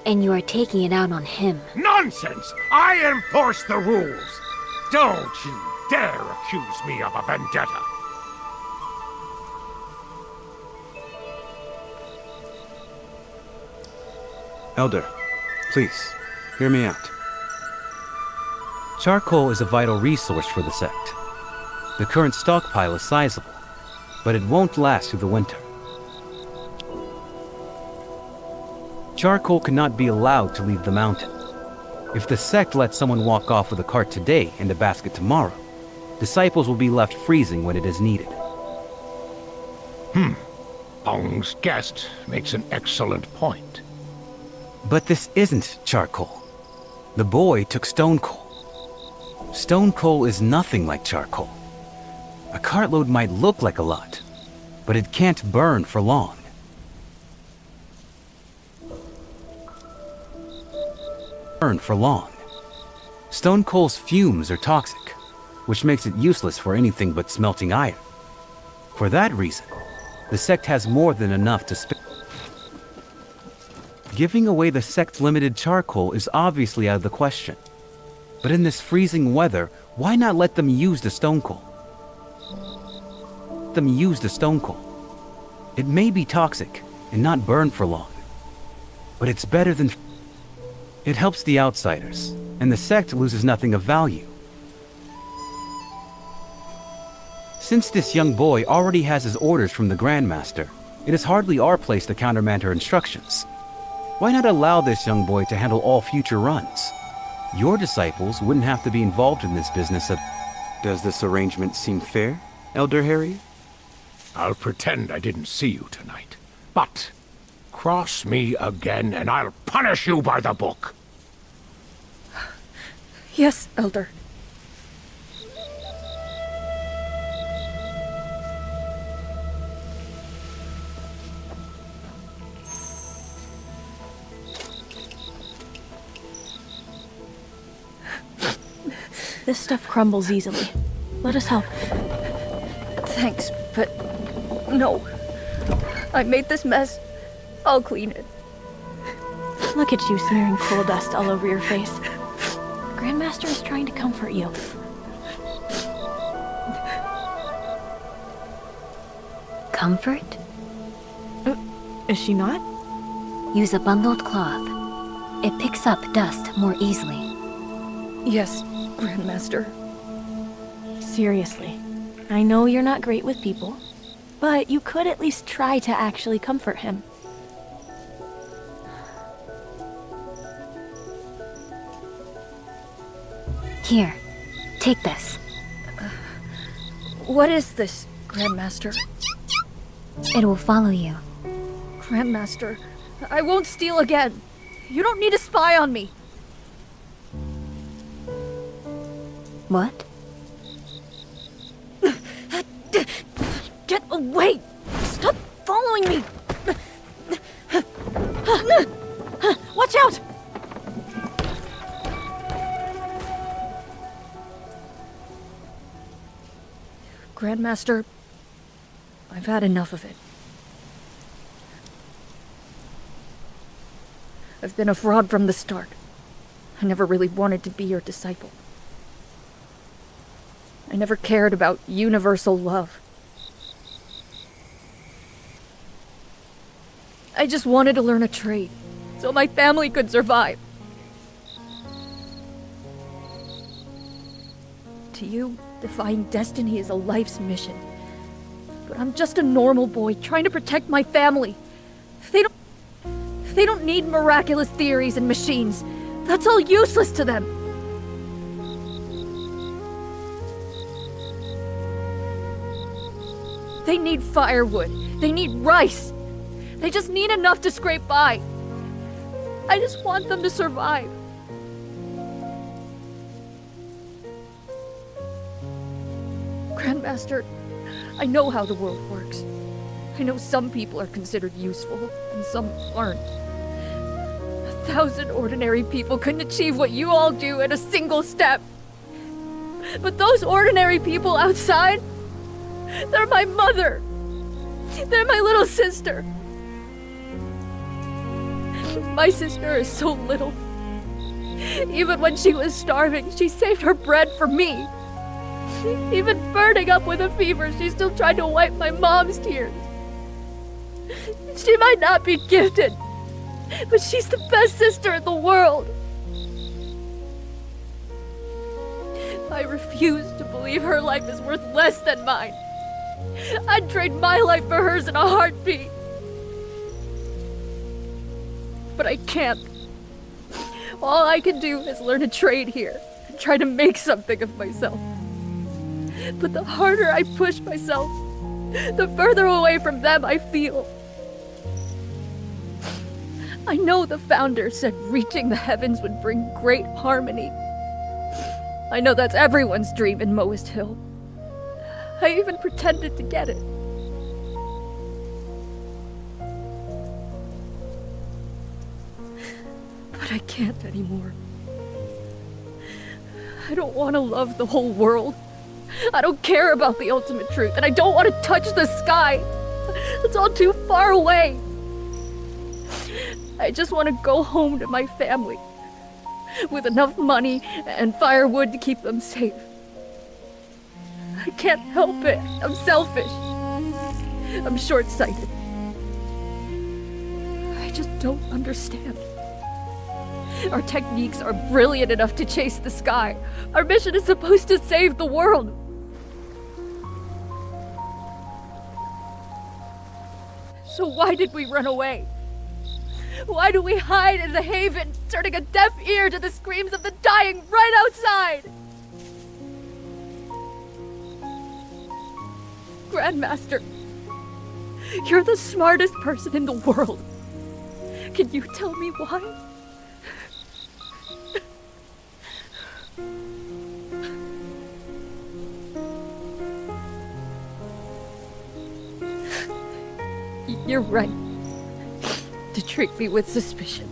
Speaker 7: and you are taking it out on him.
Speaker 20: Nonsense! I enforce the rules! Don't you dare accuse me of a vendetta!
Speaker 19: Elder, please, hear me out. Charcoal is a vital resource for the sect. The current stockpile is sizable, but it won't last through the winter. Charcoal cannot be allowed to leave the mountain. If the sect lets someone walk off with a cart today and a basket tomorrow, disciples will be left freezing when it is needed.
Speaker 20: Ong's guest makes an excellent point.
Speaker 19: But this isn't charcoal. The boy took stone coal. Stone coal is nothing like charcoal. A cartload might look like a lot, but it can't burn for long. Stone coal's fumes are toxic, which makes it useless for anything but smelting iron. For that reason, the sect has more than enough to spare. Giving away the sect's limited charcoal is obviously out of the question. But in this freezing weather, why not let them use the stone coal? It may be toxic and not burn for long, but it's better than... It helps the outsiders, and the sect loses nothing of value. Since this young boy already has his orders from the Grandmaster, it is hardly our place to countermand her instructions. Why not allow this young boy to handle all future runs? Your disciples wouldn't have to be involved in this business at... Does this arrangement seem fair, Elder Harry?
Speaker 20: I'll pretend I didn't see you tonight. But cross me again and I'll punish you by the book.
Speaker 4: Yes, Elder.
Speaker 2: This stuff crumbles easily. Let us help.
Speaker 4: Thanks, but no. I made this mess. I'll clean it.
Speaker 2: Look at you smearing coal dust all over your face. Grandmaster is trying to comfort you.
Speaker 7: Comfort?
Speaker 2: Is she not?
Speaker 7: Use a bundled cloth. It picks up dust more easily.
Speaker 4: Yes, Grandmaster.
Speaker 2: Seriously, I know you're not great with people, but you could at least try to actually comfort him.
Speaker 7: Here, take this.
Speaker 4: What is this, Grandmaster?
Speaker 7: It will follow you.
Speaker 4: Grandmaster, I won't steal again. You don't need to spy on me.
Speaker 7: What?
Speaker 4: Get away! Stop following me!
Speaker 2: Watch out!
Speaker 4: Grandmaster, I've had enough of it. I've been a fraud from the start. I never really wanted to be your disciple. I never cared about universal love. I just wanted to learn a trade, so my family could survive. To you, defying destiny is a life's mission. But I'm just a normal boy trying to protect my family. They don't need miraculous theories and machines. That's all useless to them. They need firewood. They need rice. They just need enough to scrape by. I just want them to survive. Grandmaster, I know how the world works. I know some people are considered useful, and some aren't. 1,000 ordinary people couldn't achieve what you all do in a single step. But those ordinary people outside, they're my mother. They're my little sister. My sister is so little. Even when she was starving, she saved her bread for me. Even burning up with a fever, she still tried to wipe my mom's tears. She might not be gifted, but she's the best sister in the world. I refuse to believe her life is worth less than mine. I'd trade my life for hers in a heartbeat. But I can't. All I can do is learn a trade here and try to make something of myself. But the harder I push myself, the further away from them I feel. I know the founder said reaching the heavens would bring great harmony. I know that's everyone's dream in Moist Hill. I even pretended to get it. But I can't anymore. I don't want to love the whole world. I don't care about the ultimate truth, and I don't want to touch the sky. It's all too far away. I just want to go home to my family, with enough money and firewood to keep them safe. I can't help it. I'm selfish. I'm short-sighted. I just don't understand. Our techniques are brilliant enough to chase the sky. Our mission is supposed to save the world. So why did we run away? Why do we hide in the haven, turning a deaf ear to the screams of the dying right outside? Grandmaster, you're the smartest person in the world. Can you tell me why? You're right to treat me with suspicion.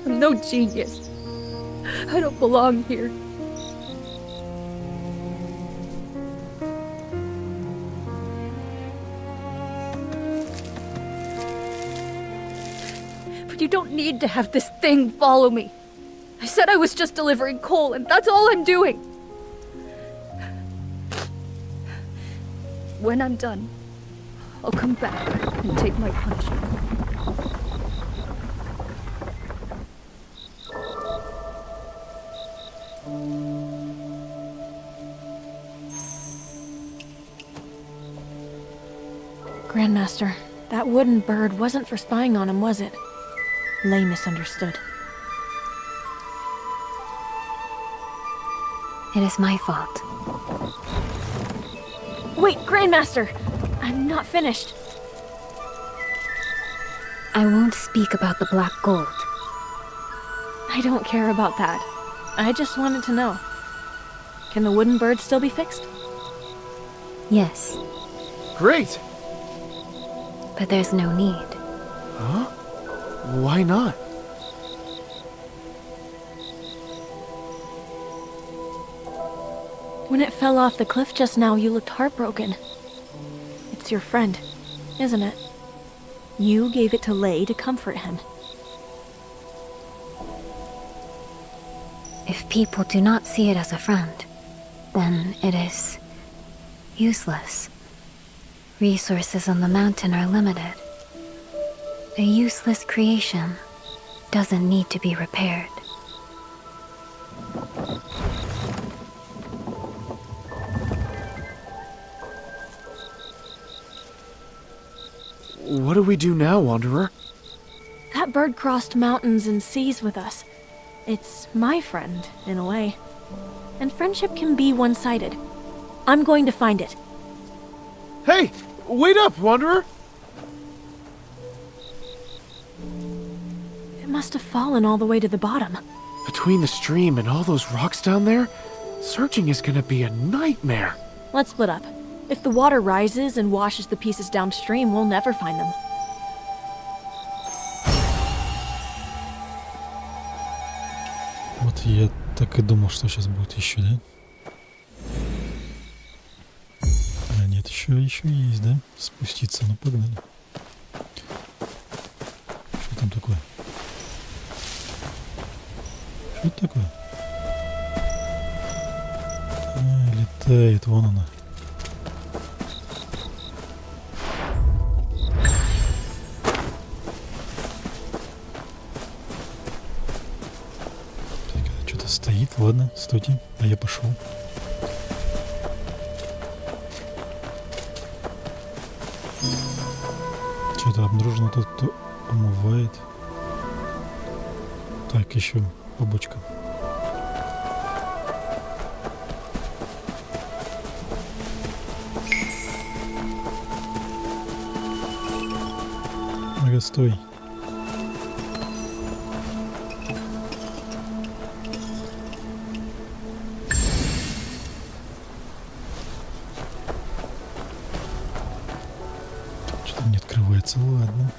Speaker 4: I'm no genius. I don't belong here. But you don't need to have this thing follow me. I said I was just delivering coal, and that's all I'm doing. When I'm done, I'll come back and take my punishment.
Speaker 2: Grandmaster, that wooden bird wasn't for spying on him, was it? Lay misunderstood.
Speaker 7: It is my fault.
Speaker 2: Wait, Grandmaster! I'm not finished.
Speaker 7: I won't speak about the black gold.
Speaker 2: I don't care about that. I just wanted to know. Can the wooden bird still be fixed?
Speaker 7: Yes.
Speaker 10: Great!
Speaker 7: But there's no need.
Speaker 10: Huh? Why not?
Speaker 2: When it fell off the cliff just now, you looked heartbroken. It's your friend, isn't it? You gave it to Lay to comfort him.
Speaker 7: If people do not see it as a friend, then it is useless. Resources on the mountain are limited. A useless creation doesn't need to be repaired.
Speaker 10: What do we do now, Wanderer?
Speaker 2: That bird crossed mountains and seas with us. It's my friend, in a way. And friendship can be one-sided. I'm going to find it.
Speaker 10: Hey! Wait up, Wanderer!
Speaker 2: It must have fallen all the way to the bottom.
Speaker 10: Between the stream and all those rocks down there, searching is gonna be a nightmare.
Speaker 2: Let's split up. If the water rises and washes the pieces downstream, we'll never find them.
Speaker 1: Вот я так и думал, что сейчас будет еще, да? А нет, еще есть, да? Спуститься, ну погнали. Что там такое? Что это такое? А, летает, вон она. Стоит, ладно, стойте, а я пошел. Что-то обнаружено тот, кто умывает. Так, еще побочка. Ага, стой. Ладно.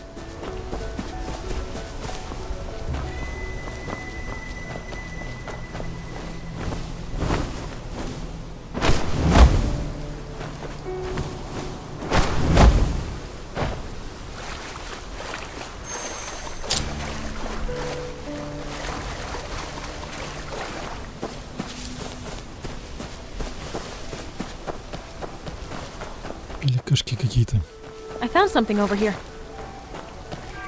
Speaker 1: Пеликашки какие-то.
Speaker 2: I found something over here.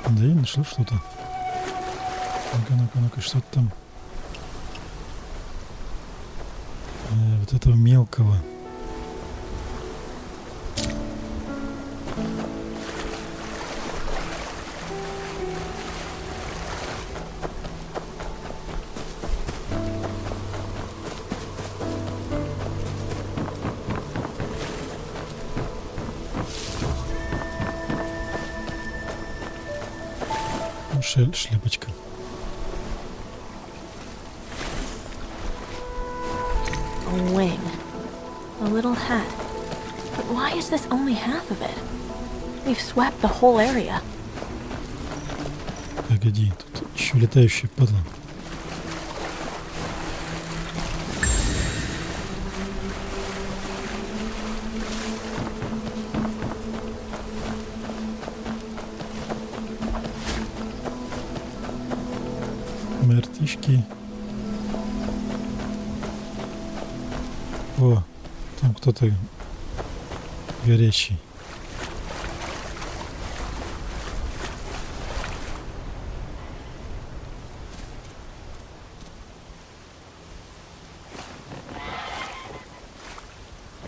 Speaker 1: Да, я нашел что-то. Ну-ка, что-то там. Вот этого мелкого. Шляпочка.
Speaker 2: A wing. A little hat. But why is this only half of it? We've swept the whole area.
Speaker 1: Погоди, тут еще летающий падла. Мартышки. О, там кто-то горячий.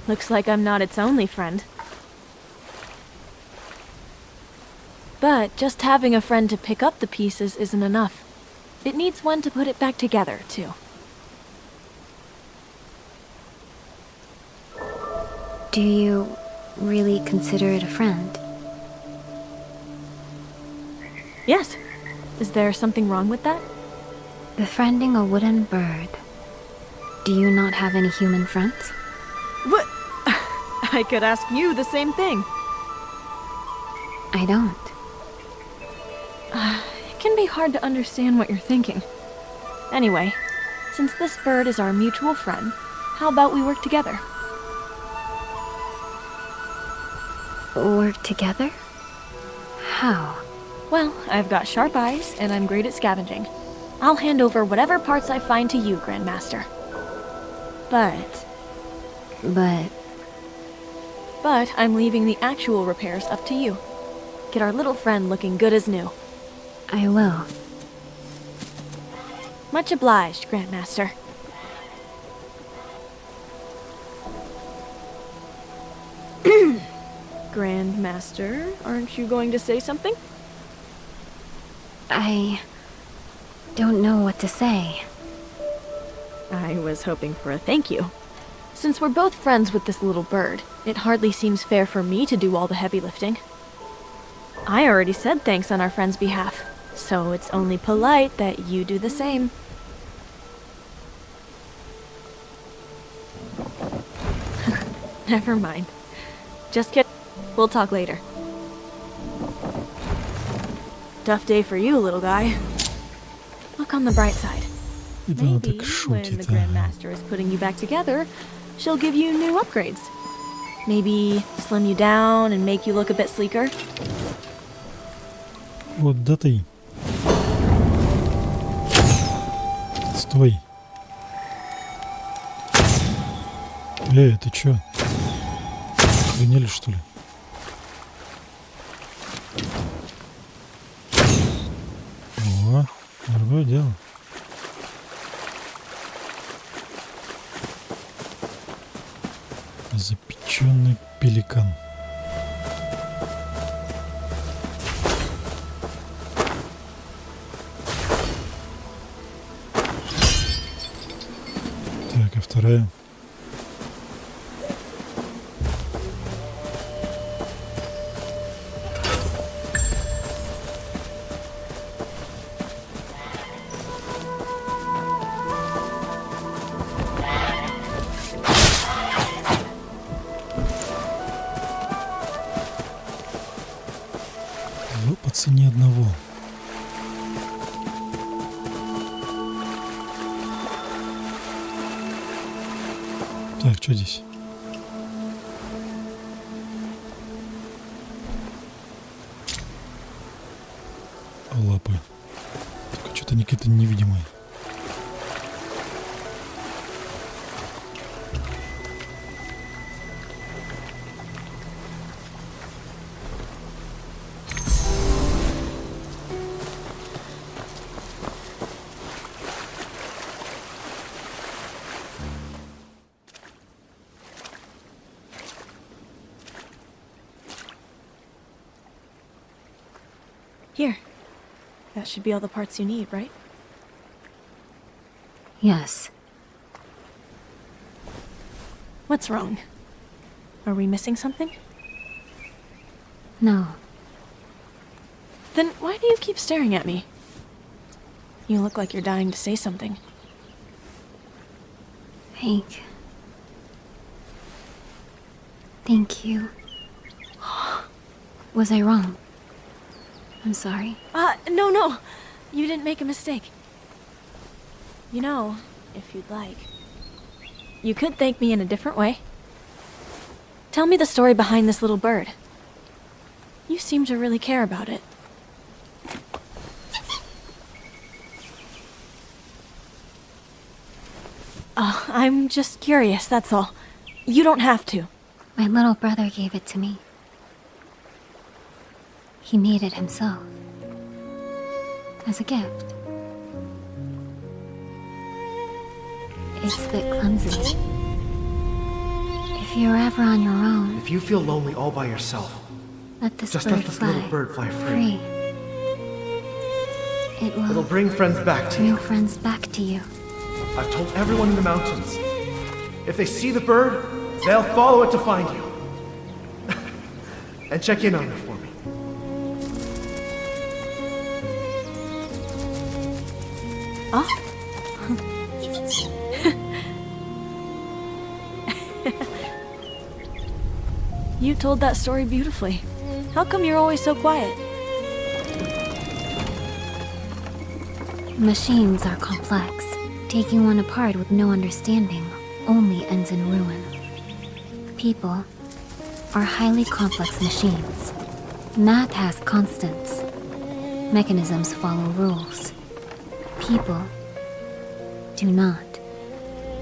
Speaker 2: Looks like I'm not its only friend. But just having a friend to pick up the pieces isn't enough. It needs one to put it back together, too.
Speaker 7: Do you really consider it a friend?
Speaker 2: Yes. Is there something wrong with that?
Speaker 7: Befriending a wooden bird. Do you not have any human friends?
Speaker 2: What? I could ask you the same thing.
Speaker 7: I don't.
Speaker 2: It can be hard to understand what you're thinking. Anyway, since this bird is our mutual friend, how about we work together?
Speaker 7: Work together? How?
Speaker 2: Well, I've got sharp eyes, and I'm great at scavenging. I'll hand over whatever parts I find to you, Grandmaster. But I'm leaving the actual repairs up to you. Get our little friend looking good as new.
Speaker 7: I will.
Speaker 2: Much obliged, Grandmaster. Grandmaster, aren't you going to say something?
Speaker 7: I don't know what to say.
Speaker 2: I was hoping for a thank you. Since we're both friends with this little bird, it hardly seems fair for me to do all the heavy lifting. I already said thanks on our friend's behalf, so it's only polite that you do the same. Never mind. Just kidding. We'll talk later. Tough day for you, little guy. Look on the bright side. Maybe when the Grandmaster is putting you back together, she'll give you new upgrades. Maybe slim you down and make you look a bit sleeker.
Speaker 1: Вот да ты. Стой. Ты чё? Охренели, что ли? О, другое дело. Запеченный пеликан. Так, а вторая. По цене одного. Так, что здесь? Лапы. Только что-то они какие-то невидимые.
Speaker 2: Here. That should be all the parts you need, right?
Speaker 7: Yes.
Speaker 2: What's wrong? Are we missing something?
Speaker 7: No.
Speaker 2: Then why do you keep staring at me? You look like you're dying to say something.
Speaker 7: Hank. Thank you. Was I wrong? I'm sorry.
Speaker 2: No. You didn't make a mistake. You know, if you'd like, you could thank me in a different way. Tell me the story behind this little bird. You seem to really care about it. I'm just curious, that's all. You don't have to.
Speaker 7: My little brother gave it to me. He made it himself. As a gift. It's a bit clumsy. If you're ever on your own...
Speaker 18: If you feel lonely all by yourself,
Speaker 7: let this
Speaker 18: just
Speaker 7: bird
Speaker 18: let this
Speaker 7: fly.
Speaker 18: little bird fly free.
Speaker 7: It'll
Speaker 18: bring friends back to you.
Speaker 7: Bring friends back to you.
Speaker 18: I've told everyone in the mountains. If they see the bird, they'll follow it to find you. And check in on it for me.
Speaker 2: You told that story beautifully. How come you're always so quiet?
Speaker 7: Machines are complex. Taking one apart with no understanding only ends in ruin. People are highly complex machines. Math has constants. Mechanisms follow rules. People do not.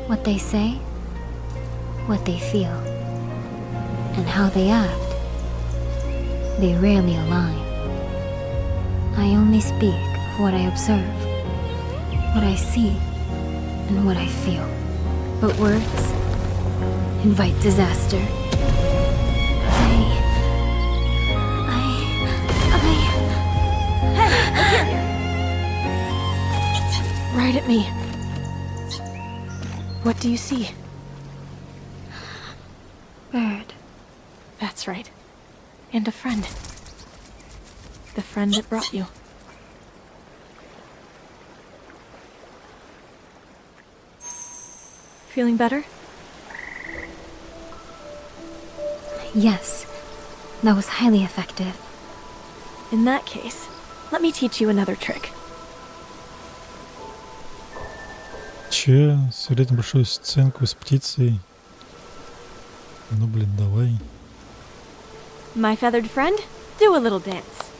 Speaker 7: What they say, what they feel, and how they act, they rarely align. I only speak of what I observe, what I see, and what I feel. But words invite disaster.
Speaker 2: Hey, look here! Right at me. What do you see?
Speaker 7: Bird.
Speaker 2: That's right. And a friend. The friend that brought you. Feeling better?
Speaker 7: Yes, that was highly effective.
Speaker 2: In that case, let me teach you another trick.
Speaker 1: Че, сыграть большую сценку с птицей? Ну блин, давай.
Speaker 2: My feathered friend, do a little dance.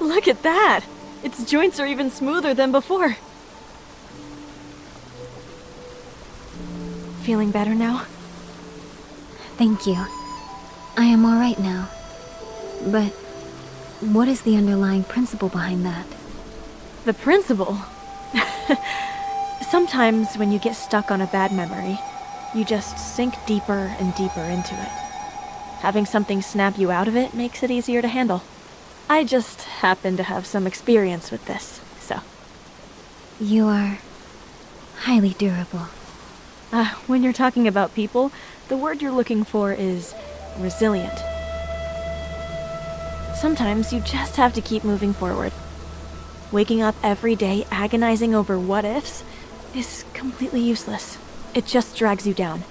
Speaker 2: Look at that! Its joints are even smoother than before. Feeling better now?
Speaker 7: Thank you. I am all right now. But what is the underlying principle behind that?
Speaker 2: The principle? Sometimes when you get stuck on a bad memory, you just sink deeper and deeper into it. Having something snap you out of it makes it easier to handle. I just happen to have some experience with this, so.
Speaker 7: You are highly durable.
Speaker 2: When you're talking about people, the word you're looking for is resilient. Sometimes you just have to keep moving forward. Waking up every day agonizing over what-ifs is completely useless. It just drags you down.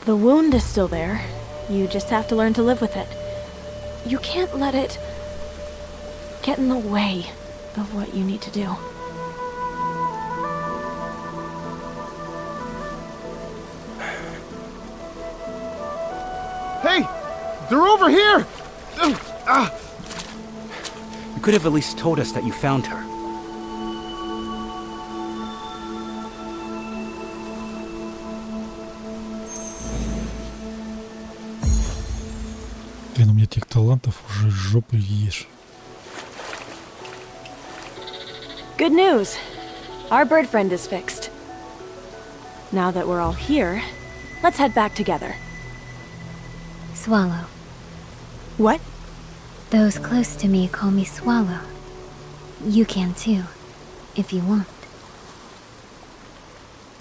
Speaker 2: The wound is still there. You just have to learn to live with it. You can't let it get in the way of what you need to do.
Speaker 18: Hey! They're over here!
Speaker 19: You could have at least told us that you found her.
Speaker 1: Блин, у меня тех талантов уже жопу ешь.
Speaker 2: Good news! Our bird friend is fixed. Now that we're all here, let's head back together.
Speaker 7: Swallow.
Speaker 2: What?
Speaker 7: Those close to me call me Swallow. You can too, if you want.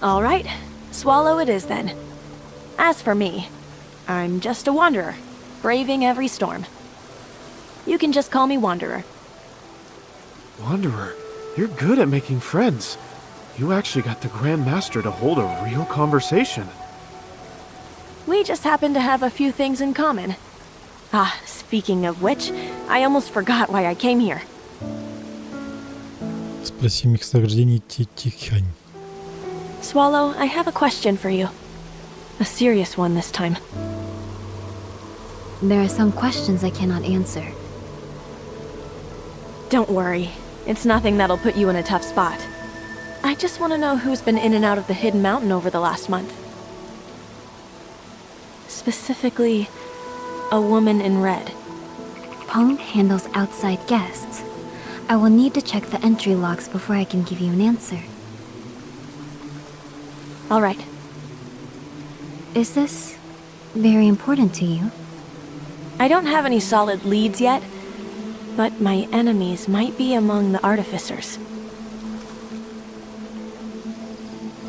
Speaker 2: All right, swallow it is then. As for me, I'm just a wanderer, braving every storm. You can just call me Wanderer.
Speaker 10: Wanderer, you're good at making friends. You actually got the Grand Master to hold a real conversation.
Speaker 2: We just happen to have a few things in common. Ah, speaking of which, I almost forgot why I came here.
Speaker 1: Спроси месторождение Тихань.
Speaker 2: Swallow, I have a question for you. A serious one this time.
Speaker 7: There are some questions I cannot answer.
Speaker 2: Don't worry. It's nothing that'll put you in a tough spot. I just want to know who's been in and out of the Hidden Mountain over the last month. Specifically, a woman in red.
Speaker 7: Peng handles outside guests. I will need to check the entry logs before I can give you an answer.
Speaker 2: All right.
Speaker 7: Is this very important to you?
Speaker 2: I don't have any solid leads yet, but my enemies might be among the artificers.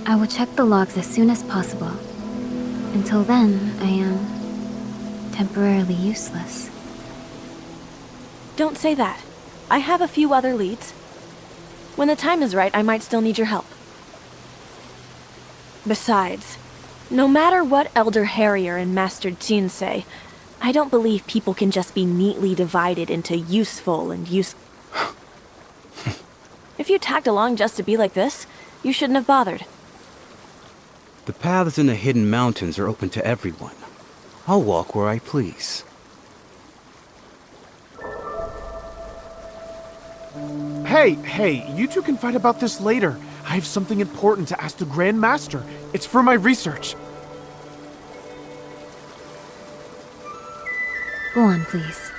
Speaker 7: I will check the logs as soon as possible. Until then, I am temporarily useless.
Speaker 2: Don't say that. I have a few other leads. When the time is right, I might still need your help. Besides, no matter what Elder Harrier and Master Jin say, I don't believe people can just be neatly divided into useful and If you tagged along just to be like this, you shouldn't have bothered.
Speaker 19: The paths in the Hidden Mountains are open to everyone. I'll walk where I please.
Speaker 10: Hey, you two can fight about this later. I have something important to ask the Grand Master. It's for my research.
Speaker 7: Go on, please.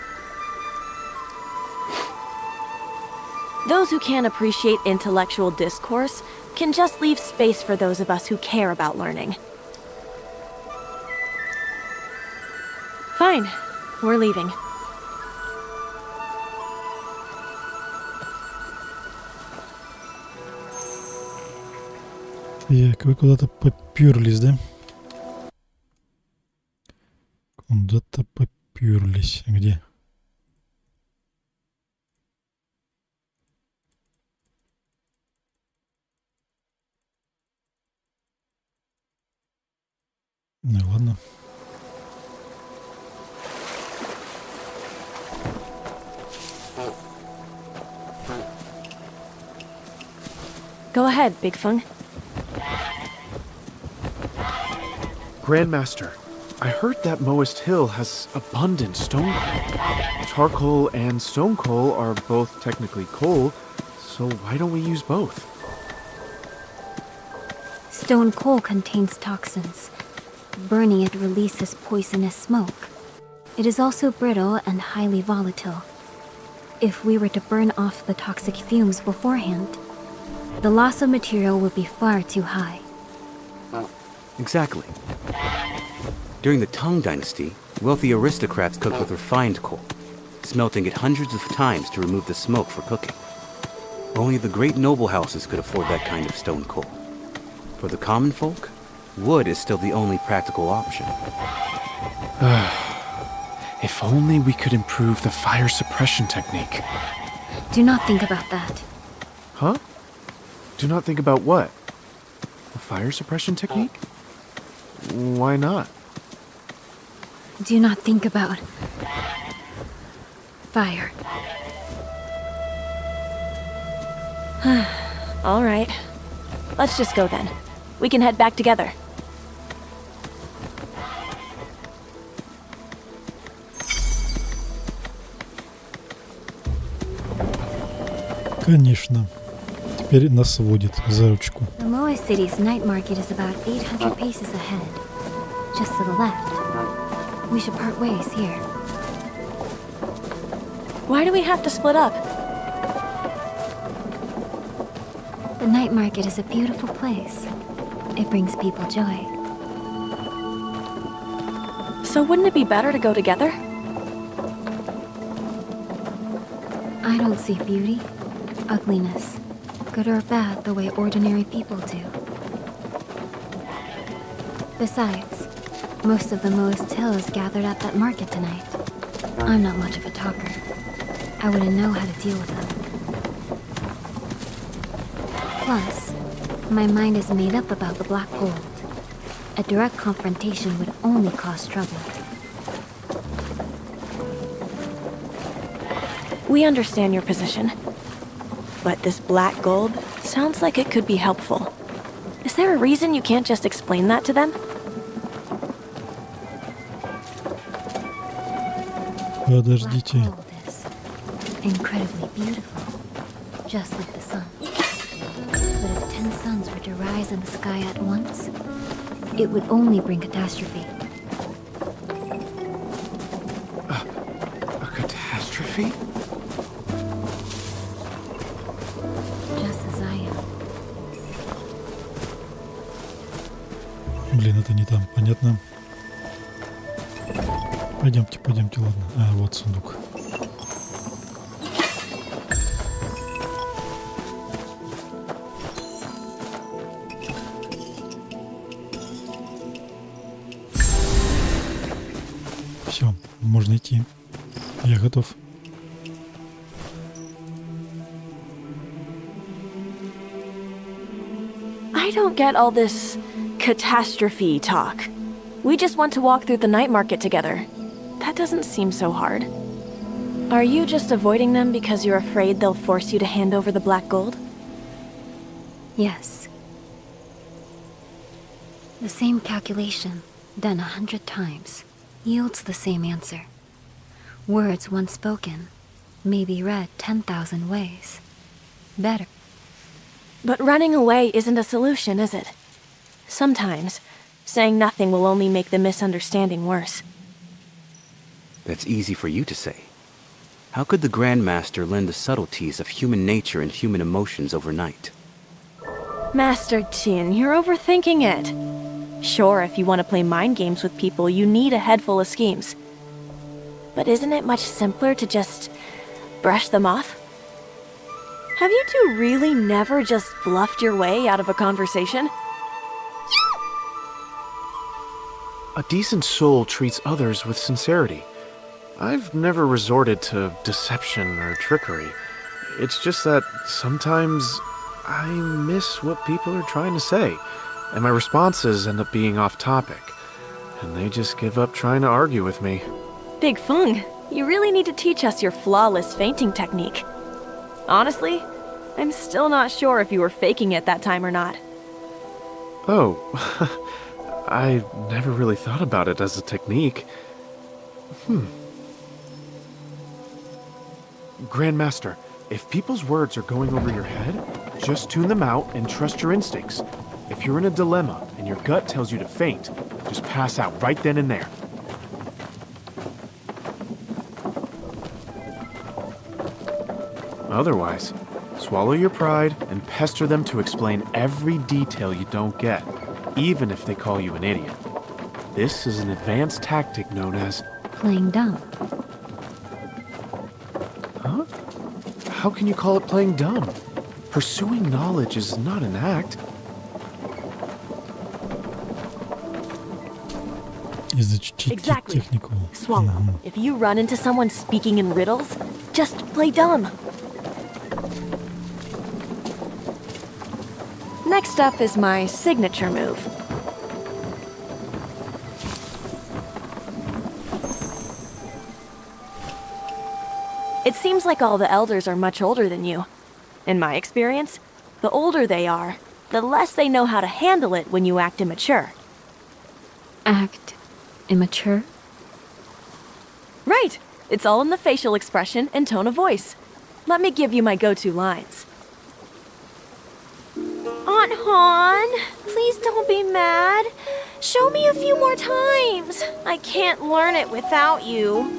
Speaker 2: Those who can't appreciate intellectual discourse can just leave space for those of us who care about learning. Fine, we're leaving.
Speaker 1: Так, вы куда-то попёрлись, да? Куда-то попёрлись. Где? Ну ладно.
Speaker 2: Go ahead, Big Feng.
Speaker 10: Grandmaster, I heard that Moist Hill has abundant stone coal. Charcoal and stone coal are both technically coal, so why don't we use both?
Speaker 7: Stone coal contains toxins. Burning it releases poisonous smoke. It is also brittle and highly volatile. If we were to burn off the toxic fumes beforehand, the loss of material would be far too high.
Speaker 19: Exactly. During the Tang Dynasty, wealthy aristocrats cooked with refined coal, smelting it hundreds of times to remove the smoke for cooking. Only the great noble houses could afford that kind of stone coal. For the common folk, wood is still the only practical option.
Speaker 10: If only we could improve the fire suppression technique.
Speaker 7: Do not think about that.
Speaker 10: Huh? Do not think about what? The fire suppression technique? Why not?
Speaker 7: Do not think about fire.
Speaker 2: All right. Let's just go then. We can head back together.
Speaker 1: Конечно. Теперь нас водит за ручку.
Speaker 7: The Moa City's night market is about 800 paces ahead. Just to the left. We should part ways here.
Speaker 2: Why do we have to split up?
Speaker 7: The night market is a beautiful place. It brings people joy.
Speaker 2: So wouldn't it be better to go together?
Speaker 7: I don't see beauty, ugliness, good or bad the way ordinary people do. Besides, Most of the Moist Hills gathered at that market tonight. I'm not much of a talker. I wouldn't know how to deal with them. Plus, my mind is made up about the black gold. A direct confrontation would only cause trouble.
Speaker 2: We understand your position. But this black gold sounds like it could be helpful. Is there a reason you can't just explain that to them?
Speaker 1: Подождите.
Speaker 7: Incredibly beautiful, just like the sun. But if 10 suns were to rise in the sky at once, it would only bring catastrophe.
Speaker 10: A catastrophe?
Speaker 7: Just as I am.
Speaker 1: Блин, это не там, понятно? Пойдемте, пойдемте, ладно. А, вот сундук. Все, можно идти. Я готов.
Speaker 2: I don't get all this catastrophe talk. We just want to walk through the night market together. That doesn't seem so hard. Are you just avoiding them because you're afraid they'll force you to hand over the black gold?
Speaker 7: Yes. The same calculation, done 100 times, yields the same answer. Words once spoken may be read 10,000 ways. Better.
Speaker 2: But running away isn't a solution, is it? Sometimes, saying nothing will only make the misunderstanding worse.
Speaker 19: That's easy for you to say. How could the Grandmaster learn the subtleties of human nature and human emotions overnight?
Speaker 2: Master Tin, you're overthinking it. Sure, if you want to play mind games with people, you need a head full of schemes. But isn't it much simpler to just brush them off? Have you two really never just bluffed your way out of a conversation?
Speaker 10: A decent soul treats others with sincerity. I've never resorted to deception or trickery. It's just that sometimes I miss what people are trying to say, and my responses end up being off topic, and they just give up trying to argue with me.
Speaker 2: Big Feng, you really need to teach us your flawless fainting technique. Honestly, I'm still not sure if you were faking it that time or not.
Speaker 10: Oh, I never really thought about it as a technique. Grandmaster, if people's words are going over your head, just tune them out and trust your instincts. If you're in a dilemma and your gut tells you to faint, just pass out right then and there. Otherwise, swallow your pride and pester them to explain every detail you don't get, even if they call you an idiot. This is an advanced tactic known as
Speaker 7: playing dumb.
Speaker 10: Huh? How can you call it playing dumb? Pursuing knowledge is not an act.
Speaker 2: Exactly. Swallow. If you run into someone speaking in riddles, just play dumb. Next up is my signature move. It seems like all the elders are much older than you. In my experience, the older they are, the less they know how to handle it when you act immature.
Speaker 7: Act immature?
Speaker 2: Right! It's all in the facial expression and tone of voice. Let me give you my go-to lines. Aunt Han, please don't be mad. Show me a few more times. I can't learn it without you.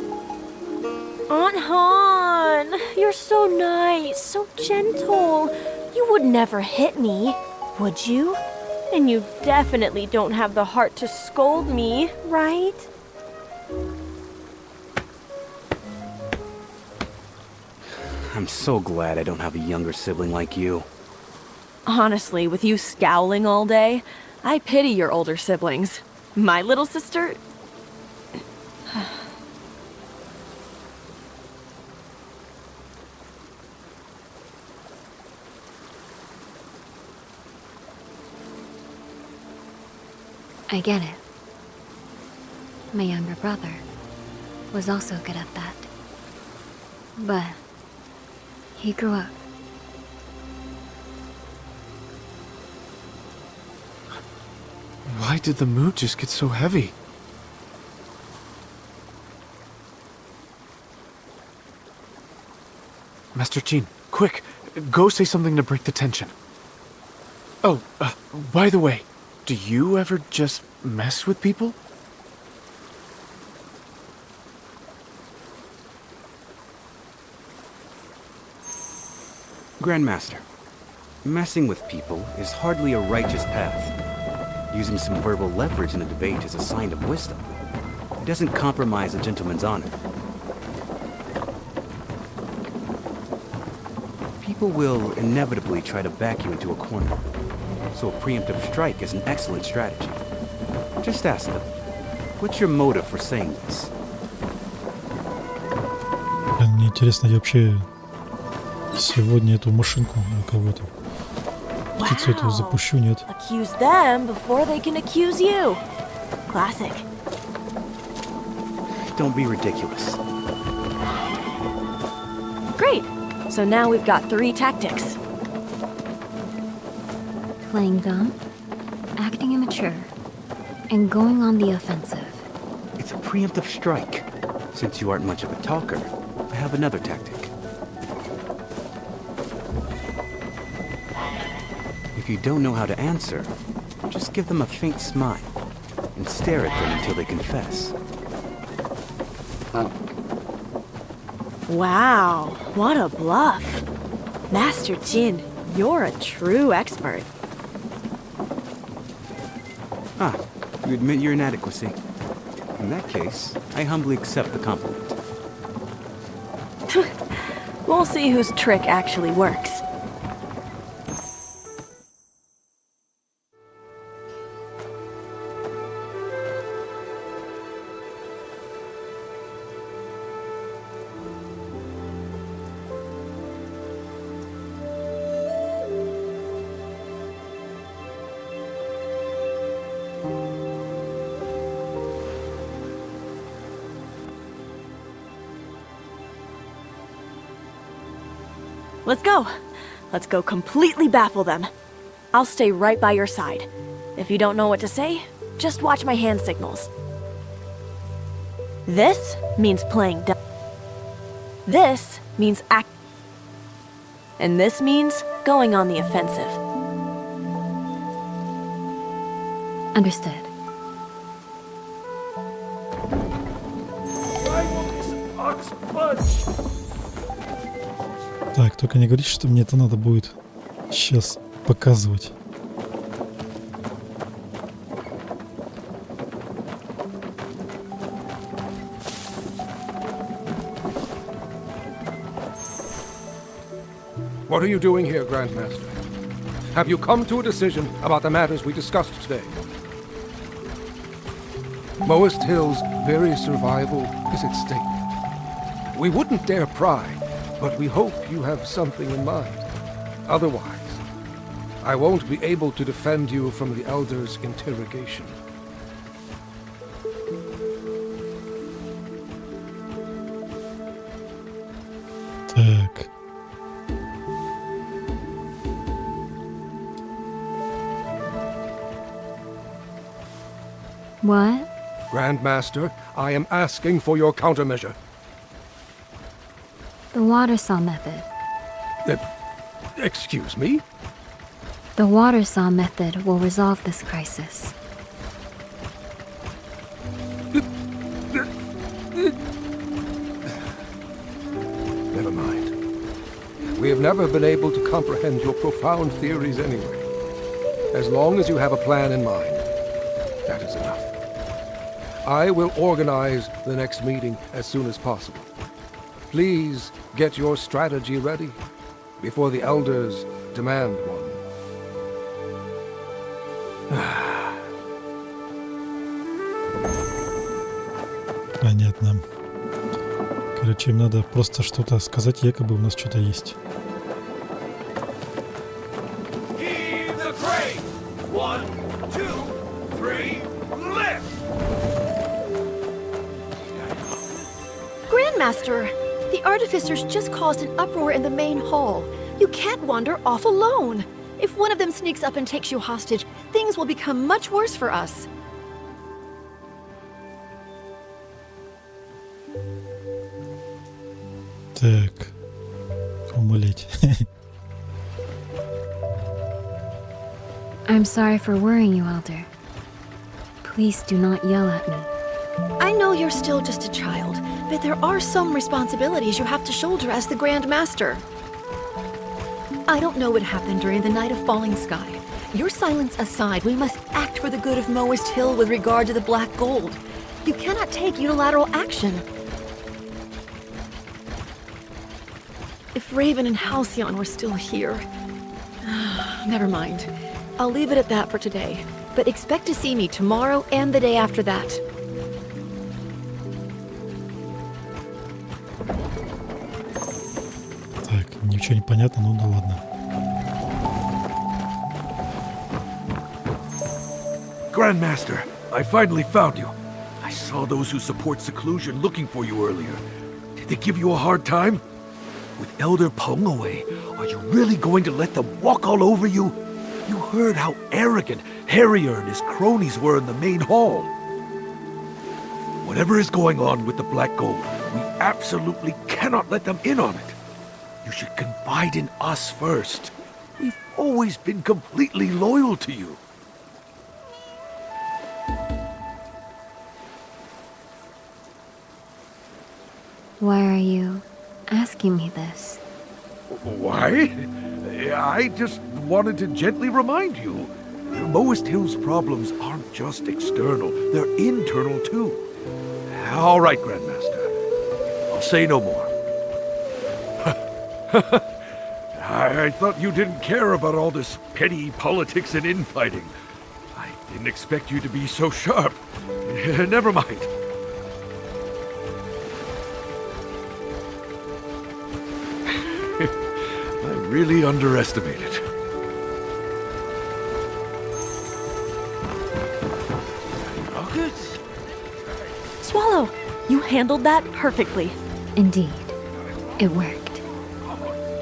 Speaker 2: Aunt Han, you're so nice, so gentle. You would never hit me, would you? And you definitely don't have the heart to scold me, right?
Speaker 19: I'm so glad I don't have a younger sibling like you.
Speaker 2: Honestly, with you scowling all day, I pity your older siblings. My little sister?
Speaker 7: I get it. My younger brother was also good at that. But he grew up.
Speaker 10: Why did the mood just get so heavy? Master Jean, quick! Go say something to break the tension. Oh, by the way, do you ever just mess with people?
Speaker 19: Grandmaster, messing with people is hardly a righteous path. Using some verbal leverage in a debate is a sign of wisdom. It doesn't compromise a gentleman's honor. People will inevitably try to back you into a corner, so a preemptive strike is an excellent strategy. Just ask them, what's your motive for saying this?
Speaker 1: Мне интересно, я вообще сегодня эту машинку у кого-то птицу эту запущу, нет?
Speaker 2: Accuse them before they can accuse you. Classic.
Speaker 19: Don't be ridiculous.
Speaker 2: Great. So now we've got 3 tactics.
Speaker 7: Playing dumb, acting immature, and going on the offensive.
Speaker 19: It's a preemptive strike. Since you aren't much of a talker, I have another tactic. If you don't know how to answer, just give them a faint smile and stare at them until they confess.
Speaker 2: Wow, what a bluff. Master Jin, you're a true expert.
Speaker 19: Ah, you admit your inadequacy. In that case, I humbly accept the compliment.
Speaker 2: We'll see whose trick actually works. Let's go. Let's go completely baffle them. I'll stay right by your side. If you don't know what to say, just watch my hand signals. This means playing dumb. This means act. And this means going on the offensive.
Speaker 7: Understood.
Speaker 1: Так, только не говорите, что мне это надо будет сейчас показывать.
Speaker 21: What are you doing here, Grandmaster? Have you come to a decision about the matters we discussed today? Moist Hill's very survival is at stake. We wouldn't dare pry, but we hope you have something in mind. Otherwise, I won't be able to defend you from the Elder's interrogation.
Speaker 1: Так.
Speaker 7: What?
Speaker 21: Grandmaster, I am asking for your countermeasure.
Speaker 7: The water saw method.
Speaker 21: Excuse me?
Speaker 7: The water saw method will resolve this crisis.
Speaker 21: Never mind. We have never been able to comprehend your profound theories anyway. As long as you have a plan in mind, that is enough. I will organize the next meeting as soon as possible. Please get your strategy ready before the elders demand one.
Speaker 1: Понятно. Короче, им надо просто что-то сказать, якобы у нас что-то есть.
Speaker 20: Heave the crate! 1, 2, 3, lift!
Speaker 6: Grandmaster, the artificers just caused an uproar in the main hall. You can't wander off alone. If one of them sneaks up and takes you hostage, things will become much worse for us.
Speaker 1: Так, умолять.
Speaker 7: I'm sorry for worrying you, Elder. Please do not yell at me.
Speaker 6: I know you're still just a child, but there are some responsibilities you have to shoulder as the Grand Master. I don't know what happened during the night of falling sky. Your silence aside, we must act for the good of Moist Hill with regard to the black gold. You cannot take unilateral action. If Raven and Halcyon were still here... Never mind. I'll leave it at that for today. But expect to see me tomorrow and the day after that.
Speaker 1: Так, ничего не понятно, ну да ладно.
Speaker 20: Grandmaster, I finally found you. I saw those who support seclusion looking for you earlier. Did they give you a hard time? With Elder Peng away, are you really going to let them walk all over you? You heard how arrogant Harrier and his cronies were in the main hall. Whatever is going on with the Black Gold, we absolutely cannot let them in on it. You should confide in us first. We've always been completely loyal to you.
Speaker 7: Why are you asking me this?
Speaker 20: Why? I just wanted to gently remind you. Moist Hill's problems aren't just external, they're internal too. All right, Grandmaster. I'll say no more. I thought you didn't care about all this petty politics and infighting. I didn't expect you to be so sharp. Never mind. I really underestimated.
Speaker 2: Swallow, you handled that perfectly.
Speaker 7: Indeed, it worked.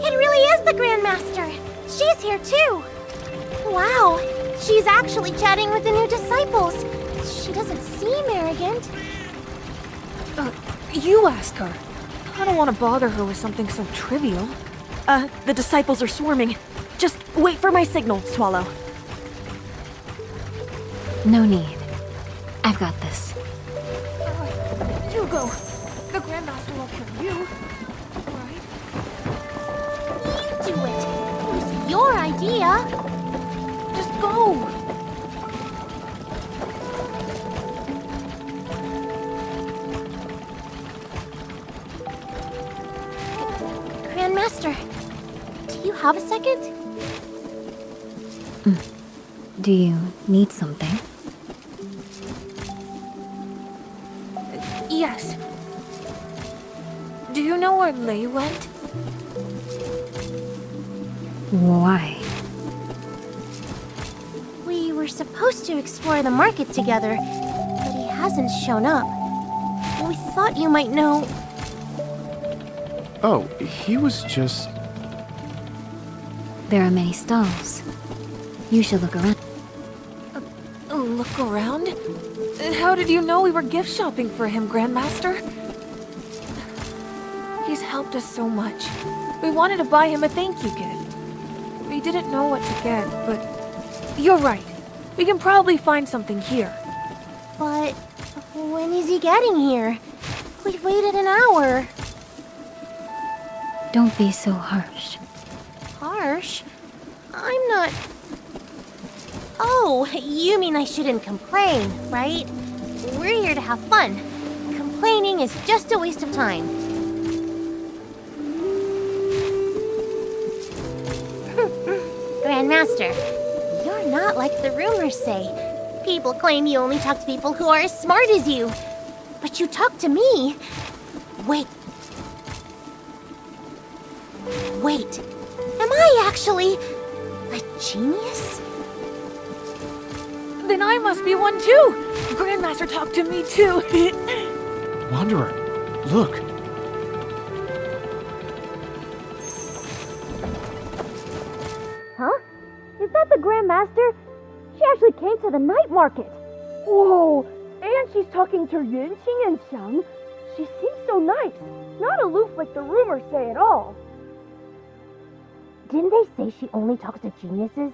Speaker 15: It really is the Grandmaster. She's here too. Wow, she's actually chatting with the new disciples. She doesn't seem arrogant.
Speaker 2: You ask her. I don't want to bother her with something so trivial. The disciples are swarming. Just wait for my signal, Swallow.
Speaker 7: No need. I've got this.
Speaker 2: You go. The Grandmaster won't kill you. Right?
Speaker 15: You do it. It was your idea.
Speaker 2: Just go.
Speaker 15: Grandmaster, do you have a second?
Speaker 7: Do you need something?
Speaker 2: Yes. Do you know where Lay went?
Speaker 7: Why?
Speaker 15: We were supposed to explore the market together, but he hasn't shown up. We thought you might know.
Speaker 10: Oh, he was just...
Speaker 7: There are many stalls. You should look around.
Speaker 2: Look around? How did you know we were gift shopping for him, Grandmaster? He's helped us so much. We wanted to buy him a thank you gift. We didn't know what to get, but... You're right. We can probably find something here.
Speaker 15: But when is he getting here? We've waited an hour.
Speaker 7: Don't be so harsh.
Speaker 15: Harsh? I'm not... Oh, you mean I shouldn't complain, right? We're here to have fun. Complaining is just a waste of time. Grandmaster, you're not like the rumors say. People claim you only talk to people who are as smart as you. But you talked to me. Wait. Am I actually a genius?
Speaker 2: Then I must be one too. Grandmaster talked to me too.
Speaker 10: Wanderer, look.
Speaker 4: Huh? Is that the Grandmaster? She actually came to the night market. Whoa! And she's talking to Yunqing and Xiang. She seems so nice. Not aloof like the rumors say at all.
Speaker 15: Didn't they say she only talks to geniuses?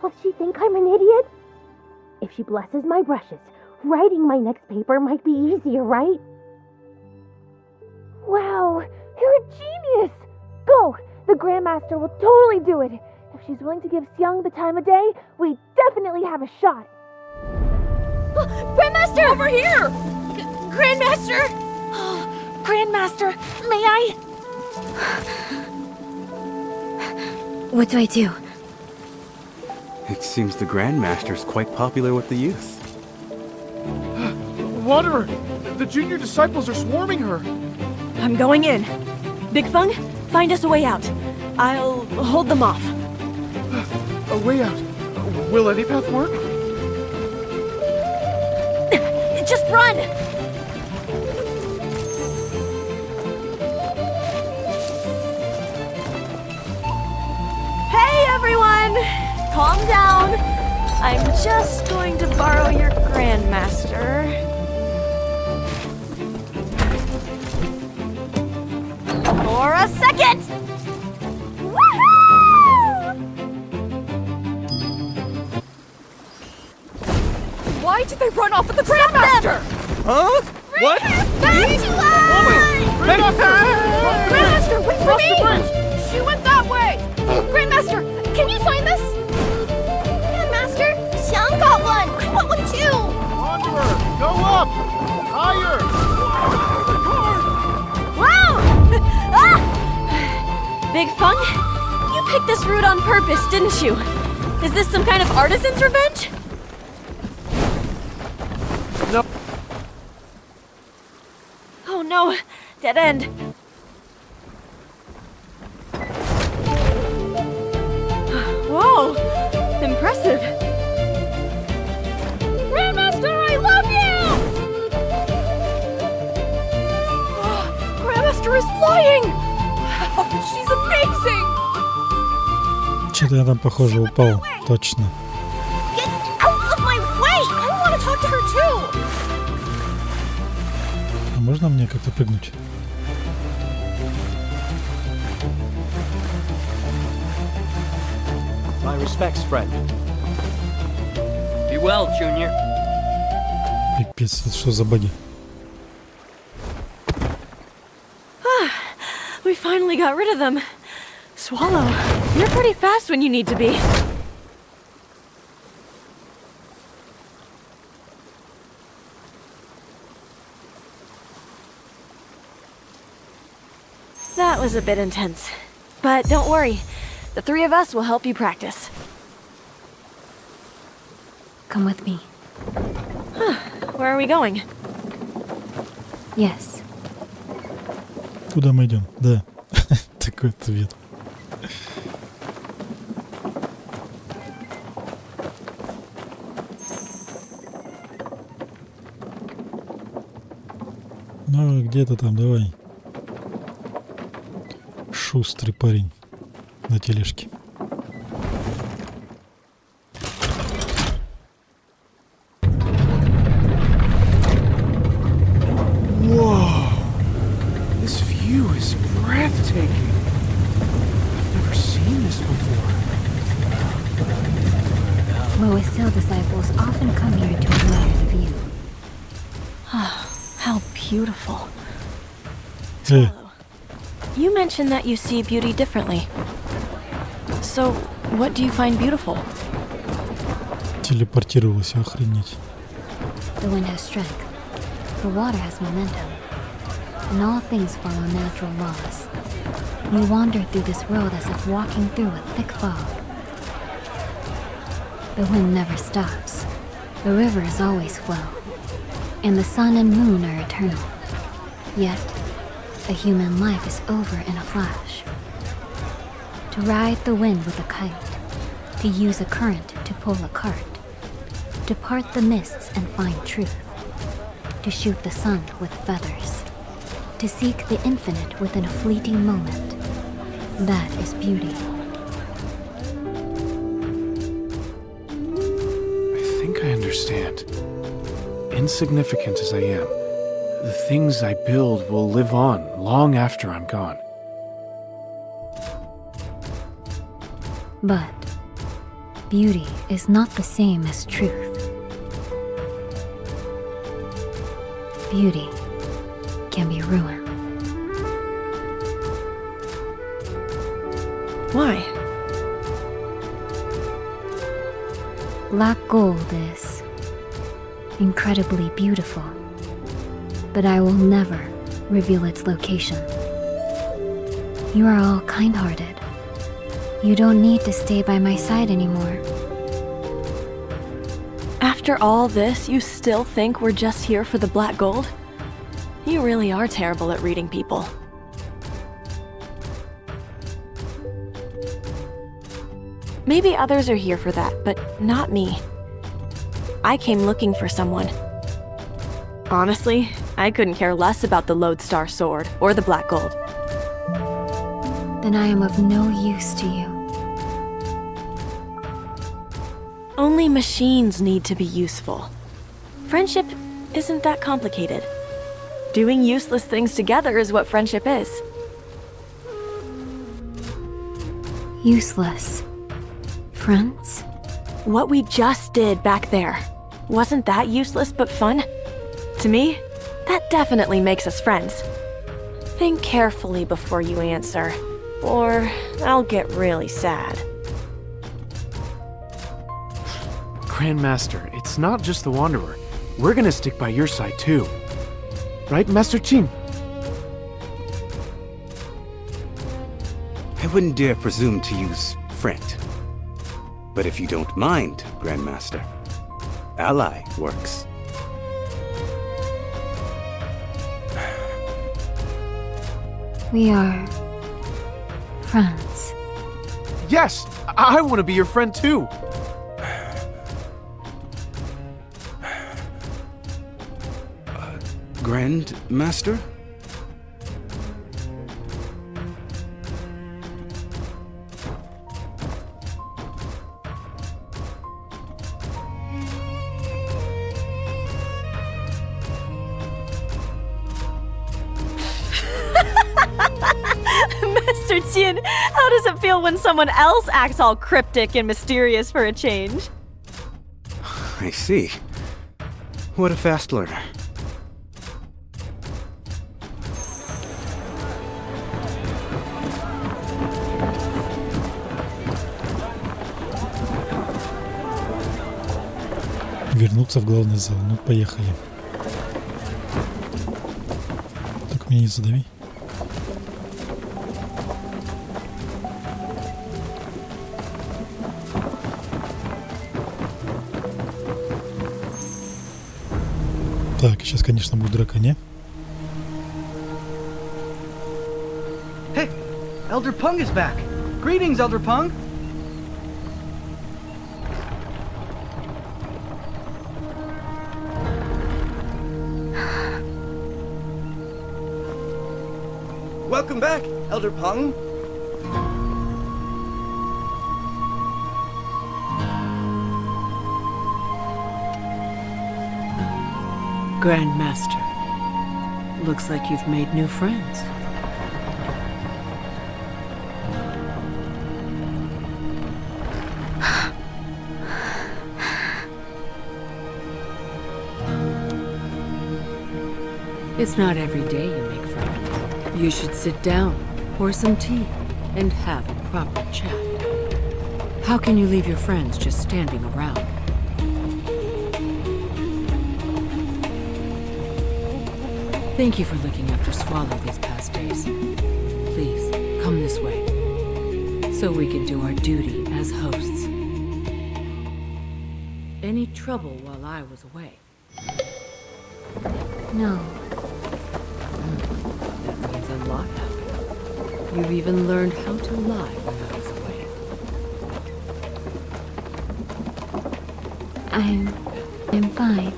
Speaker 15: Will she think I'm an idiot? If she blesses my brushes, writing my next paper might be easier, right?
Speaker 4: Wow, you're a genius! Go! The Grandmaster will totally do it. If she's willing to give Xiang the time of day, we definitely have a shot.
Speaker 2: Grandmaster! Over here! Grandmaster! Grandmaster, may I?
Speaker 7: What do I do?
Speaker 19: It seems the Grandmaster's quite popular with the youth.
Speaker 10: Wanderer, the junior disciples are swarming her.
Speaker 2: I'm going in. Big Fung, find us a way out. I'll hold them off.
Speaker 10: A way out? Will any path work?
Speaker 2: Just run! Hey everyone! Calm down. I'm just going to borrow your Grandmaster. For a second! Woohoo!
Speaker 8: Why did they run off with the Grandmaster?
Speaker 5: Huh? What?
Speaker 8: Back to life! Grandmaster, wait for me! She went that way! Grandmaster, can you sign this?
Speaker 15: Grandmaster, Xiang got one! I want one too!
Speaker 10: Wanderer, go up! Higher!
Speaker 2: Wow! Big Fung, you picked this route on purpose, didn't you? Is this some kind of artisan's revenge?
Speaker 10: No.
Speaker 2: Oh no, dead end. Whoa, impressive.
Speaker 8: Grandmaster, I love you! Grandmaster is flying! Wow, she's amazing!
Speaker 1: Что-то я там, похоже, упал. Точно.
Speaker 15: Get out of my way! I want to talk to her too!
Speaker 1: А можно мне как-то прыгнуть?
Speaker 23: My respects, friend.
Speaker 5: Be well, Junior.
Speaker 1: Пипец, это что за баги?
Speaker 2: We finally got rid of them. Swallow, you're pretty fast when you need to be. That was a bit intense. But don't worry, the three of us will help you practice.
Speaker 7: Come with me.
Speaker 2: Where are we going?
Speaker 7: Yes.
Speaker 1: Куда мы идем? Да. Такой ответ. Ну, где-то там, давай. Шустрый парень на тележке.
Speaker 10: Whoa! This view is breathtaking. I've never seen this before.
Speaker 7: Moasil disciples often come here to admire the view.
Speaker 2: How beautiful.
Speaker 1: Hey.
Speaker 2: You mentioned that you see beauty differently. So, what do you find beautiful?
Speaker 1: Телепортировалась, охренеть.
Speaker 7: The wind has strength. The water has momentum. And all things follow natural laws. We wander through this world as if walking through a thick fog. The wind never stops. The rivers always flow. and the sun and moon are eternal. Yet, a human life is over in a flash. To ride the wind with a kite, to use a current to pull a cart, to part the mists and find truth, to shoot the sun with feathers, to seek the infinite within a fleeting moment. That is beauty.
Speaker 10: I think I understand. Insignificant as I am, the things I build will live on long after I'm gone.
Speaker 7: But beauty is not the same as truth. Beauty can be ruin.
Speaker 2: Why?
Speaker 7: Black gold is incredibly beautiful, but I will never reveal its location. You are all kind-hearted. You don't need to stay by my side anymore.
Speaker 2: After all this, you still think we're just here for the black gold? You really are terrible at reading people. Maybe others are here for that, but not me. I came looking for someone. Honestly, I couldn't care less about the Lodestar sword or the black gold.
Speaker 7: Then I am of no use to you.
Speaker 2: Only machines need to be useful. Friendship isn't that complicated. Doing useless things together is what friendship is.
Speaker 7: Useless. Friends?
Speaker 2: What we just did back there. Wasn't that useless but fun? To me, that definitely makes us friends. Think carefully before you answer, or I'll get really sad.
Speaker 10: Grandmaster, it's not just the Wanderer. We're gonna stick by your side too. Right, Master Qin?
Speaker 19: I wouldn't dare presume to use friend. But if you don't mind, Grandmaster, ally works.
Speaker 7: We are friends.
Speaker 10: Yes! I want to be your friend too!
Speaker 19: Grandmaster?
Speaker 2: Master Qin, how does it feel when someone else acts all cryptic and mysterious for a change?
Speaker 19: I see. What a fast learner.
Speaker 1: Вернуться в главный зал. Ну, поехали. Так, меня не задави. Так, сейчас, конечно, будет драка, не?
Speaker 22: Hey, Elder Pung is back. Greetings, Elder Pung.
Speaker 3: Welcome back, Elder Pung.
Speaker 9: Grandmaster, looks like you've made new friends. It's not every day you make friends. You should sit down, pour some tea, and have a proper chat. How can you leave your friends just standing around? Thank you for looking after Swallow these past days. Please, come this way, so we can do our duty as hosts. Any trouble while I was away?
Speaker 7: No.
Speaker 9: That means a lot happened. You've even learned how to lie when I was away.
Speaker 7: I'm fine.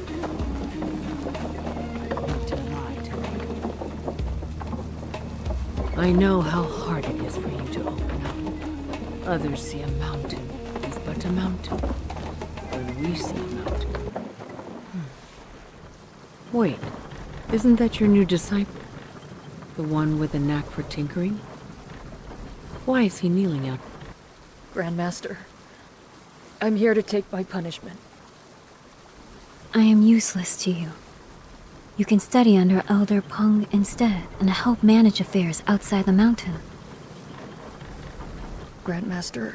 Speaker 9: I know how hard it is for you to open up. Others see a mountain as but a mountain, when we see a mountain. Wait, isn't that your new disciple? The one with a knack for tinkering? Why is he kneeling out?
Speaker 11: Grandmaster, I'm here to take my punishment.
Speaker 7: I am useless to you. You can study under Elder Peng instead and help manage affairs outside the mountain.
Speaker 11: Grandmaster,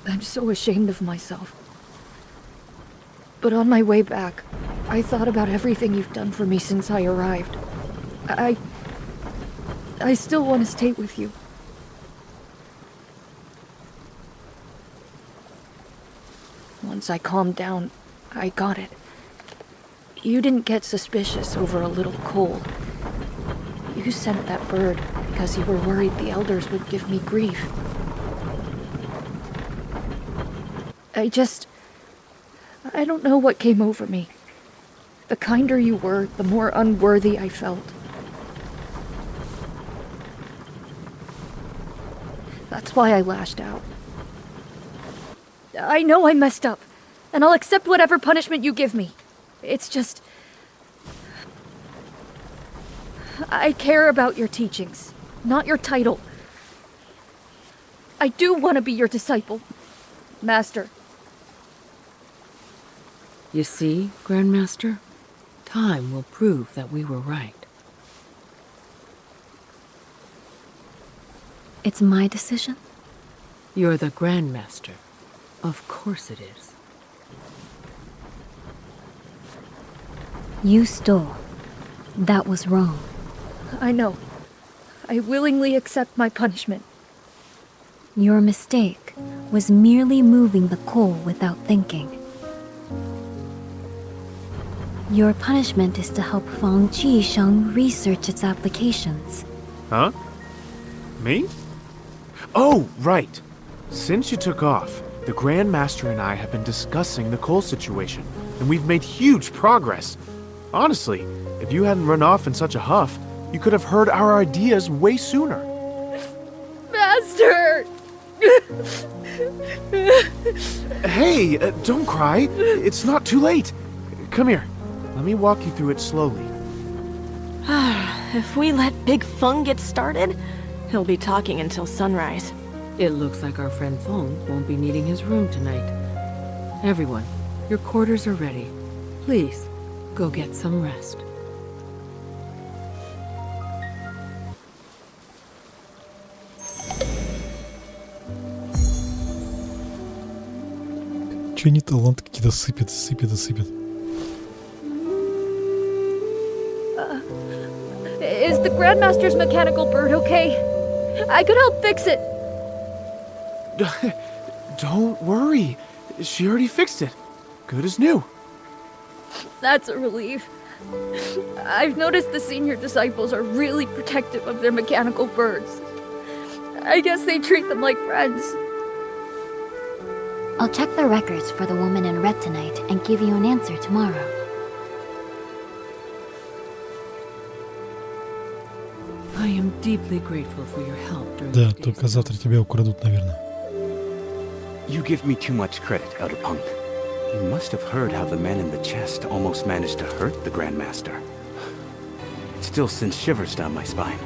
Speaker 11: I'm so ashamed of myself. But on my way back, I thought about everything you've done for me since I arrived. I still want to stay with you. Once I calmed down, I got it. You didn't get suspicious over a little coal. You sent that bird because you were worried the elders would give me grief. I don't know what came over me. The kinder you were, the more unworthy I felt. That's why I lashed out. I know I messed up, and I'll accept whatever punishment you give me. It's just... I care about your teachings, not your title. I do want to be your disciple, Master.
Speaker 9: You see, Grandmaster? Time will prove that we were right.
Speaker 7: It's my decision?
Speaker 9: You're the Grandmaster. Of course it is.
Speaker 7: You stole. That was wrong.
Speaker 11: I know. I willingly accept my punishment.
Speaker 7: Your mistake was merely moving the coal without thinking. Your punishment is to help Fang Qisheng research its applications.
Speaker 10: Huh? Me? Oh, right. Since you took off, the Grandmaster and I have been discussing the coal situation, and we've made huge progress. Honestly, if you hadn't run off in such a huff, you could have heard our ideas way sooner.
Speaker 11: Master!
Speaker 10: Hey, don't cry. It's not too late. Come here. Let me walk you through it slowly.
Speaker 2: If we let Big Feng get started, he'll be talking until sunrise.
Speaker 9: It looks like our friend Feng won't be needing his room tonight. Everyone, your quarters are ready. Please, go get some rest.
Speaker 1: Чё они таланты какие-то сыпят.
Speaker 11: Is the Grandmaster's mechanical bird okay? I could help fix it.
Speaker 10: Don't worry. She already fixed it. Good as new.
Speaker 11: That's a relief. I've noticed the senior disciples are really protective of their mechanical birds. I guess they treat them like friends.
Speaker 7: I'll check the records for the woman in red tonight and give you an answer tomorrow.
Speaker 9: I am deeply grateful for your help during
Speaker 1: Да, только завтра тебя украдут, наверное.
Speaker 19: You give me too much credit, Elder Peng. You must have heard how the man in the chest almost managed to hurt the Grandmaster. It still sends shivers down my spine.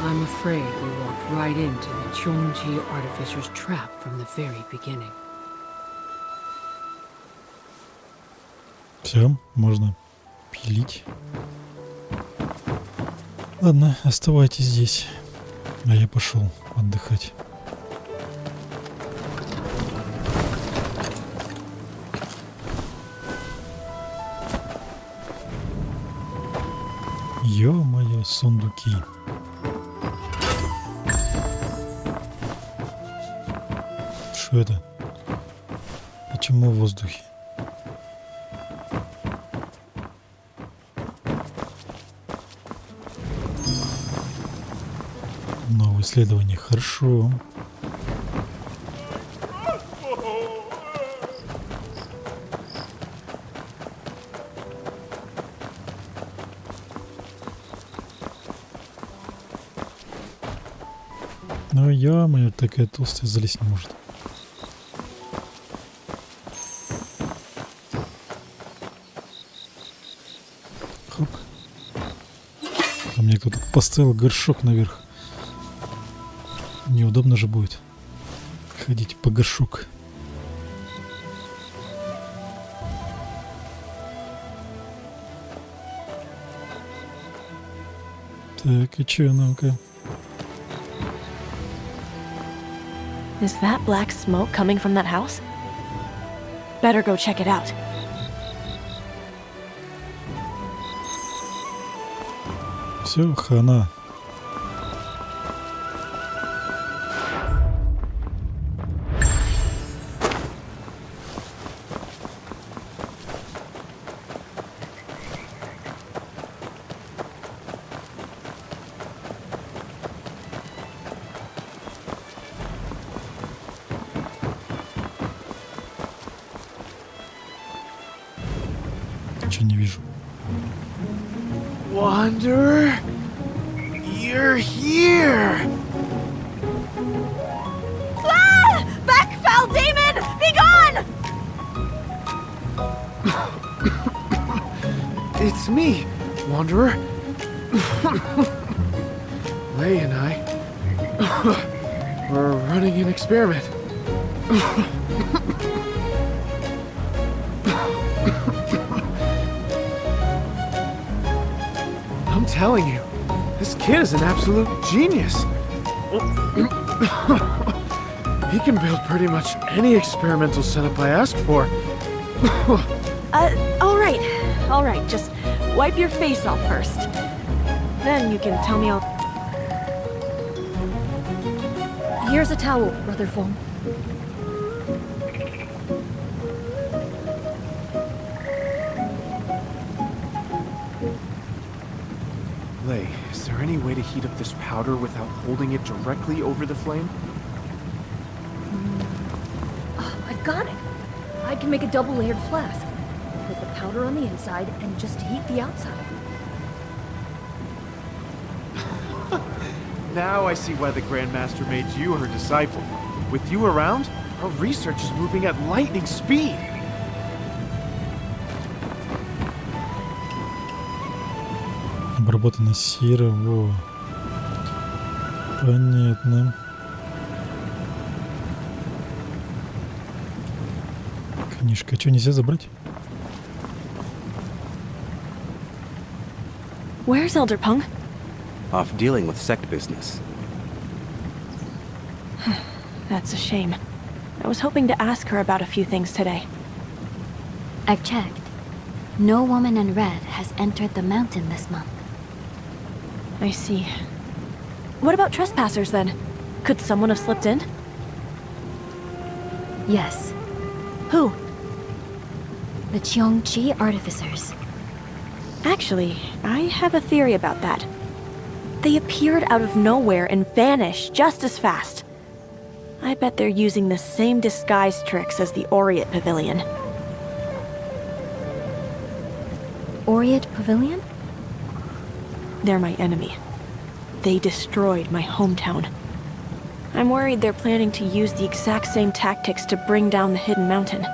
Speaker 9: I'm afraid we walked right into the Chongji Artificer's trap from the very beginning.
Speaker 1: Все, можно пилить. Ладно, оставайтесь здесь, а я пошел отдыхать. Ё-моё, сундуки. Что это? Почему в воздухе? Новое исследование. Хорошо. Ну, ё-моё, такая толстая залезть не может. Хоп. А мне кто-то поставил горшок наверх. Неудобно же будет ходить по горшок. Так, и чё, ну-ка?
Speaker 2: Is that black smoke coming from that house? Better go check it out.
Speaker 1: Все, хана. Ничего не вижу.
Speaker 18: Wanderer, you're here!
Speaker 8: Ah! Back, foul demon! Be gone!
Speaker 18: It's me, Wanderer. Lay and I we're running an experiment. I'm telling you, this kid is an absolute genius. He can build pretty much any experimental setup I asked for.
Speaker 2: All right, just wipe your face off first. Then you can tell me all.
Speaker 11: Here's a towel, Brother Fong.
Speaker 10: Lay, is there any way to heat up this powder without holding it directly over the flame?
Speaker 11: I've got it. I can make a double-layered flask. Put the powder on the inside and just heat the outside.
Speaker 10: Now I see why the Grandmaster made you her disciple. With you around, our research is moving at lightning speed.
Speaker 1: Обработано серо, во. Понятно. Книжка, что, нельзя забрать?
Speaker 2: Where's Elder Peng?
Speaker 19: Off dealing with sect business.
Speaker 2: That's a shame. I was hoping to ask her about a few things today.
Speaker 7: I've checked. No woman in red has entered the mountain this month.
Speaker 2: I see. What about trespassers then? Could someone have slipped in?
Speaker 7: Yes.
Speaker 2: Who?
Speaker 7: The Cheongchi artificers.
Speaker 2: Actually, I have a theory about that. They appeared out of nowhere and vanished just as fast. I bet they're using the same disguise tricks as the Oriat Pavilion.
Speaker 7: Oriat Pavilion?
Speaker 2: They're my enemy. They destroyed my hometown. I'm worried they're planning to use the exact same tactics to bring down the hidden mountain.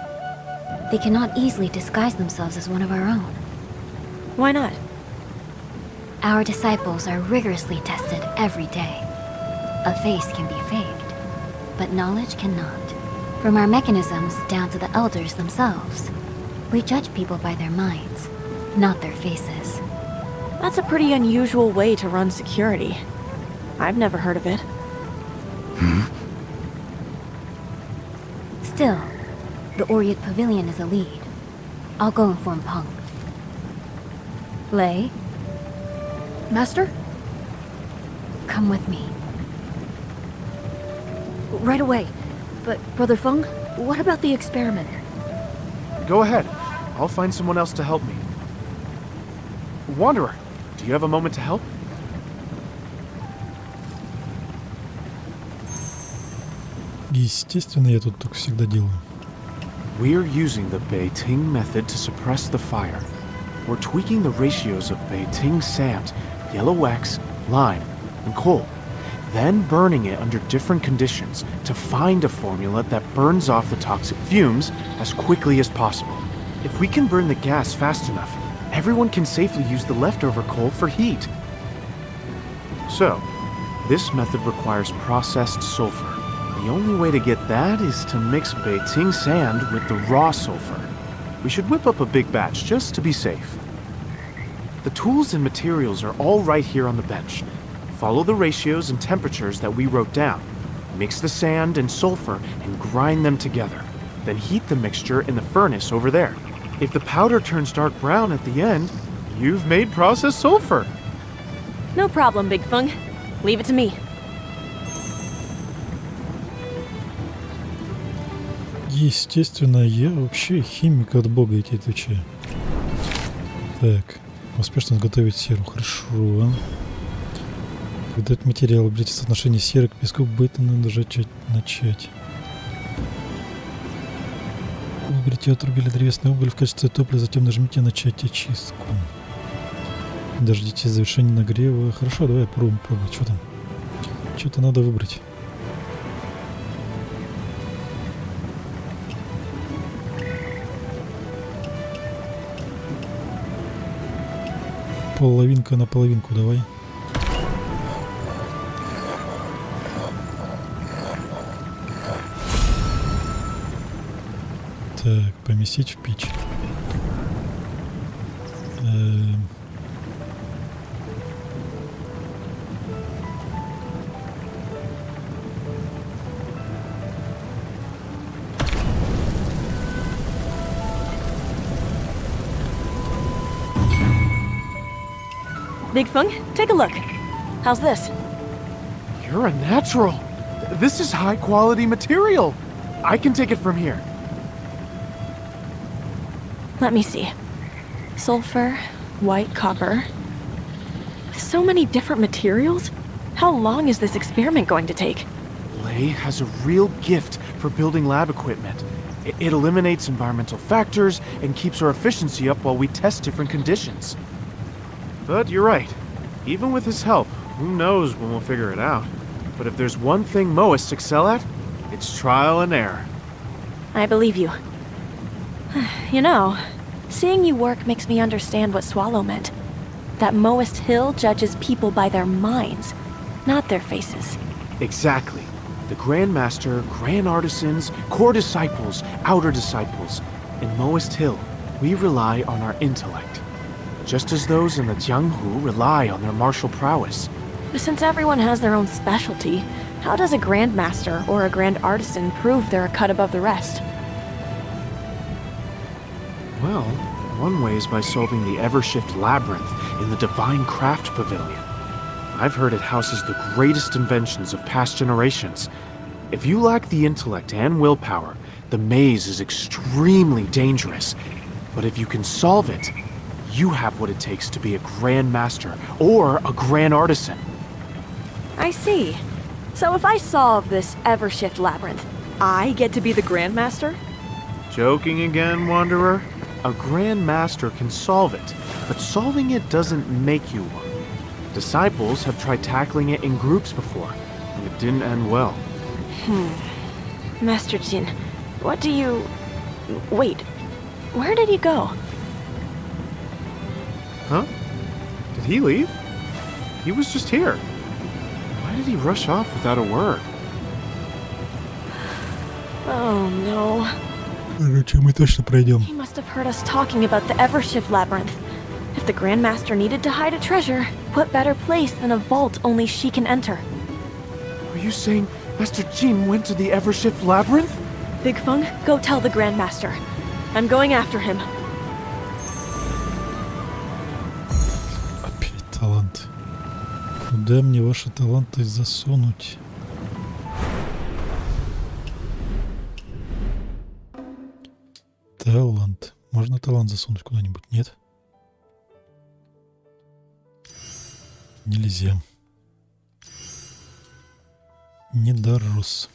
Speaker 7: They cannot easily disguise themselves as one of our own.
Speaker 2: Why not?
Speaker 7: Our disciples are rigorously tested every day. A face can be faked, but knowledge cannot. From our mechanisms down to the elders themselves, we judge people by their minds, not their faces.
Speaker 2: That's a pretty unusual way to run security. I've never heard of it.
Speaker 7: Still, the Oriat Pavilion is a lead. I'll go inform Peng. Lay?
Speaker 11: Master?
Speaker 7: Come with me.
Speaker 11: Right away. But, Brother Feng, what about the experiment?
Speaker 10: go ahead. I'll find someone else to help me. Wanderer, do you have a moment to help?
Speaker 1: Естественно, я тут так всегда делаю.
Speaker 10: We're using the Beiting method to suppress the fire. We're tweaking the ratios of Beiting sand, yellow wax, lime, and coal, then burning it under different conditions to find a formula that burns off the toxic fumes as quickly as possible. If we can burn the gas fast enough, everyone can safely use the leftover coal for heat. So, this method requires processed sulfur. The only way to get that is to mix Beiting sand with the raw sulfur. We should whip up a big batch just to be safe. The tools and materials are all right here on the bench. Follow the ratios and temperatures that we wrote down. Mix the sand and sulfur and grind them together. Then heat the mixture in the furnace over there. If the powder turns dark brown at the end, you've made processed sulfur.
Speaker 2: No problem, Big Fung. Leave it to me.
Speaker 1: Естественно, я вообще химик от бога, я тебе отвечаю. Так, успешно изготовить серу. Хорошо. Когда этот материал облечь соотношение серы к песку, бета надо начать. Выберите и отрубили древесный уголь в качестве топлива, затем нажмите начать очистку. Дождитесь завершения нагрева. Хорошо, давай пробуем. Что там? Что-то надо выбрать. Половинка на половинку, давай. Так, поместить в печь.
Speaker 2: Big Fung, take a look. How's this?
Speaker 10: You're a natural. This is high quality material. I can take it from here.
Speaker 2: Let me see. Sulfur, white copper. With so many different materials? How long is this experiment going to take?
Speaker 10: Lay has a real gift for building lab equipment. It eliminates environmental factors and keeps our efficiency up while we test different conditions. But you're right. Even with his help, who knows when we'll figure it out. But if there's one thing Moists excel at, it's trial and error.
Speaker 2: I believe you. You know, seeing you work makes me understand what Swallow meant. That Moist Hill judges people by their minds, not their faces.
Speaker 10: Exactly. The Grand Master, Grand Artisans, Core Disciples, Outer Disciples. In Moist Hill, we rely on our intellect. Just as those in the Jianghu rely on their martial prowess.
Speaker 2: Since everyone has their own specialty, how does a Grand Master or a Grand Artisan prove they're a cut above the rest?
Speaker 10: Well, one way is by solving the Evershift Labyrinth in the Divine Craft Pavilion. I've heard it houses the greatest inventions of past generations. If you lack the intellect and willpower, the maze is extremely dangerous. But if you can solve it, you have what it takes to be a Grand Master or a Grand Artisan.
Speaker 2: I see. So if I solve this Evershift Labyrinth, I get to be the Grand Master?
Speaker 10: Joking again, Wanderer? A Grand Master can solve it, but solving it doesn't make you one. Disciples have tried tackling it in groups before, and it didn't end well.
Speaker 2: Master Jin, what do you... Wait, where did he go?
Speaker 10: Huh? Did he leave? He was just here. Why did he rush off without a word?
Speaker 2: Oh no.
Speaker 1: Короче, мы точно пройдем.
Speaker 2: He must have heard us talking about the Evershift Labyrinth. If the Grand Master needed to hide a treasure, what better place than a vault only she can enter?
Speaker 10: Are you saying Master Jin went to the Evershift Labyrinth?
Speaker 2: Big Fung, go tell the Grand Master. I'm going after him.
Speaker 1: Опять талант. Куда мне ваши таланты засунуть? Талант. Можно талант засунуть куда-нибудь? Нет? Нельзя. Не дорос.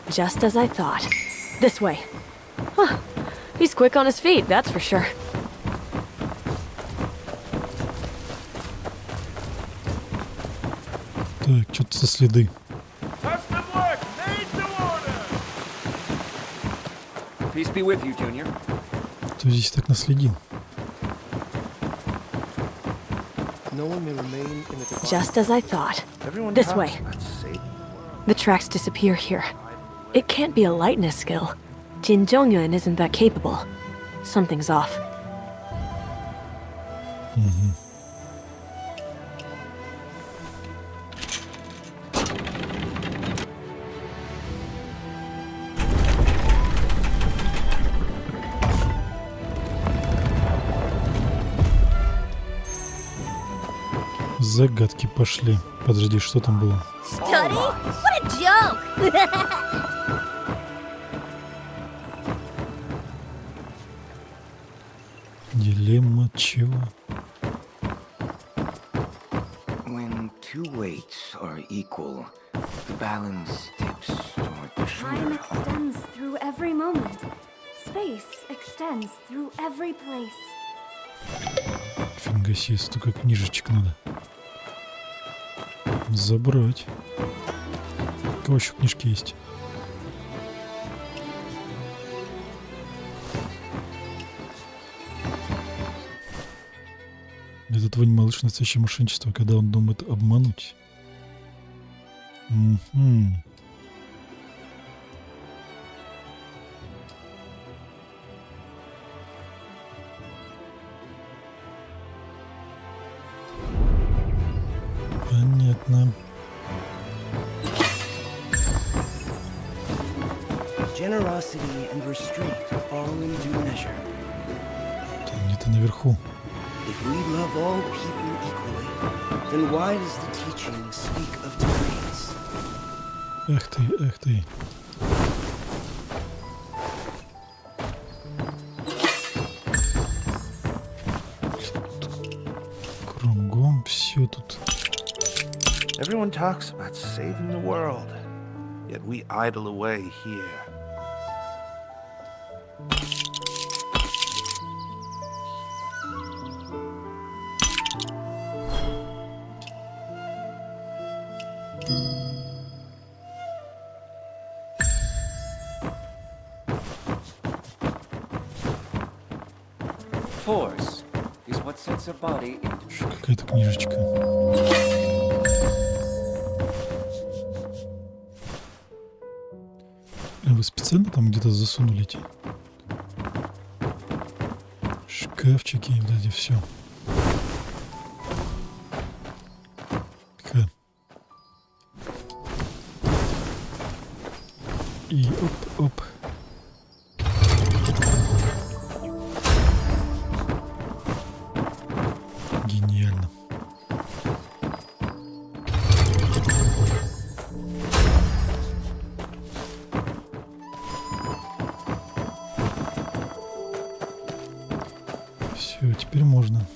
Speaker 2: Just as I thought. This way. Huh. He's quick on his feet, that's for sure.
Speaker 1: Так, что-то со следы.
Speaker 5: Peace be with you, Junior.
Speaker 1: Кто здесь так наследил?
Speaker 2: Just as I thought. This way. The tracks disappear here. It can't be a lightness skill. Jin Zhongyuan isn't that capable. Something's off.
Speaker 1: Загадки пошли. Подожди, что там было?
Speaker 15: Study? What a joke!
Speaker 1: Дилемма чего?
Speaker 12: When two weights are equal, the balance tips toward the
Speaker 4: Time
Speaker 12: shooter.
Speaker 4: extends through every moment. Space extends through every place.
Speaker 1: Фига себе, столько книжечек надо забрать. У кого еще книжки есть? Это твой малыш настоящее мошенничество, когда он думает обмануть. Понятно.
Speaker 3: Generosity and restraint, all in due measure.
Speaker 1: Там где-то наверху.
Speaker 3: If we love all people equally, then why does the teaching speak of degrees?
Speaker 1: Эх ты, эх ты. Кругом все тут.
Speaker 18: Everyone talks about saving the world, yet we idle away here.
Speaker 5: Force is what sets a body into...
Speaker 1: Какая-то книжечка. Вы специально там где-то засунули эти шкафчики и вот эти все? И оп-оп. Гениально. Все, теперь можно.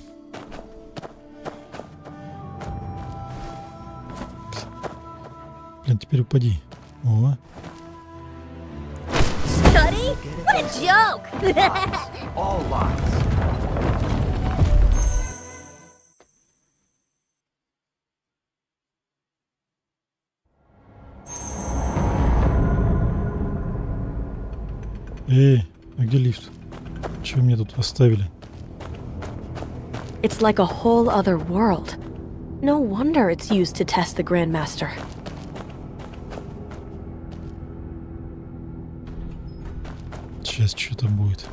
Speaker 1: Блин, теперь упади. О.
Speaker 15: Study? What a joke!
Speaker 12: All lies.
Speaker 1: Эй, а где лифт? Чего меня тут оставили?
Speaker 2: It's like a whole other world. No wonder it's used to test the Grandmaster.
Speaker 1: Сейчас что-то будет.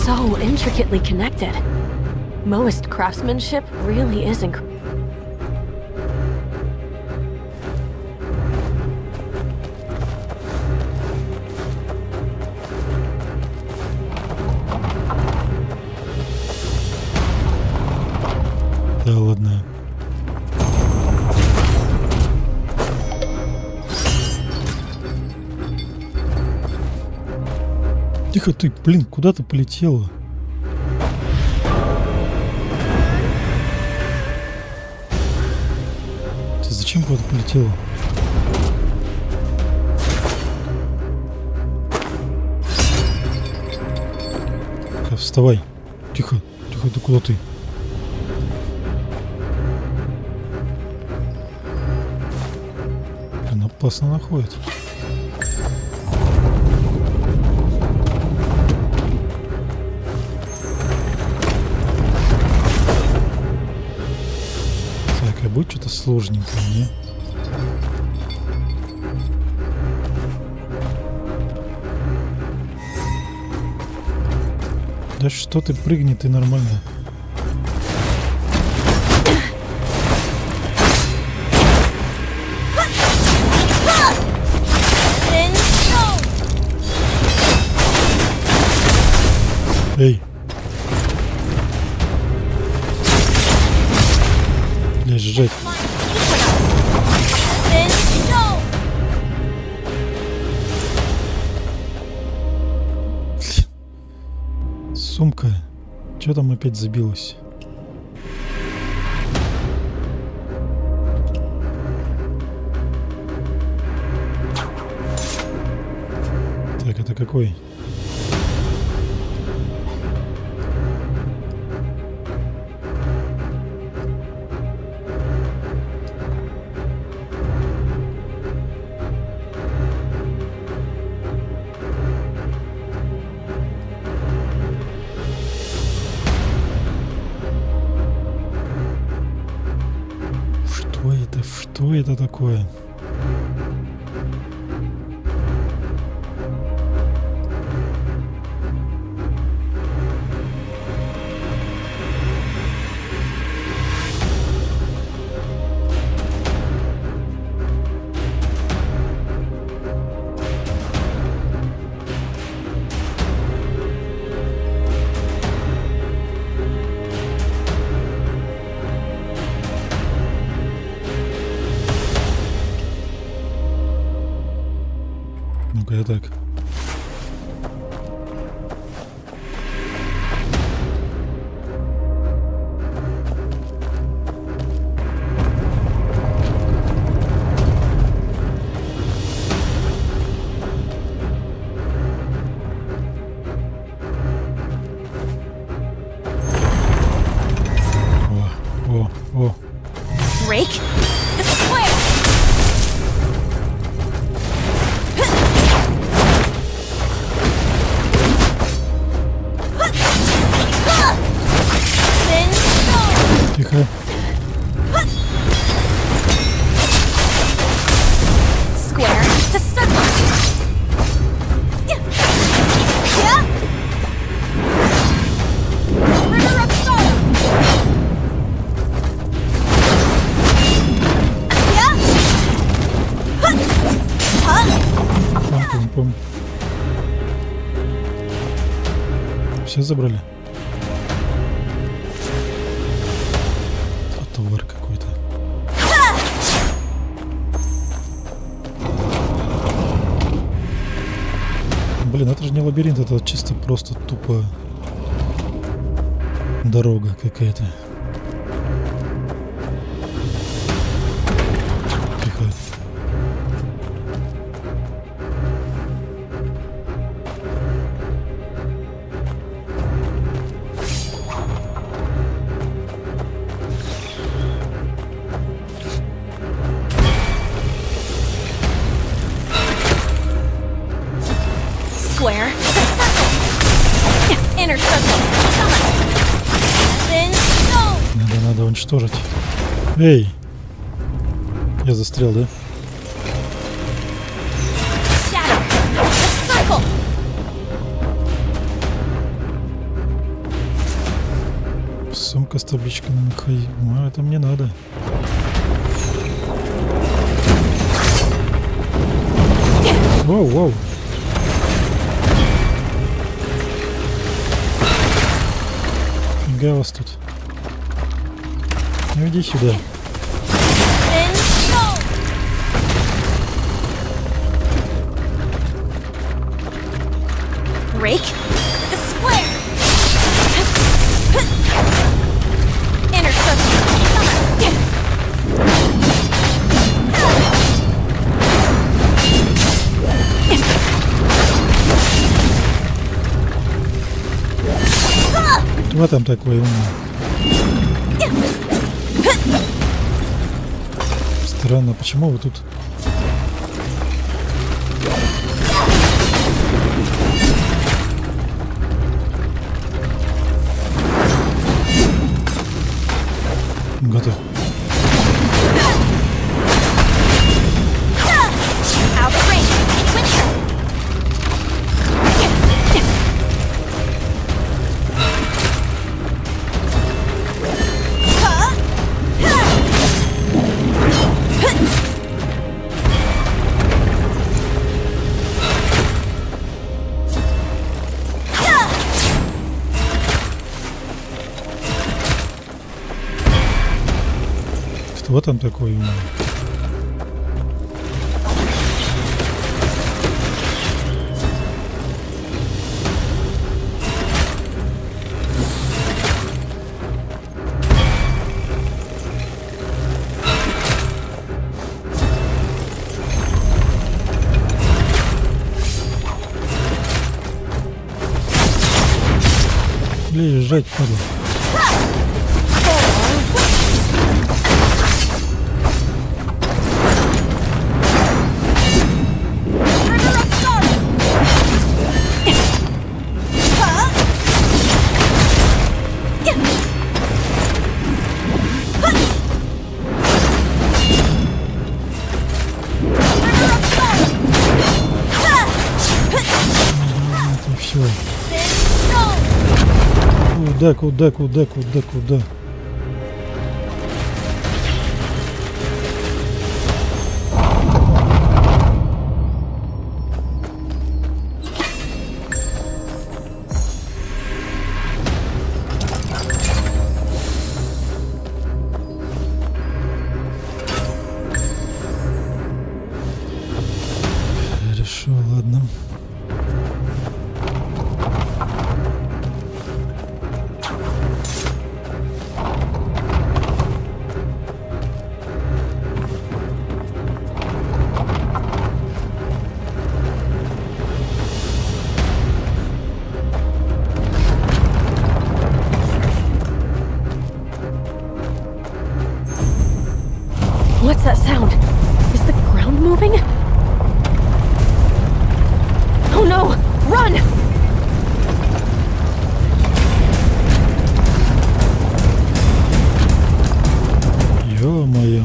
Speaker 2: so intricately connected. Moist craftsmanship really is incredible.
Speaker 1: Да ладно. Тихо ты, блин, куда ты полетела? Ты зачем куда-то полетела? Вставай. Тихо, тихо, ты куда ты? Блин, опасно находит. Так, а будет что-то сложненькое, не? Да что ты, прыгни ты нормально. Эй. Лежать. Сумка. Чё там опять забилось? Так, это какой? Что это такое? Ну-ка я так. О.
Speaker 2: Break the square.
Speaker 1: Тихо.
Speaker 2: Square to circle. Yeah. River of soul.
Speaker 1: Пом. Все забрали? Товар какой-то. Блин, это же не лабиринт, это чисто просто тупо дорога какая-то. Тихо.
Speaker 2: Square. Inner circle. Then stone.
Speaker 1: Надо уничтожить. Эй! Я застрял, да?
Speaker 2: Shadow. Circle.
Speaker 1: Сумка с табличками Михаил. А, это мне надо. Вау, вау. Фига вас тут. Ну иди сюда.
Speaker 2: Break the square. Intercept.
Speaker 1: Вот там такой умный. Странно, почему вы тут? Готов. Кто там такой умный? Лежать, падла. Куда? Хорошо, ладно.
Speaker 2: What's that sound? Is the ground moving? Oh no! Run!
Speaker 1: Ё-моё.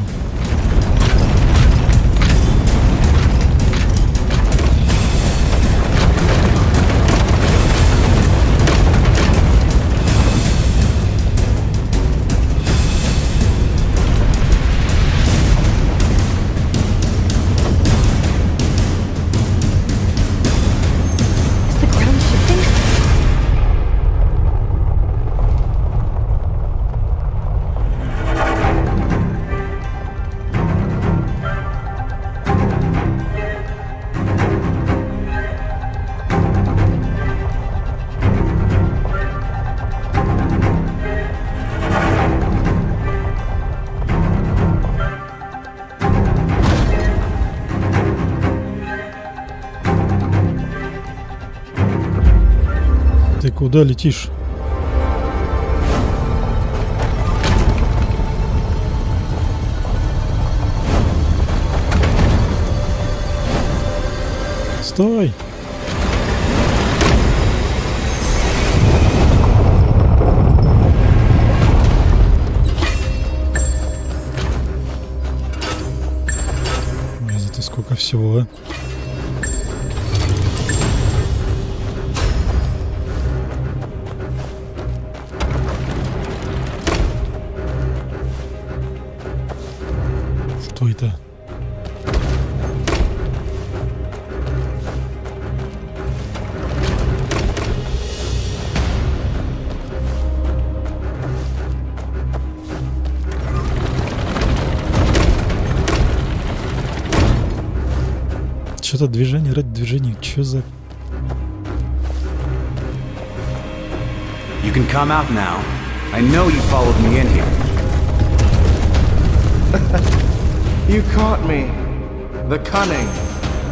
Speaker 1: Ты куда летишь? Стой! Ой, зато сколько всего, а? Кто это? Что-то движение ради движения. Что за...
Speaker 19: You can come out now. I know you followed me in here.
Speaker 18: You caught me. The cunning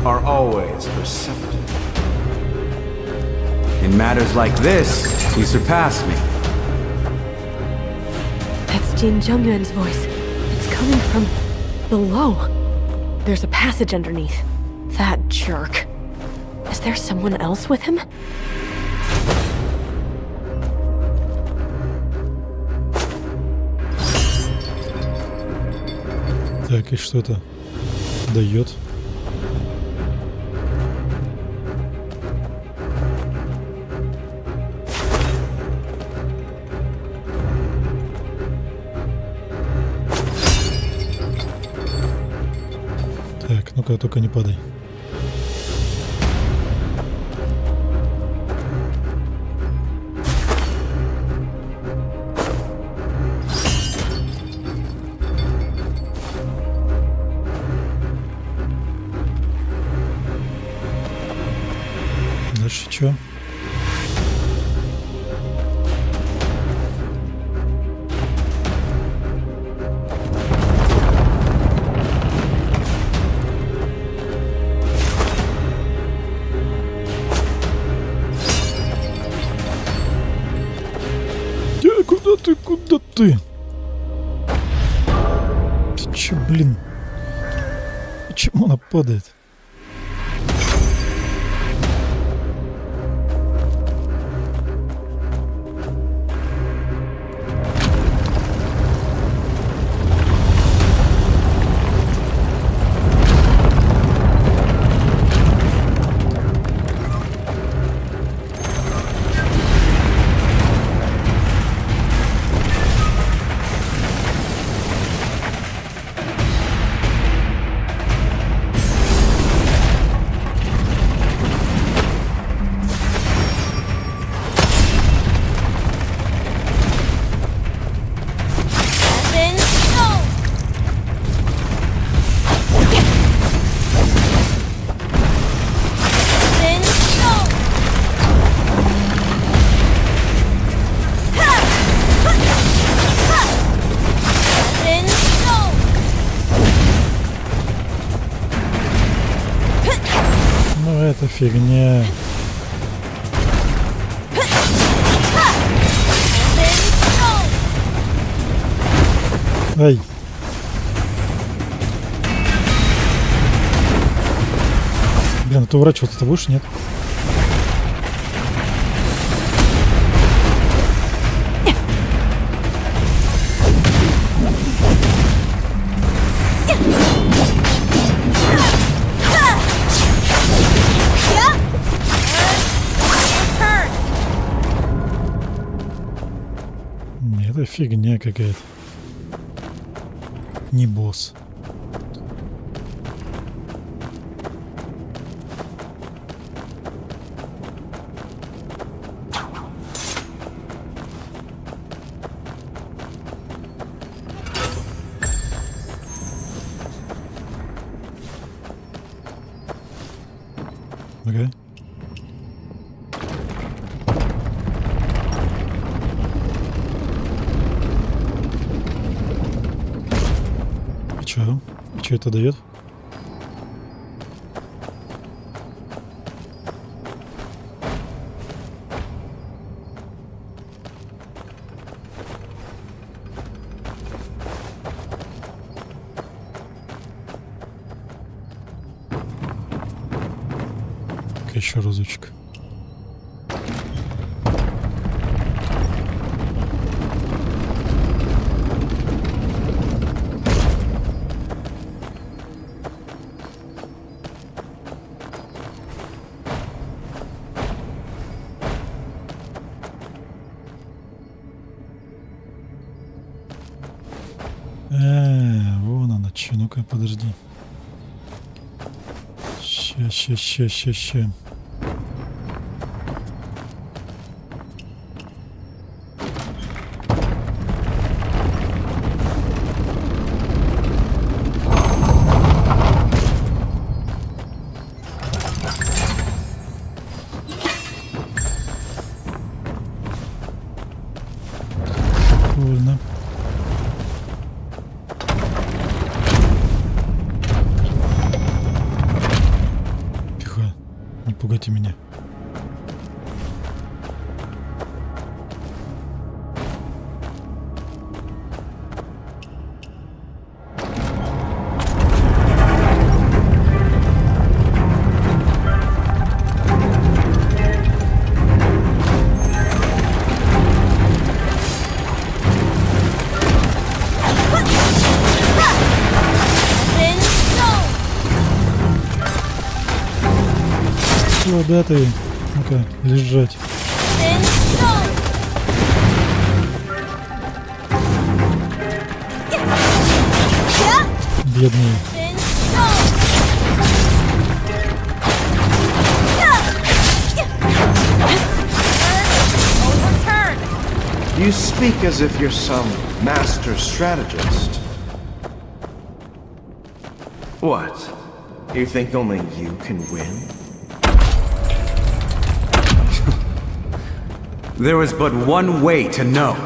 Speaker 18: are always perceptive.
Speaker 19: In matters like this, you surpass me.
Speaker 2: That's Jin Zhengyuan's voice. It's coming from below. There's a passage underneath. That jerk. Is there someone else with him?
Speaker 1: Так, и что это дает? Так, ну-ка, только не падай. Дальше что? Куда ты? Куда ты? Ты чё, блин? Почему она падает? Это фигня. Ай. Блин, а ты уворачиваться-то будешь, нет? Это фигня какая-то. Не босс. Ага. Что это дает? Еще разочек. Вон она чё, ну-ка, подожди. Ща. Прикольно. Тихо, не пугайте меня. Куда ты? Ну-ка, лежать. Бедные.
Speaker 18: You speak as if you're some master strategist. What? You think only you can win?
Speaker 19: There is but one way to know.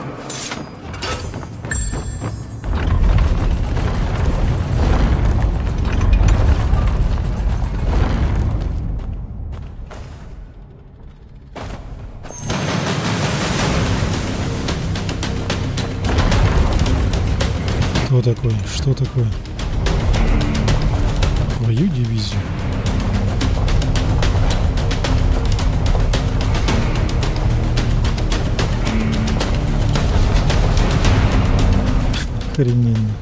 Speaker 1: Кто такой? Что такое? Твою дивизию. Охрененно.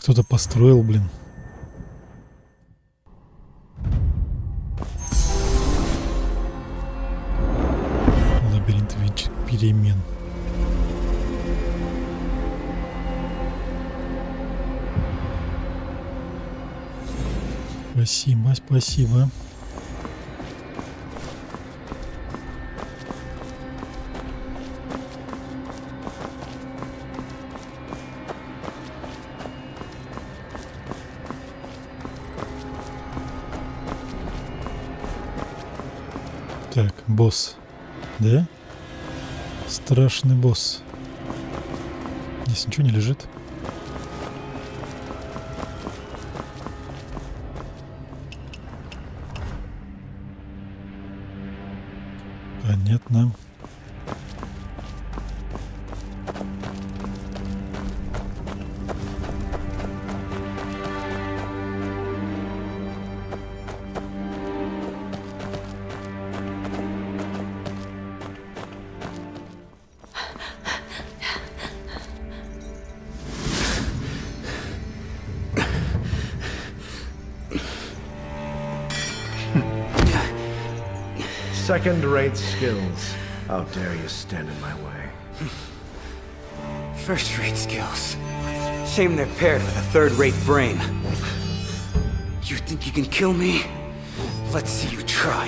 Speaker 1: Кто-то построил, блин. Лабиринт перемен. Спасибо, спасибо. Так, босс. Да? Страшный босс. Здесь ничего не лежит. Понятно.
Speaker 18: Second-rate skills. How dare you stand in my way?
Speaker 19: First-rate skills. Shame they're paired with a third-rate brain. You think you can kill me?
Speaker 12: Let's see you try.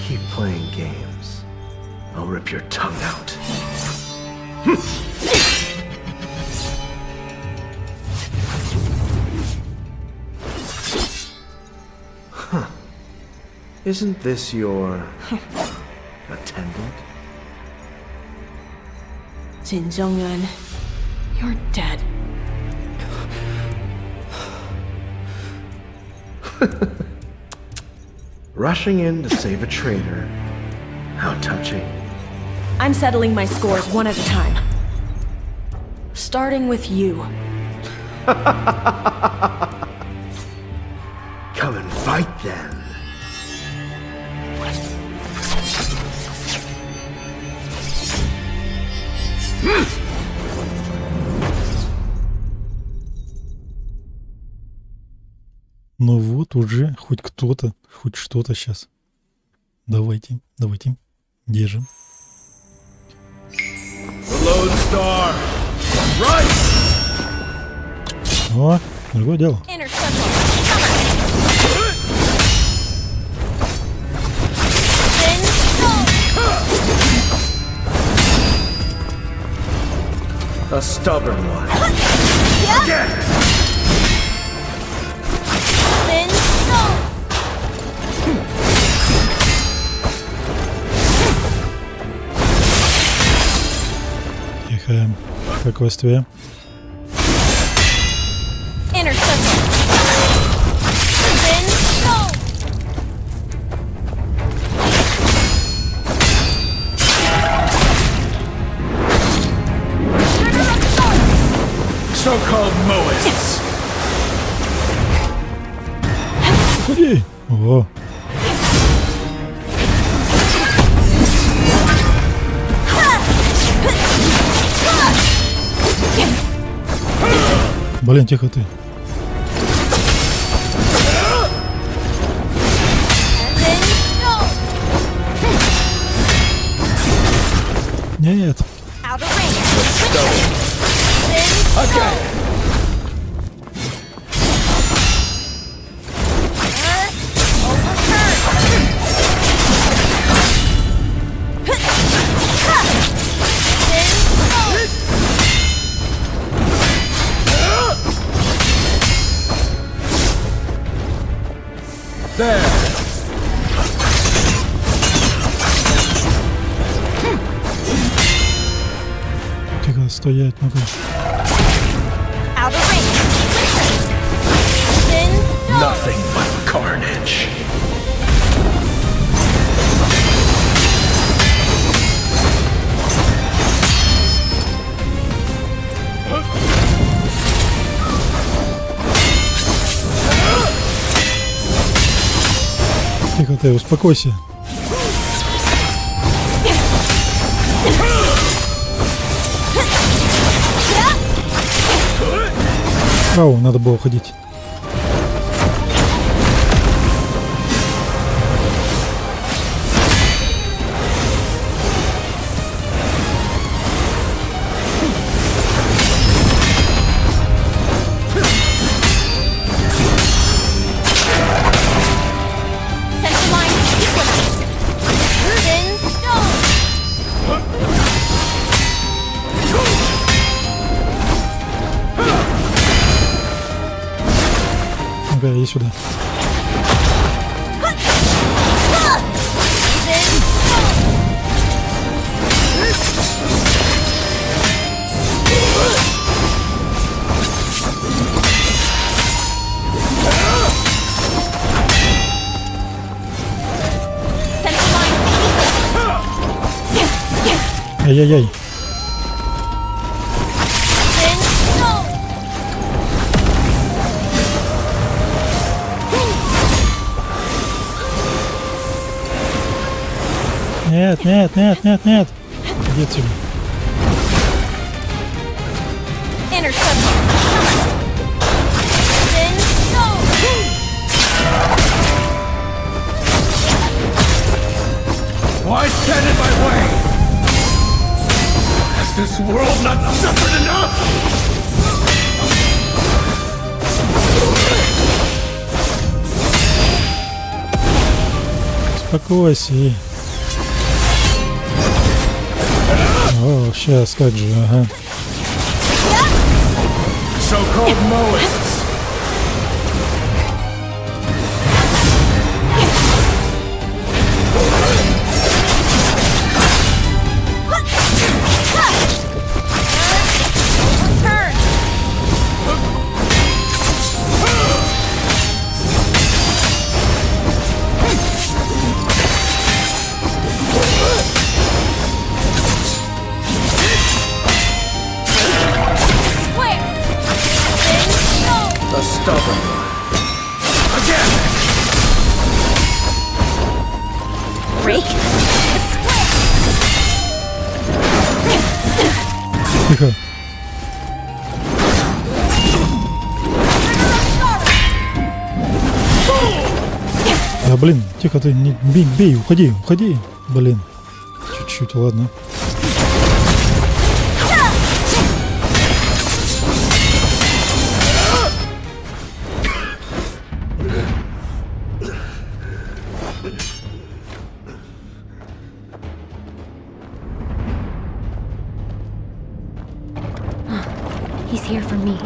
Speaker 18: Keep playing games. I'll rip your tongue out. Huh. Isn't this your attendant?
Speaker 2: Jin Jong-un, you're dead.
Speaker 18: Rushing in to save a traitor. How touching.
Speaker 2: I'm settling my scores one at a time. Starting with you.
Speaker 18: Come and fight then.
Speaker 1: Ну вот уже хоть кто-то, хоть что-то сейчас. Давайте, давайте, держим. О, другое дело.
Speaker 18: A stubborn one. Again!
Speaker 1: Тихо. Спокойствие.
Speaker 20: So-called Moists.
Speaker 1: Уходи! О! Блин, тихо ты. Нет. Тихо, стоять, ну-ка.
Speaker 18: Nothing but carnage.
Speaker 1: Тихо ты, успокойся. Ау, надо было уходить. Иди сюда. Ай-яй-яй. Нет, нет, нет, нет, нет. Иди отсюда.
Speaker 20: Why stand in my way? Has this world not suffered enough?
Speaker 1: Успокойся. О, сейчас, как же, ага.
Speaker 10: So-called Moists.
Speaker 1: Тихо. Да блин, тихо ты, не бей, бей, уходи, уходи. Блин, чуть-чуть, ладно.
Speaker 7: He's here for me.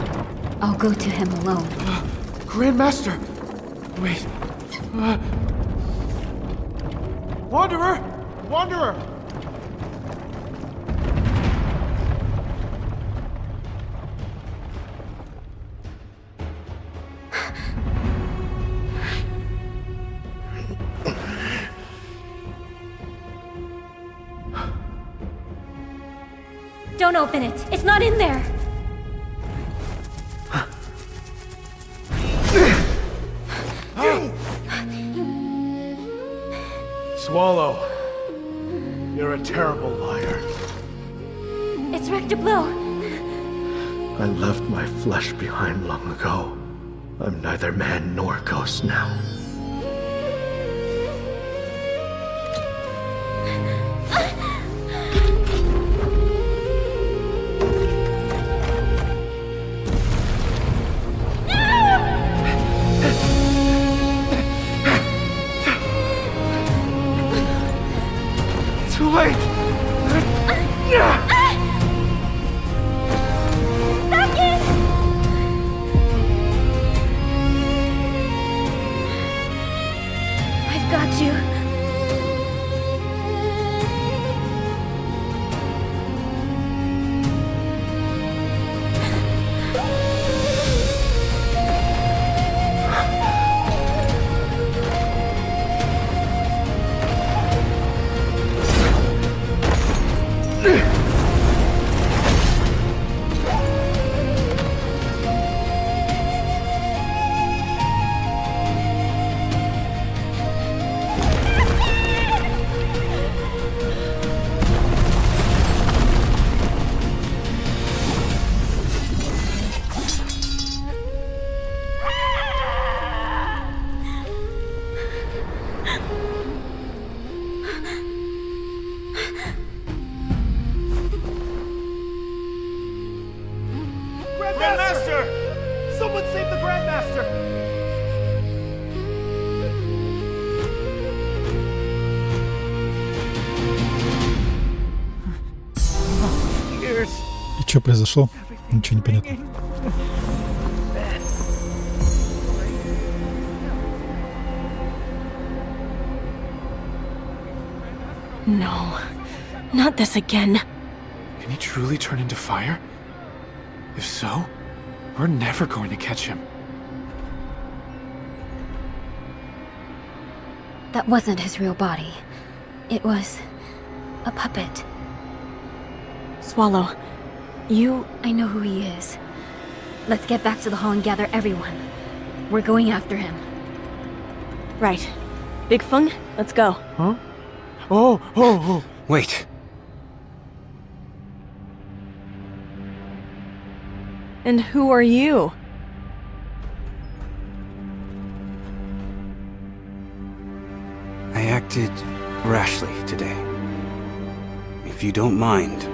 Speaker 7: I'll go to him alone.
Speaker 10: Grandmaster! Wait. Wanderer! Wanderer!
Speaker 7: Don't open it. It's not in there.
Speaker 10: Swallow, you're a terrible liar.
Speaker 7: It's wrecked a blow.
Speaker 18: I left my flesh behind long ago. I'm neither man nor ghost now.
Speaker 10: Too late!
Speaker 15: Back in!
Speaker 7: I've got you.
Speaker 10: Grandmaster! Someone save the Grandmaster!
Speaker 1: И что произошло? Ничего не понятно.
Speaker 2: No, not this again.
Speaker 10: Can he truly turn into fire? If so, we're never going to catch him.
Speaker 7: That wasn't his real body. It was a puppet.
Speaker 2: Swallow, you...
Speaker 7: I know who he is. Let's get back to the hall and gather everyone. We're going after him.
Speaker 2: Right. Big Feng, let's go.
Speaker 10: Huh? Oh!
Speaker 19: Wait.
Speaker 2: And who are you?
Speaker 19: I acted rashly today. If you don't mind,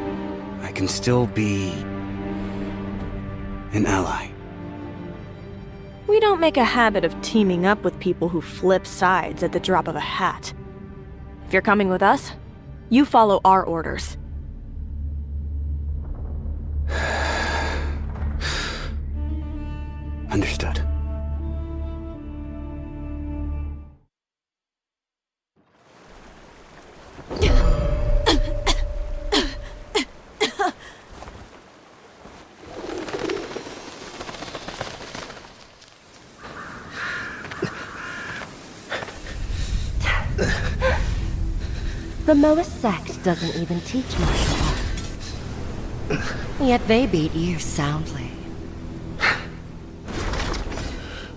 Speaker 19: I can still be an ally.
Speaker 2: We don't make a habit of teaming up with people who flip sides at the drop of a hat. you're coming with us, you follow our orders.
Speaker 19: Understood.
Speaker 13: The Moa sect doesn't even teach martial arts. Yet they beat you soundly.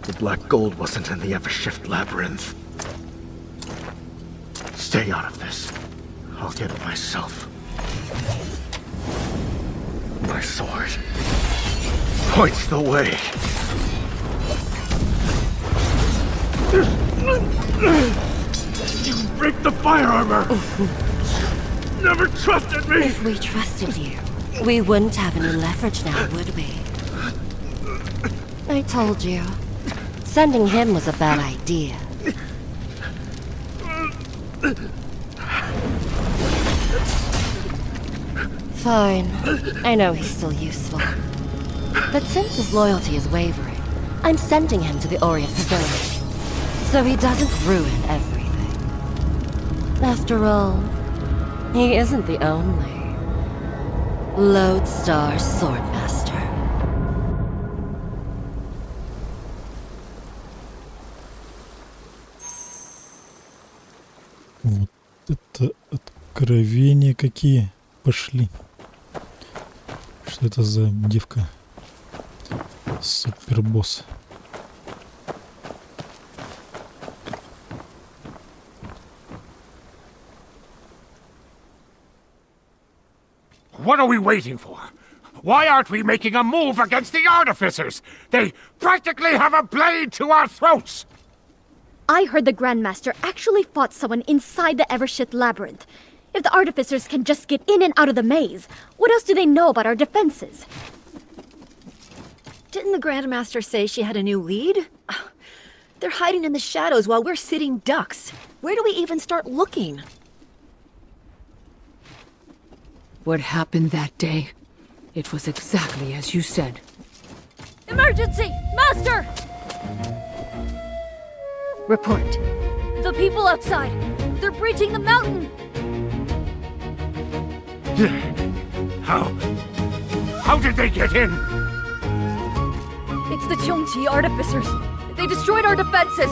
Speaker 18: The black gold wasn't in the Evershift Labyrinth. Stay out of this. I'll get it myself. My sword points the way. You break the fire armor! Never trusted me!
Speaker 13: If we trusted you, we wouldn't have any leverage now, would we? I told you. Sending him was a bad idea. Fine. I know he's still useful. But since his loyalty is wavering, I'm sending him to the Orient Pavilion, so he doesn't ruin everything. After all, he isn't the only Lodestar Swordmaster.
Speaker 1: Вот это откровения какие пошли. Что это за девка? Супербосс.
Speaker 20: What are we waiting for? Why aren't we making a move against the artificers? They practically have a blade to our throats!
Speaker 4: I heard the Grandmaster actually fought someone inside the Evershift Labyrinth. If the artificers can just get in and out of the maze, what else do they know about our defenses?
Speaker 6: Didn't the Grandmaster say she had a new lead? They're hiding in the shadows while we're sitting ducks. Where do we even start looking?
Speaker 9: What happened that day? It was exactly as you said.
Speaker 4: Emergency! Master!
Speaker 9: Report.
Speaker 4: The people outside! They're breaching the mountain!
Speaker 20: How did they get in?
Speaker 4: It's the Cheongchi artificers. They destroyed our defenses.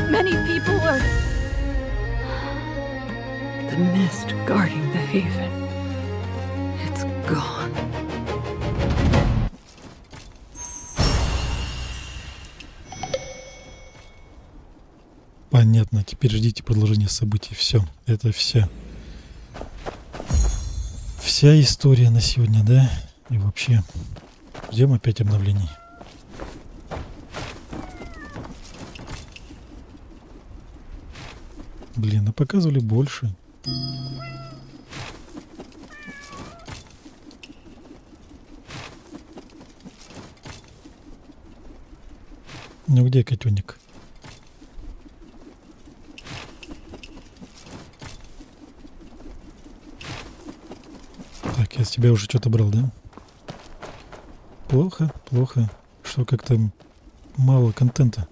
Speaker 4: Many people are...
Speaker 9: The mist guarding the haven. It's gone.
Speaker 1: Понятно, теперь ждите продолжения событий. Все, это вся история на сегодня, да? И вообще, ждем опять обновлений. Блин, а показывали больше. Ну где котенок? Так, я с тебя уже что-то брал, да? Плохо, плохо. Что как-то мало контента.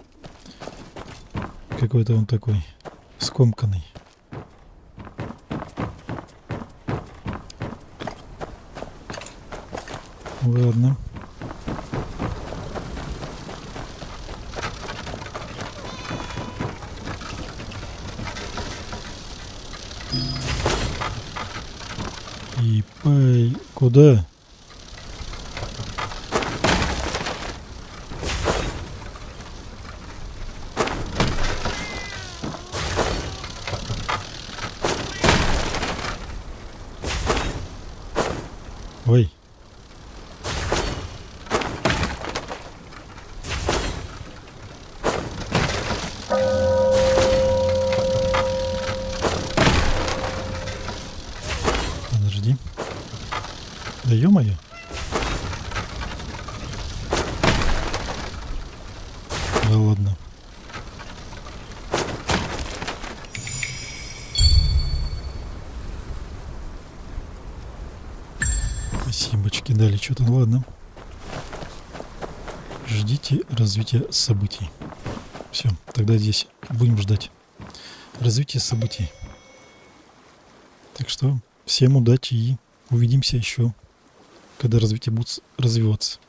Speaker 1: Какой-то он такой скомканный. Ладно. И пой... Куда? Ой. Подожди. Да ё-моё. Да ладно. накидали что-то. Ладно. Ждите развития событий. Все, тогда здесь будем ждать развития событий. Так что всем удачи и увидимся еще, когда развитие будет развиваться.